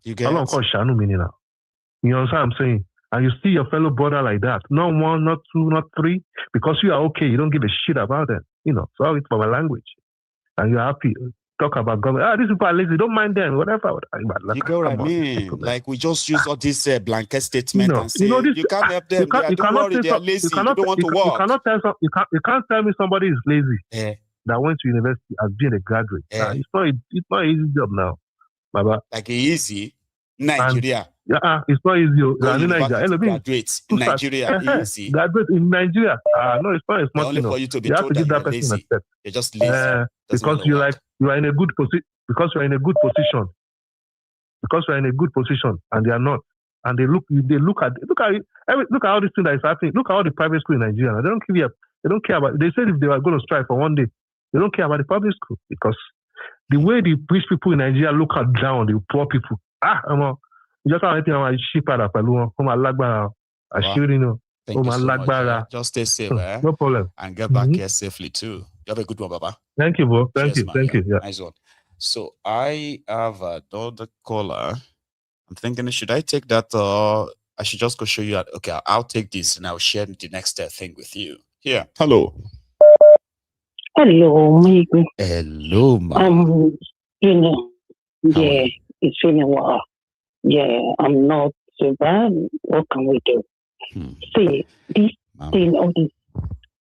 You get I don't call Shanu me now. You know what I'm saying? And you see your fellow brother like that, not one, not two, not three, because you are okay, you don't give a shit about them, you know, sorry for my language. And you're happy. Talk about government. These people are lazy. Don't mind them. Whatever. You get what I mean? Like we just use all this blanket statement and say you can't help them. Don't worry, they are lazy. They don't want to work. You can't tell me somebody is lazy that went to university as being a graduate. It's not an easy job now, Baba. Like easy Nigeria. It's not easy. Graduate in Nigeria, easy. Graduate in Nigeria. No, it's not. It's not. Only for you to be told that you're lazy. You're just lazy. Because you are in a good position. Because you are in a good position. Because you are in a good position, and they are not. And they look at all this thing that is happening. Look at all the private school in Nigeria. They don't give up. They don't care about. They said if they are going to strike for one day, they don't care about the public school because the way the rich people in Nigeria look at down the poor people. Just anything I ship out of Palu, I should know. Thank you so much. Just stay safe, no problem. And get back here safely too. You have a good one, Baba. Thank you, bro. Thank you. Yeah. Nice one. So I have another caller. I'm thinking, should I take that or I should just go show you? Okay, I'll take this and I'll share the next thing with you. Here. Hello. Hello, Michael. Hello, ma'am. You know, it's been a while. Yeah, I'm not so bad. What can we do? See, this thing, all these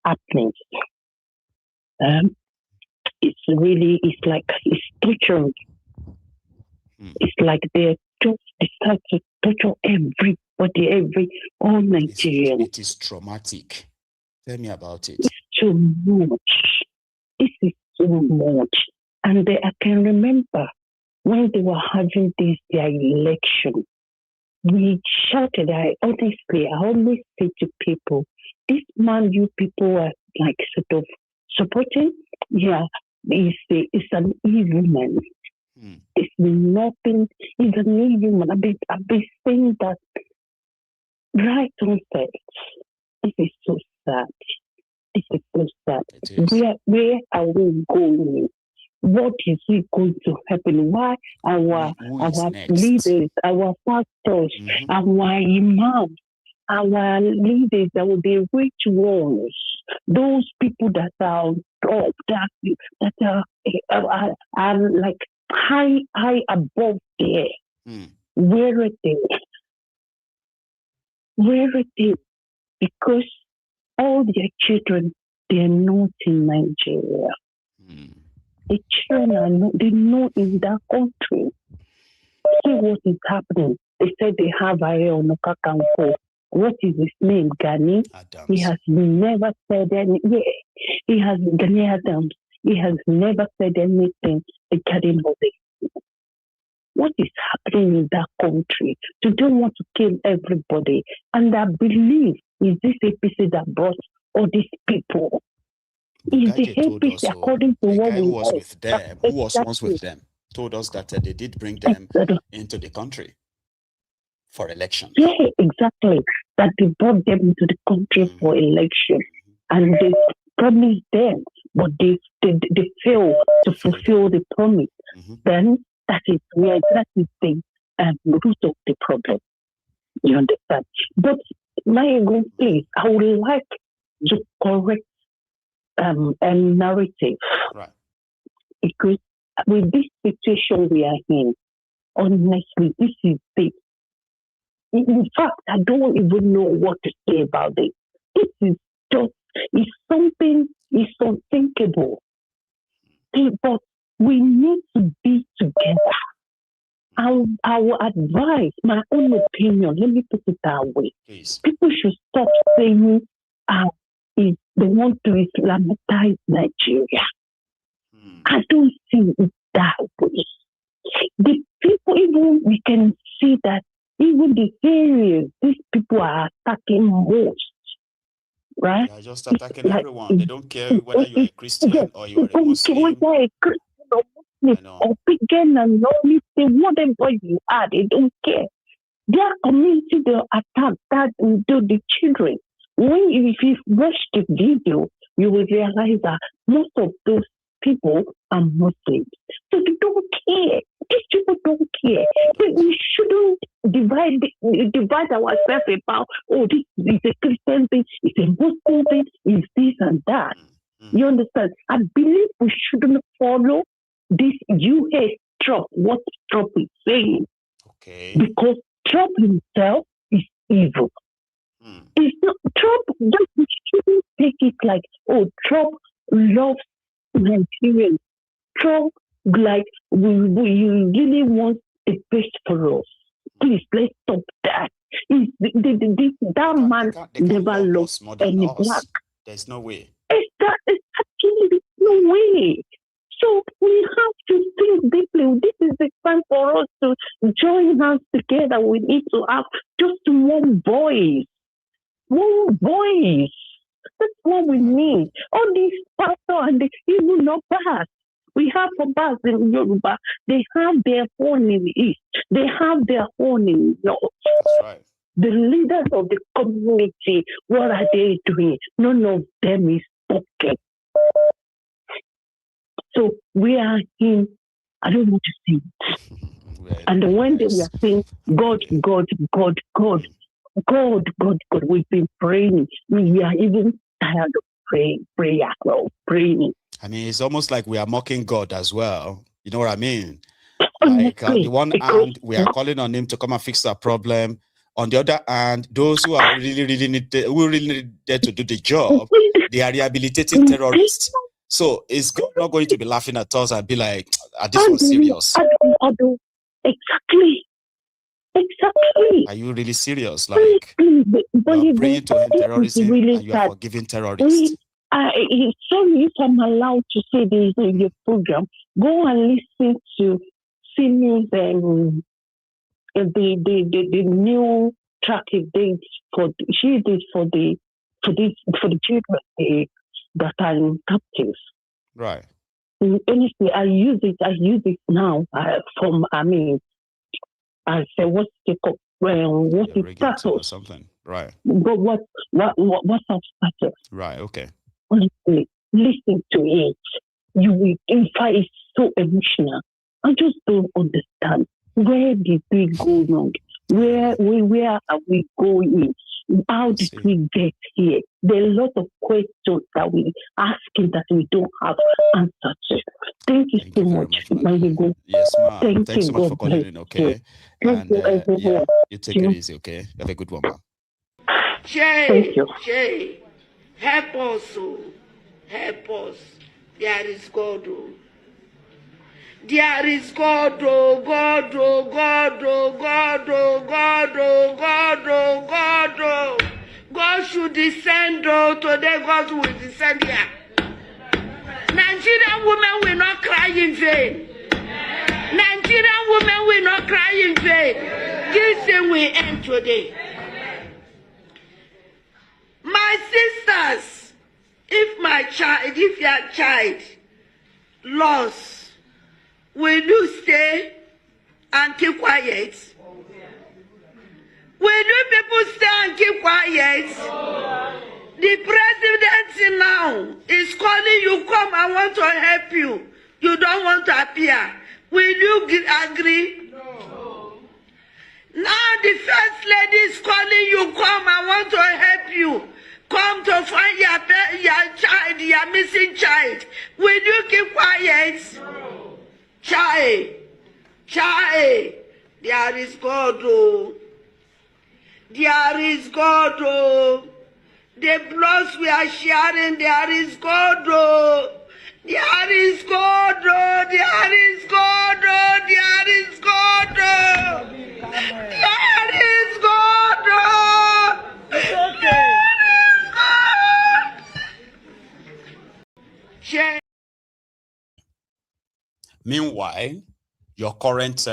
happenings, it's torturing. It's like they just decide to torture everybody, all Nigerians. It is traumatic. Tell me about it. It's too much. This is too much. And I can remember when they were having their election, we shouted. I always say to people, this man you people are like sort of supporting, it's an evil man. It's nothing, it's an evil man. I've been saying that right on set. This is so sad. This is so sad. Where are we going? What is it going to happen? Why our leaders, our pastors, our imams, our leaders, the rich ones, those people that are on top, that are like high above there, where are they? Where are they? Because all their children, they are not in Nigeria. The children they're not in that country. See what is happening. They said they have Oriire Local Government. What is his name? Gani? He has never said any. He has Gani Adams. He has never said anything regarding all this. What is happening in that country? They don't want to kill everybody. And I believe it's this APC that brought or these people. Is the APC according to what we who was heard? with them, who was once with them, told us that they did bring them into the country for election. Yeah, exactly. That they brought them into the country for election, and they promised them, but they failed to fulfill the promise. Then that is where that is the root of the problem. You understand? But my own place, I would like to correct a narrative, right? Because with this situation we are in, honestly, this is the. In fact, I don't even know what to say about this. This is just, it's something, it's unthinkable. But we need to be together. Our advice, my own opinion, let me put it that way. Please. People should stop saying they want to Islamize Nigeria. I don't see it that way. The people, even we can see that even the areas these people are attacking most, right? They're just attacking everyone. They don't care whether you're a Christian or you're a Muslim. Whether a Christian or Muslim or pagan and non-Muslim, whatever you are, they don't care. Their community, they attack that the children. If you watch the video, you will realize that most of those people are Muslims. So they don't care. These people don't care. We shouldn't divide ourselves about, this is a Christian thing, it's a Muslim thing, it's this and that. You understand? I believe we shouldn't follow this US Trump, what Trump is saying. Okay. Because Trump himself is evil. It's not Trump, we shouldn't take it like, Trump loves Nigerians. Trump, like, we really want the best for us. Please, let's stop that. That man never lost any black. There's no way. It's actually, there's no way. So we have to think deeply. This is the time for us to join hands together. We need to have just one voice. One voice. That's what we need. All these pastors and even not pastors. We have bars in Yoruba. They have their own in the East. They have their own in the North. That's right. The leaders of the community, what are they doing? None of them is okay. So we are in, I don't want to say it. And when they were saying, God, we've been praying. We are even tired of praying. I mean, it's almost like we are mocking God as well. You know what I mean? Like, on the one hand, we are calling on him to come and fix our problem. On the other hand, those who are really need to do the job, they are rehabilitating terrorists. So is God not going to be laughing at us and be like, are this one serious? Exactly. Are you really serious? Like, you are praying to end terrorism and you are forgiving terrorists. Sorry if I'm allowed to say this in your program. Go and listen to Simi's the new track she did for the children that are in captive. Right. Honestly, I use it now I say what's the status or something. Right. But what's our status? Right, okay. Honestly, listen to it. You will, in fact, it's so emotional. I just don't understand. Where did we go wrong? Where are we going? How did we get here? There are a lot of questions that we asking that we don't have answers to. Thank you so much. Yes, ma'am. Thanks so much for calling in, okay? Thank you. You take it easy, okay? Have a good one, ma'am. Thank you. Jay, help us, help us. There is God. There is God, God. God should descend, today God will descend here. Nigerian women will not cry in vain. Nigerian women will not cry in vain. This thing will end today. My sisters, if your child lost, will you stay and keep quiet? Will you people stay and keep quiet? The president now is calling you, come, I want to help you. You don't want to appear. Will you agree? No. Now the first lady is calling you, come, I want to help you. Come to find your child, your missing child. Will you keep quiet? No. Child, there is God, oh. There is God, oh. The bloods we are sharing, there is God, oh. There is God, oh. There is God, oh. There is God, oh. There is God, oh. It's okay. Meanwhile, your current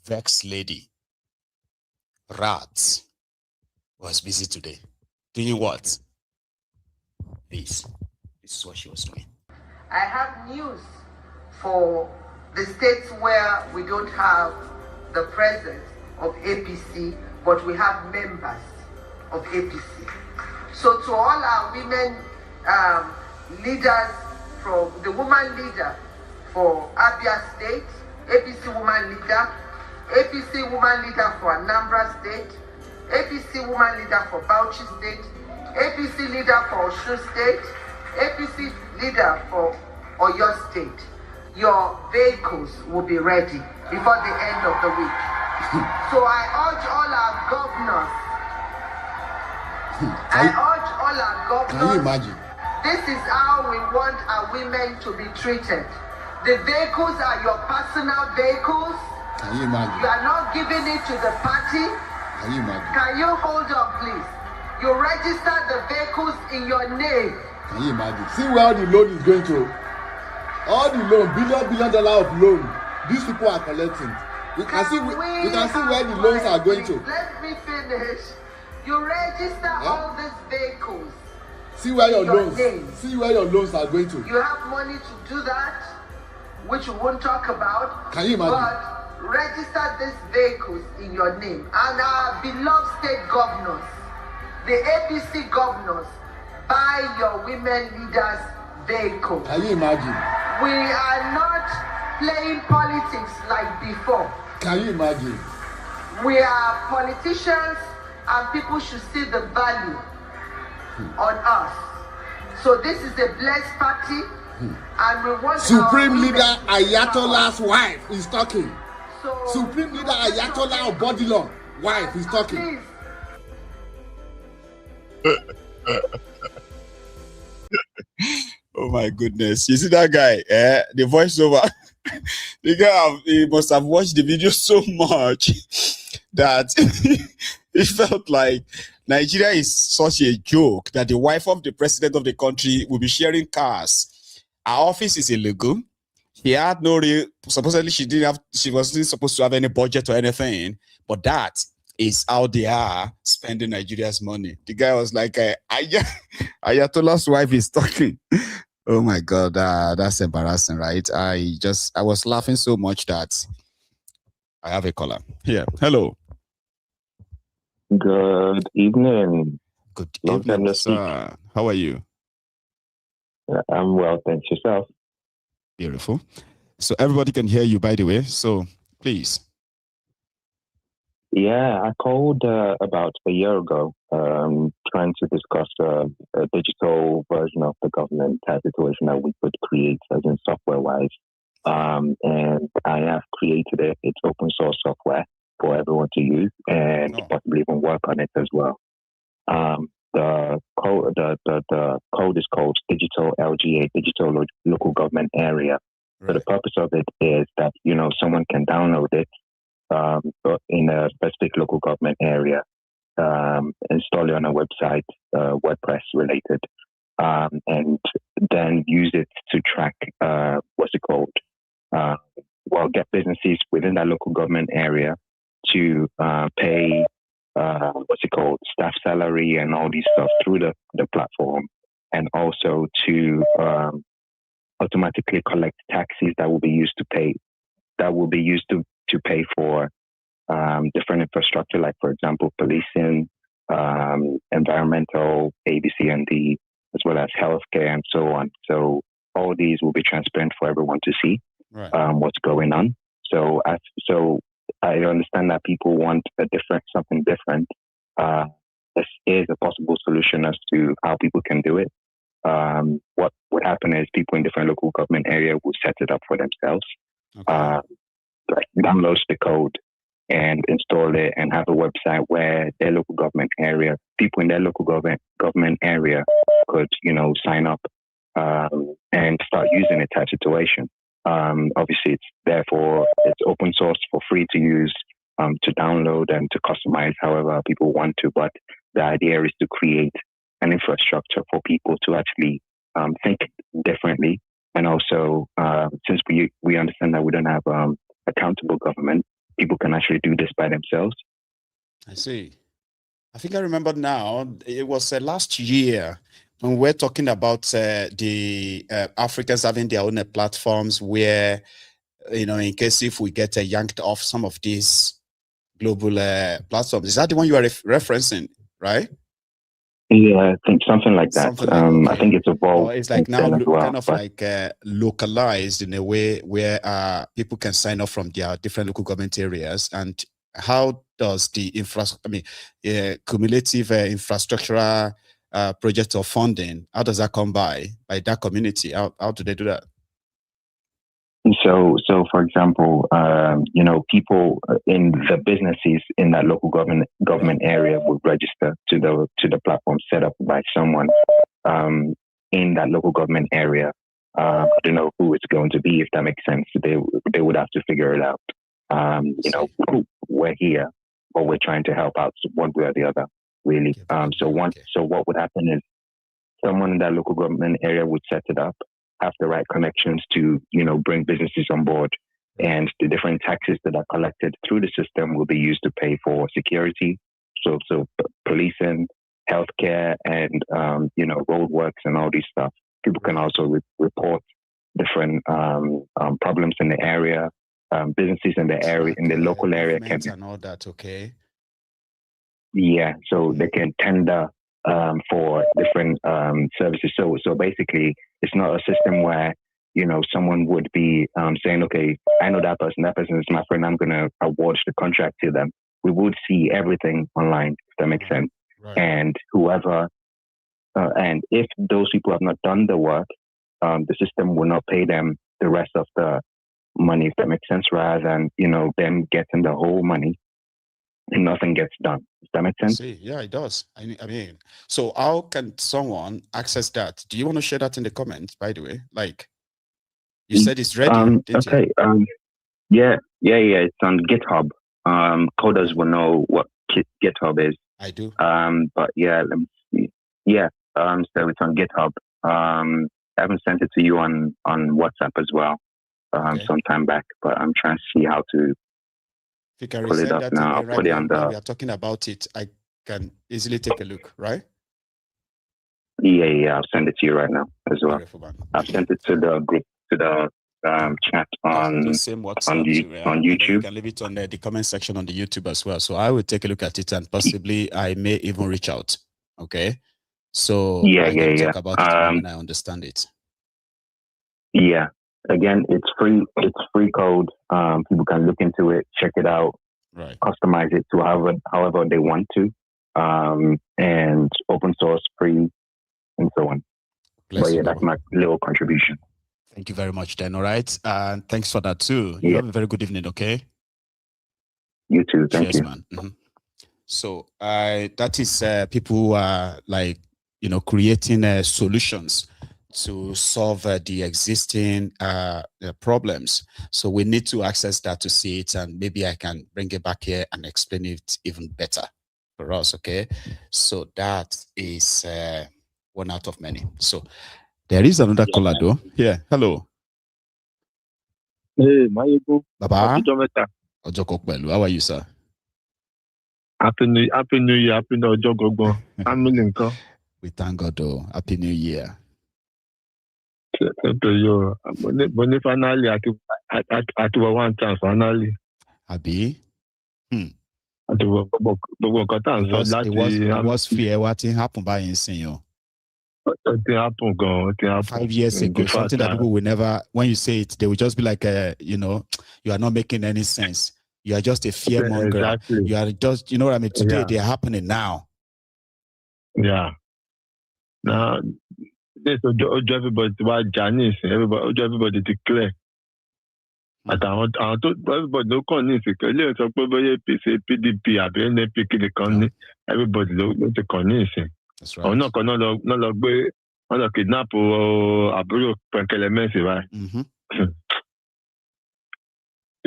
vex lady, Rat, was busy today. Doing what? This is what she was doing. I have news for the states where we don't have the presence of APC, but we have members of APC. So to all our women leaders, from the woman leader for Abia State, APC woman leader, APC woman leader for Anambra State, APC woman leader for Bauchi State, APC leader for Osun State, APC leader for Oyo State. Your vehicles will be ready before the end of the week. So I urge all our governors, Can you imagine? this is how we want our women to be treated. The vehicles are your personal vehicles. Can you imagine? You are not giving it to the party. Can you imagine? Can you hold on, please? You register the vehicles in your name. Can you imagine? See where the loan is going to. All the loan, $billion of loan, these people are collecting. You can see where the loans are going to. Let me finish. You register all these vehicles. See where your loans are going to. You have money to do that, which we won't talk about. Can you imagine? But register these vehicles in your name. And our beloved state governors, the APC governors, buy your women leaders vehicles. Can you imagine? We are not playing politics like before. Can you imagine? We are politicians and people should see the value on us. So this is a blessed party and we want Supreme Leader Ayatollah's wife is talking. Supreme Leader Ayatollah of Bodilon wife is talking. Oh my goodness. You see that guy? The voiceover. The guy, he must have watched the video so much that it felt like Nigeria is such a joke that the wife of the president of the country will be sharing cars. Our office is illegal. He had no real, supposedly she wasn't supposed to have any budget or anything, but that is how they are spending Nigeria's money. The guy was like, Ayatollah's wife is talking. Oh my God, that's embarrassing, right? I was laughing so much that I have a caller here. Hello. Good evening. Good evening, sir. How are you? I'm well, thanks. Yourself? Beautiful. So everybody can hear you, by the way. So please. Yeah, I called about a year ago, trying to discuss a digital version of the government situation that we could create, as in software-wise. And I have created it. It's open source software for everyone to use and possibly even work on it as well. The code is called Digital LGA, Digital Local Government Area. Right. So the purpose of it is that, someone can download it in a specific local government area, install it on a website, WordPress related, and then use it to track, get businesses within that local government area to pay, staff salary and all these stuff through the platform. and also to automatically collect taxes that will be used to pay for different infrastructure, like for example, policing, environmental, ABC and D, as well as healthcare and so on. So all these will be transparent for everyone to see what's going on. So I understand that people want something different. This is a possible solution as to how people can do it. What would happen is people in different local government area will set it up for themselves, like download the code and install it and have a website where their local government area, people in their local government area could, sign up and start using it type situation. Obviously, it's open source for free to use, to download and to customize however people want to. But the idea is to create an infrastructure for people to actually think differently. And also, since we understand that we don't have accountable government, people can actually do this by themselves. I see. I think I remember now, it was last year when we're talking about the Africans having their own platforms where, in case if we get yanked off some of these global platforms. Is that the one you are referencing, right? Yeah, I think something like that. I think it's evolved. It's like now kind of like localized in a way where people can sign up from their different local government areas. And how does the cumulative infrastructural project or funding, how does that come by that community? How do they do that? So for example, people in the businesses in that local government area would register to the platform set up by someone in that local government area. I don't know who it's going to be, if that makes sense. They would have to figure it out. We're here, but we're trying to help out one way or the other, really. So what would happen is someone in that local government area would set it up, have the right connections to, bring businesses on board, and the different taxes that are collected through the system will be used to pay for security, so policing, healthcare, and road works and all these stuff. People can also report different problems in the area. Businesses in the area, in the local area, can and all that. Okay. Yeah, so they can tender for different services. So basically, it's not a system where someone would be saying, okay, I know that person is my friend, I'm going to award the contract to them. We would see everything online, if that makes sense. Right. And whoever, and if those people have not done the work, the system will not pay them the rest of the money, if that makes sense, rather than them getting the whole money and nothing gets done. Does that make sense? See, yeah, it does. I mean, so how can someone access that? Do you want to share that in the comments, by the way? Like, you said it's ready, didn't you? Yeah, it's on GitHub. Coders will know what GitHub is. I do. But yeah, let me see. Yeah, so it's on GitHub. I haven't sent it to you on WhatsApp as well some time back, but I'm trying to see how to if you can pull it up that now. Right put it now, under. we are talking about it. I can easily take a look, right? Yeah, I'll send it to you right now as well. I've sent it to the group, to the chat on the same WhatsApp on YouTube. You can leave it on the comment section on the YouTube as well. So I will take a look at it and possibly I may even reach out. Okay. So I can talk about it when I understand it. Yeah. Again, it's free. It's free code. People can look into it, check it out, right? Customize it to however they want to, and open source, free, and so on. But yeah, that's my little contribution. Thank you very much, then. All right, and thanks for that too. You have a very good evening. Okay. You too. Thank you, man. Mm-hmm. So that is people who are like creating solutions to solve the existing problems. So we need to access that to see it, and maybe I can bring it back here and explain it even better for us. Okay, so that is one out of many. So there is another caller though. Yeah, hello. Hey, Mayego. Baba. How are you, sir? Happy New Year, Happy New Year, Family. We thank God, though. Happy New Year. To you. But finally, at one chance, finally. Abi? It was fear. What happened by insane? It happened, God. 5 years ago, something that people will never, when you say it, they will just be like, you are not making any sense. You are just a fearmonger. Exactly. You are just, you know what I mean? Today, they are happening now. Yeah. Now, everybody to Janice, everybody declare. And I want everybody no connect. Let's talk about PDP, everybody don't connect. That's right. No kidnap or aburo penkelemesi, right?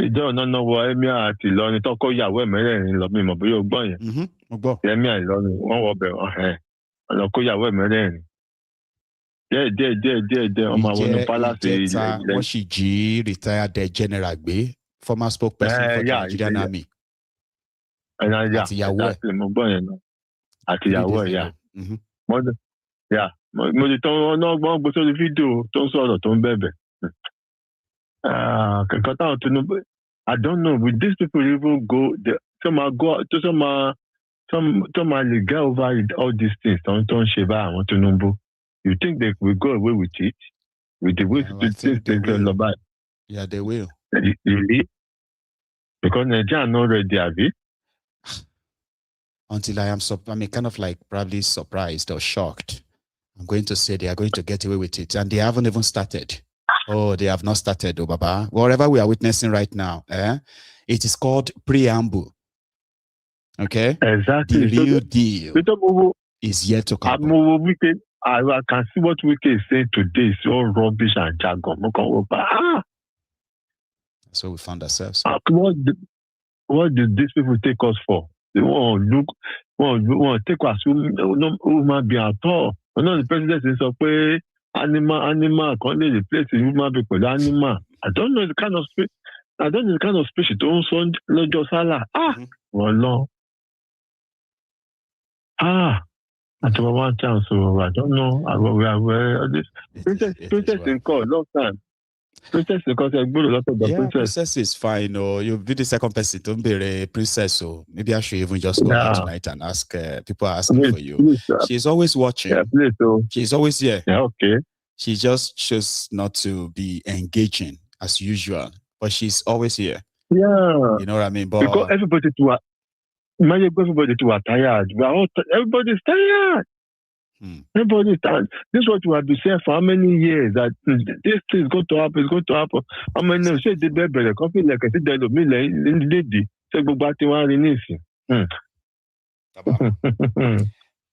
Ìjọ ọ̀nà wọ ẹ̀mí àti Ìlọrin tọ́kọ́ ìyàwó ẹ̀mẹ́rẹ̀ẹ̀rin lọ mímọ̀ bóyá ọgbọ́n yẹn. Ẹ̀mí Ìlọrin wọ́n wọ bẹ̀ ọ̀nà kó ìyàwó ẹ̀mẹ́rẹ̀ẹ̀rin. Díẹ̀ ọmọ àwọn ọ̀nà pálásì ilẹ̀. Wọ́n sì jí retired general gbé, former spokesperson for the Nigerian Army. Àtìyàwó ẹ̀. Mo gbọ́ yẹn náà. Àtìyàwó ẹ̀ yà. Mo lè tán ọgbọ́n gbé sórí fídíò tó ń sọ̀rọ̀ tó ń bẹ̀bẹ̀. I don't know. Will these people even go? Some will get over all these things. You think they will go away with it? With the way things they go about? Yeah, they will. Really? Because Nigeria are not ready, have it? Until I am kind of like probably surprised or shocked. I'm going to say they are going to get away with it, and they haven't even started. Oh, they have not started, Baba. Whatever we are witnessing right now, it is called preamble. Okay? Exactly. The real deal is yet to come. I can see what Wike is saying today is all rubbish and jargon. So we found ourselves. What did these people take us for? They want to take us human being at all. The president is a animal can't replace the human being with animal. I don't know the kind of speech. I don't know the kind of speech you don't sound Lord Salah. Well, I don't want chance, so I don't know. We are this princess in court long time. Princess because I go a lot of the princess. Princess is fine. You'll be the second person to be a princess, so maybe I should even just go out tonight and ask. People are asking for you. Please, she's always watching. Yeah, please, she's always here. Yeah, okay. She just chose not to be engaging as usual, but she's always here. Yeah, you know what I mean. But because everybody are tired. Everybody's tired. Everybody's tired. This is what we have been saying for how many years that this thing is going to happen. It's going to happen. How many say the baby coffee like I said that me like in the day. Say go back to one in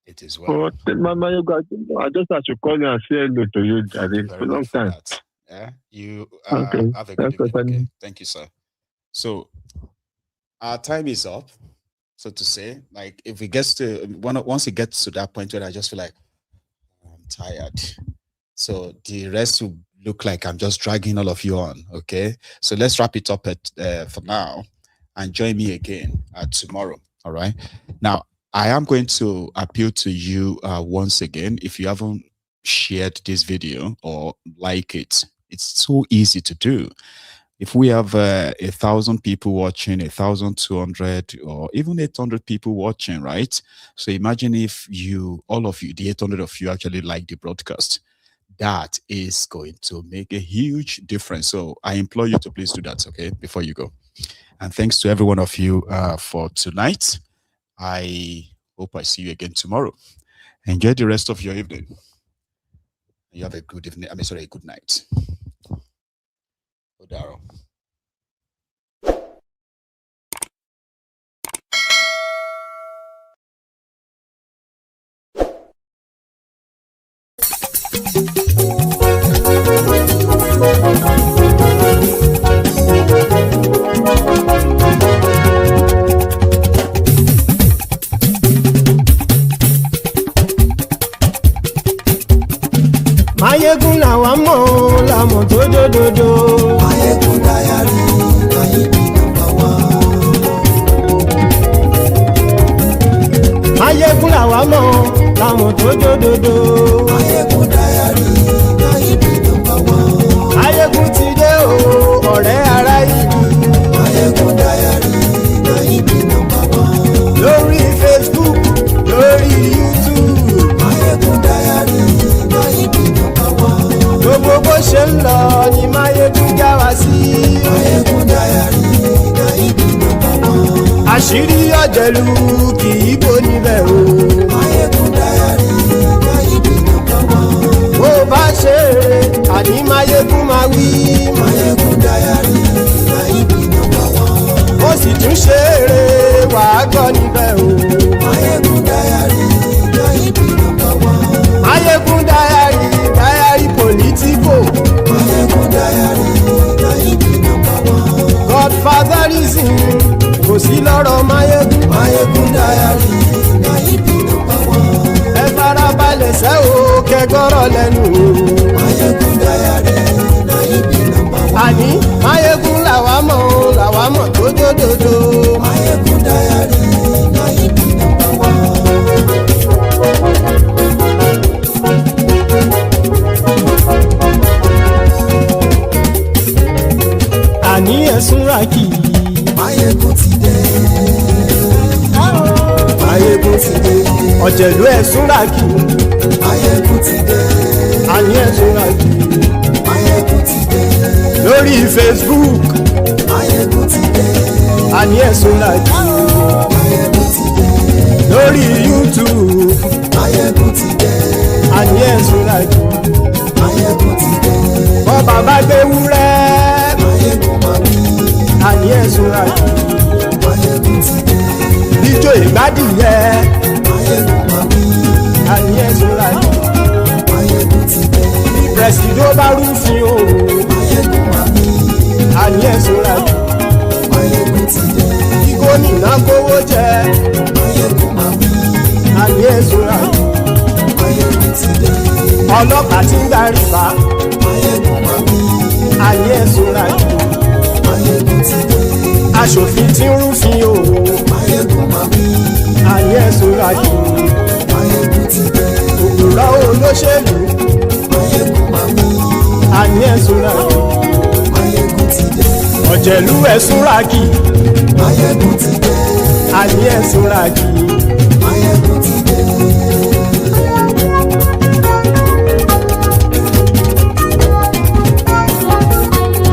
It is well. I just have to call you and say hello to you, Daddy, for a long time. Yeah, you have a good evening. Okay. Thank you, sir. So our time is up, so to say. Like if it gets to once it gets to that point where I just feel like I'm tired, so the rest will look like I'm just dragging all of you on. Okay, so let's wrap it up for now, and join me again tomorrow. All right. Now I am going to appeal to you once again. If you haven't shared this video or like it, it's so easy to do. If we have 1,000 people watching, 1,200 or even 800 people watching, right? So imagine if all of you, the 800 of you actually like the broadcast. That is going to make a huge difference. So I implore you to please do that, okay, before you go. And thanks to every one of you for tonight. I hope I see you again tomorrow. Enjoy the rest of your evening. You have a good evening. a good night. Odaro. Mayegun làwa mọ̀ làmọ̀ tó dòdòdò. Mayegun dayari Mayegun nàmbà wá. Mayegun làwa mọ̀ káwọn tó jódodo. Máyégún Diary Náíbì nọ́mbà 1. Máyégún ti dé o ọ̀rẹ́ ará ìlú. Máyégún Diary Náíbì nọ́mbà 1. lórí Facebook lórí YouTube. Máyégún Diary Náíbì nọ́mbà 1. gbogbo bó ṣe ń lọ ni Máyégún já wa sí. Máyégún Diary Náíbì nọ́mbà 1. àṣírí ọ̀jẹ̀lú kì í bò níbẹ̀ o. Máyégún Diary Náíbì nọ́mbà 1. bó bá ṣe eré àní Máyégún máa wí. Máyégún Diary Náíbì nọ́mbà 1. ó sì tún ṣe eré wàá gbọ́ níbẹ̀ o. Máyégún Diary Náíbì nọ́mbà 1. Máyégún Diary politico. Máyégún Diary Náíbì nọ́mbà 1. Godfatherism kò sí lọ́rọ̀ Máyégún. Máyégún Diary Náíbì nọ́mbà 1. ẹ farabalẹ̀ sẹ́ o kẹgọ́rọ̀ lẹ́nu o. Máyégún Diary Náíbì nọ́mbà 1. àní Máyégún làwa mọ̀ tó dòdòdò. Máyégún Diary Náíbì nọ́mbà 1. àní ẹ̀sùn rákì. Máyégún ti dé. Máyégún ti dé. ọ̀jẹ̀lú ẹ̀sùn rákì. Máyégún ti dé. àní ẹ̀sùn rákì. Máyégún ti dé. lórí Facebook. Máyégún ti dé. àní ẹ̀sùn rákì. Máyégún ti dé. lórí YouTube. Máyégún ti dé. àní ẹ̀sùn rákì. Máyégún ti dé. bọ́ bàbá gbé wúrẹ́. Máyégún máa wí. àní ẹ̀sùn rákì. Máyégún ti dé. ijó ìgbádìyẹ. Máyégún máa wí. àní ẹ̀sùn rákì. Máyégún ti dé. pẹ̀sìdó bá rúfin o. Máyégún máa wí. àní ẹ̀sùn rákì. Máyégún ti dé. kí gómìnà kówó jẹ. Máyégún máa wí. àní ẹ̀sùn rákì. Máyégún ti dé. ọlọ́pàá tí ń gba rìbá. Máyégún máa wí. àní ẹ̀sùn rákì. Máyégún ti dé. aṣòfin tí ń rúfin o. Máyégún máa wí. àní ẹ̀sùn rákì. Máyégún ti dé. òkúra olóṣèlú. Máyégún máa wí. àní ẹ̀sùn rákì. Máyégún ti dé. ọ̀jẹ̀lú ẹ̀sùn rákì. Máyégún ti dé. àní ẹ̀sùn rákì. Máyégún ti dé.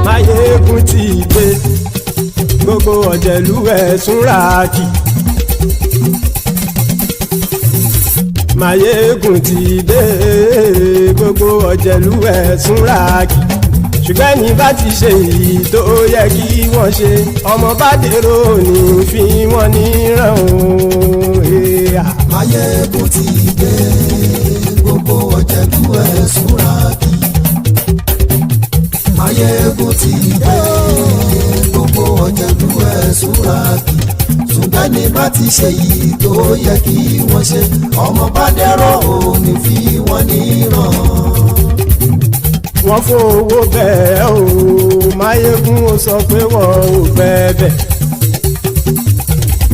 Máyégún ti dé. gbogbo ọ̀jẹ̀lú ẹ̀sùn rákì. Máyégún ti dé. gbogbo ọ̀jẹ̀lú ẹ̀sùn rákì. ṣùgbọ́n ní bá ti ṣe èyí tó yẹ kí wọ́n ṣe ọmọ bá dèrò ní fi wọ́n níran o. Máyégún ti dé. gbogbo ọ̀jẹ̀lú ẹ̀sùn rákì. Máyégún ti dé. gbogbo ọ̀jẹ̀lú ẹ̀sùn rákì. ṣùgbọ́n ní bá ti ṣe yìí tó yẹ kí wọ́n ṣe ọmọ bá dẹ́rọ̀ ò ní fi wọ́n níran. wọ́n fowó bẹ́ẹ̀ o Máyégún ó sọ pé wọ́n ò fẹ́ bẹ́ẹ̀.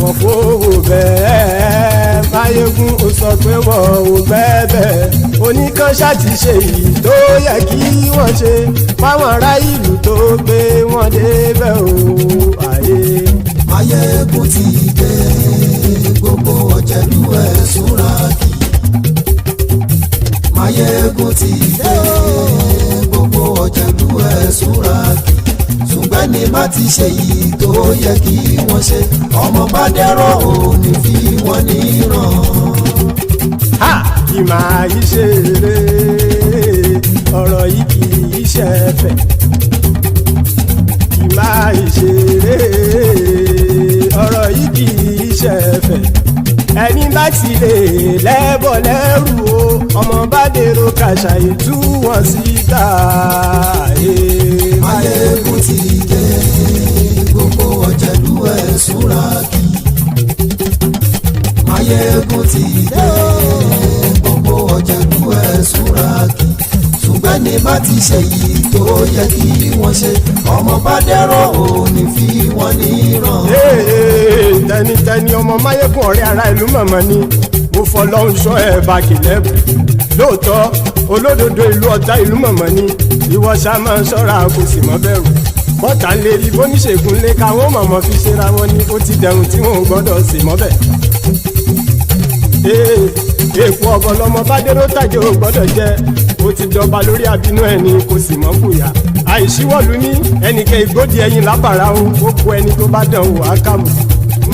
wọ́n fowó bẹ́ẹ̀ Máyégún ó sọ pé wọ́n ò fẹ́ bẹ́ẹ̀. oníkan ṣáàtì ṣe yìí tó yẹ kí wọ́n ṣe fáwọn ará ìlú tó gbé wọn débẹ̀ o. Máyégún ti dé. gbogbo ọ̀jẹ̀lú ẹ̀sùn rákì. Máyégún ti dé. gbogbo ọ̀jẹ̀lú ẹ̀sùn rákì. ṣùgbọ́n ní má ti ṣe yìí tó yẹ kí wọ́n ṣe ọmọ bá dẹ́rọ̀ ò ní fi wọ́n níran. kì máa yí ṣeré ọ̀rọ̀ yìí kì í ṣẹ̀fẹ̀. kì máa yí ṣeré ọ̀rọ̀ yìí kì í ṣẹ̀fẹ̀. ẹni bá ti lè lẹ́bọ̀ lẹ́rù o ọmọ bá dèrò kàṣàyè tú wọn síta. Máyégún ti dé. gbogbo ọ̀jẹ̀lú ẹ̀sùn rákì. Máyégún ti dé. gbogbo ọ̀jẹ̀lú ẹ̀sùn rákì. ṣùgbọ́n ní bá ti ṣe yìí tó yẹ kí wọ́n ṣe ọmọ bá dẹ́rọ̀ ò ní fi wọ́n níran. tẹnitẹni ọmọ Máyégún ọ̀rẹ́ ara ìlú mọ̀mọ́ ni ó fọlọ́run sọ ẹ̀ bá kìlẹ́bù lóòótọ́ olódodo ìlú ọ̀tá ìlú mọ̀mọ́ ni ìwọ ṣá máa ń ṣọ́ra kò sì mọ́ bẹ̀rù bọ́tà ń lè rí bóníṣègùn lé káwọn mọ̀mọ́ fi ṣera wọn ni ó ti dẹrùn tí wọn ò gbọ́dọ̀ sì mọ́ bẹ̀. èèpo ọ̀bọ̀lọmọ bá dérò tàjẹ́ ò gbọ́dọ̀ jẹ́ ó ti dọba lórí àbínú ẹni kò sì mọ́ fòyà àìsíwọ́lu ní ẹnìkẹ́ ìgbódì ẹyin lábàrá o ó kó ẹni tó bá dán wò á kàmù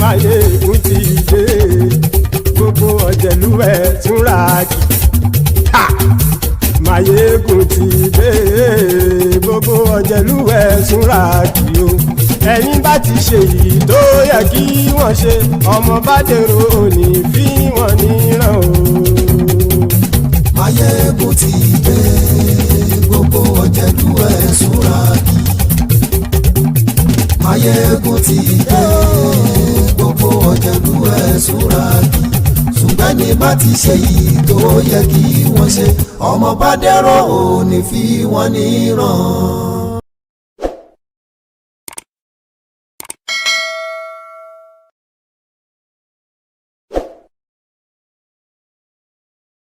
máyé ègún ti dé gbogbo ọ̀jẹ̀lúwẹ̀ túnra kì máyé ègún ti dé gbogbo ọ̀jẹ̀lúwẹ̀ túnra kì o ẹ̀yin bá ti ṣe yìí tó yẹ kí wọ́n ṣe ọmọ bá dèrò òní fi wọ́n níran o. máyé ègún ti dé gbogbo ọ̀jẹ̀lúwẹ̀ túnra kì máyé ègún ti dé gbogbo ọ̀jẹ̀lúwẹ̀ túnra kì ṣùgbọ́n ní bá ti ṣe yìí tó yẹ kí wọ́n ṣe ọmọ bá dẹ́rọ̀ ò ní fi wọ́n níran.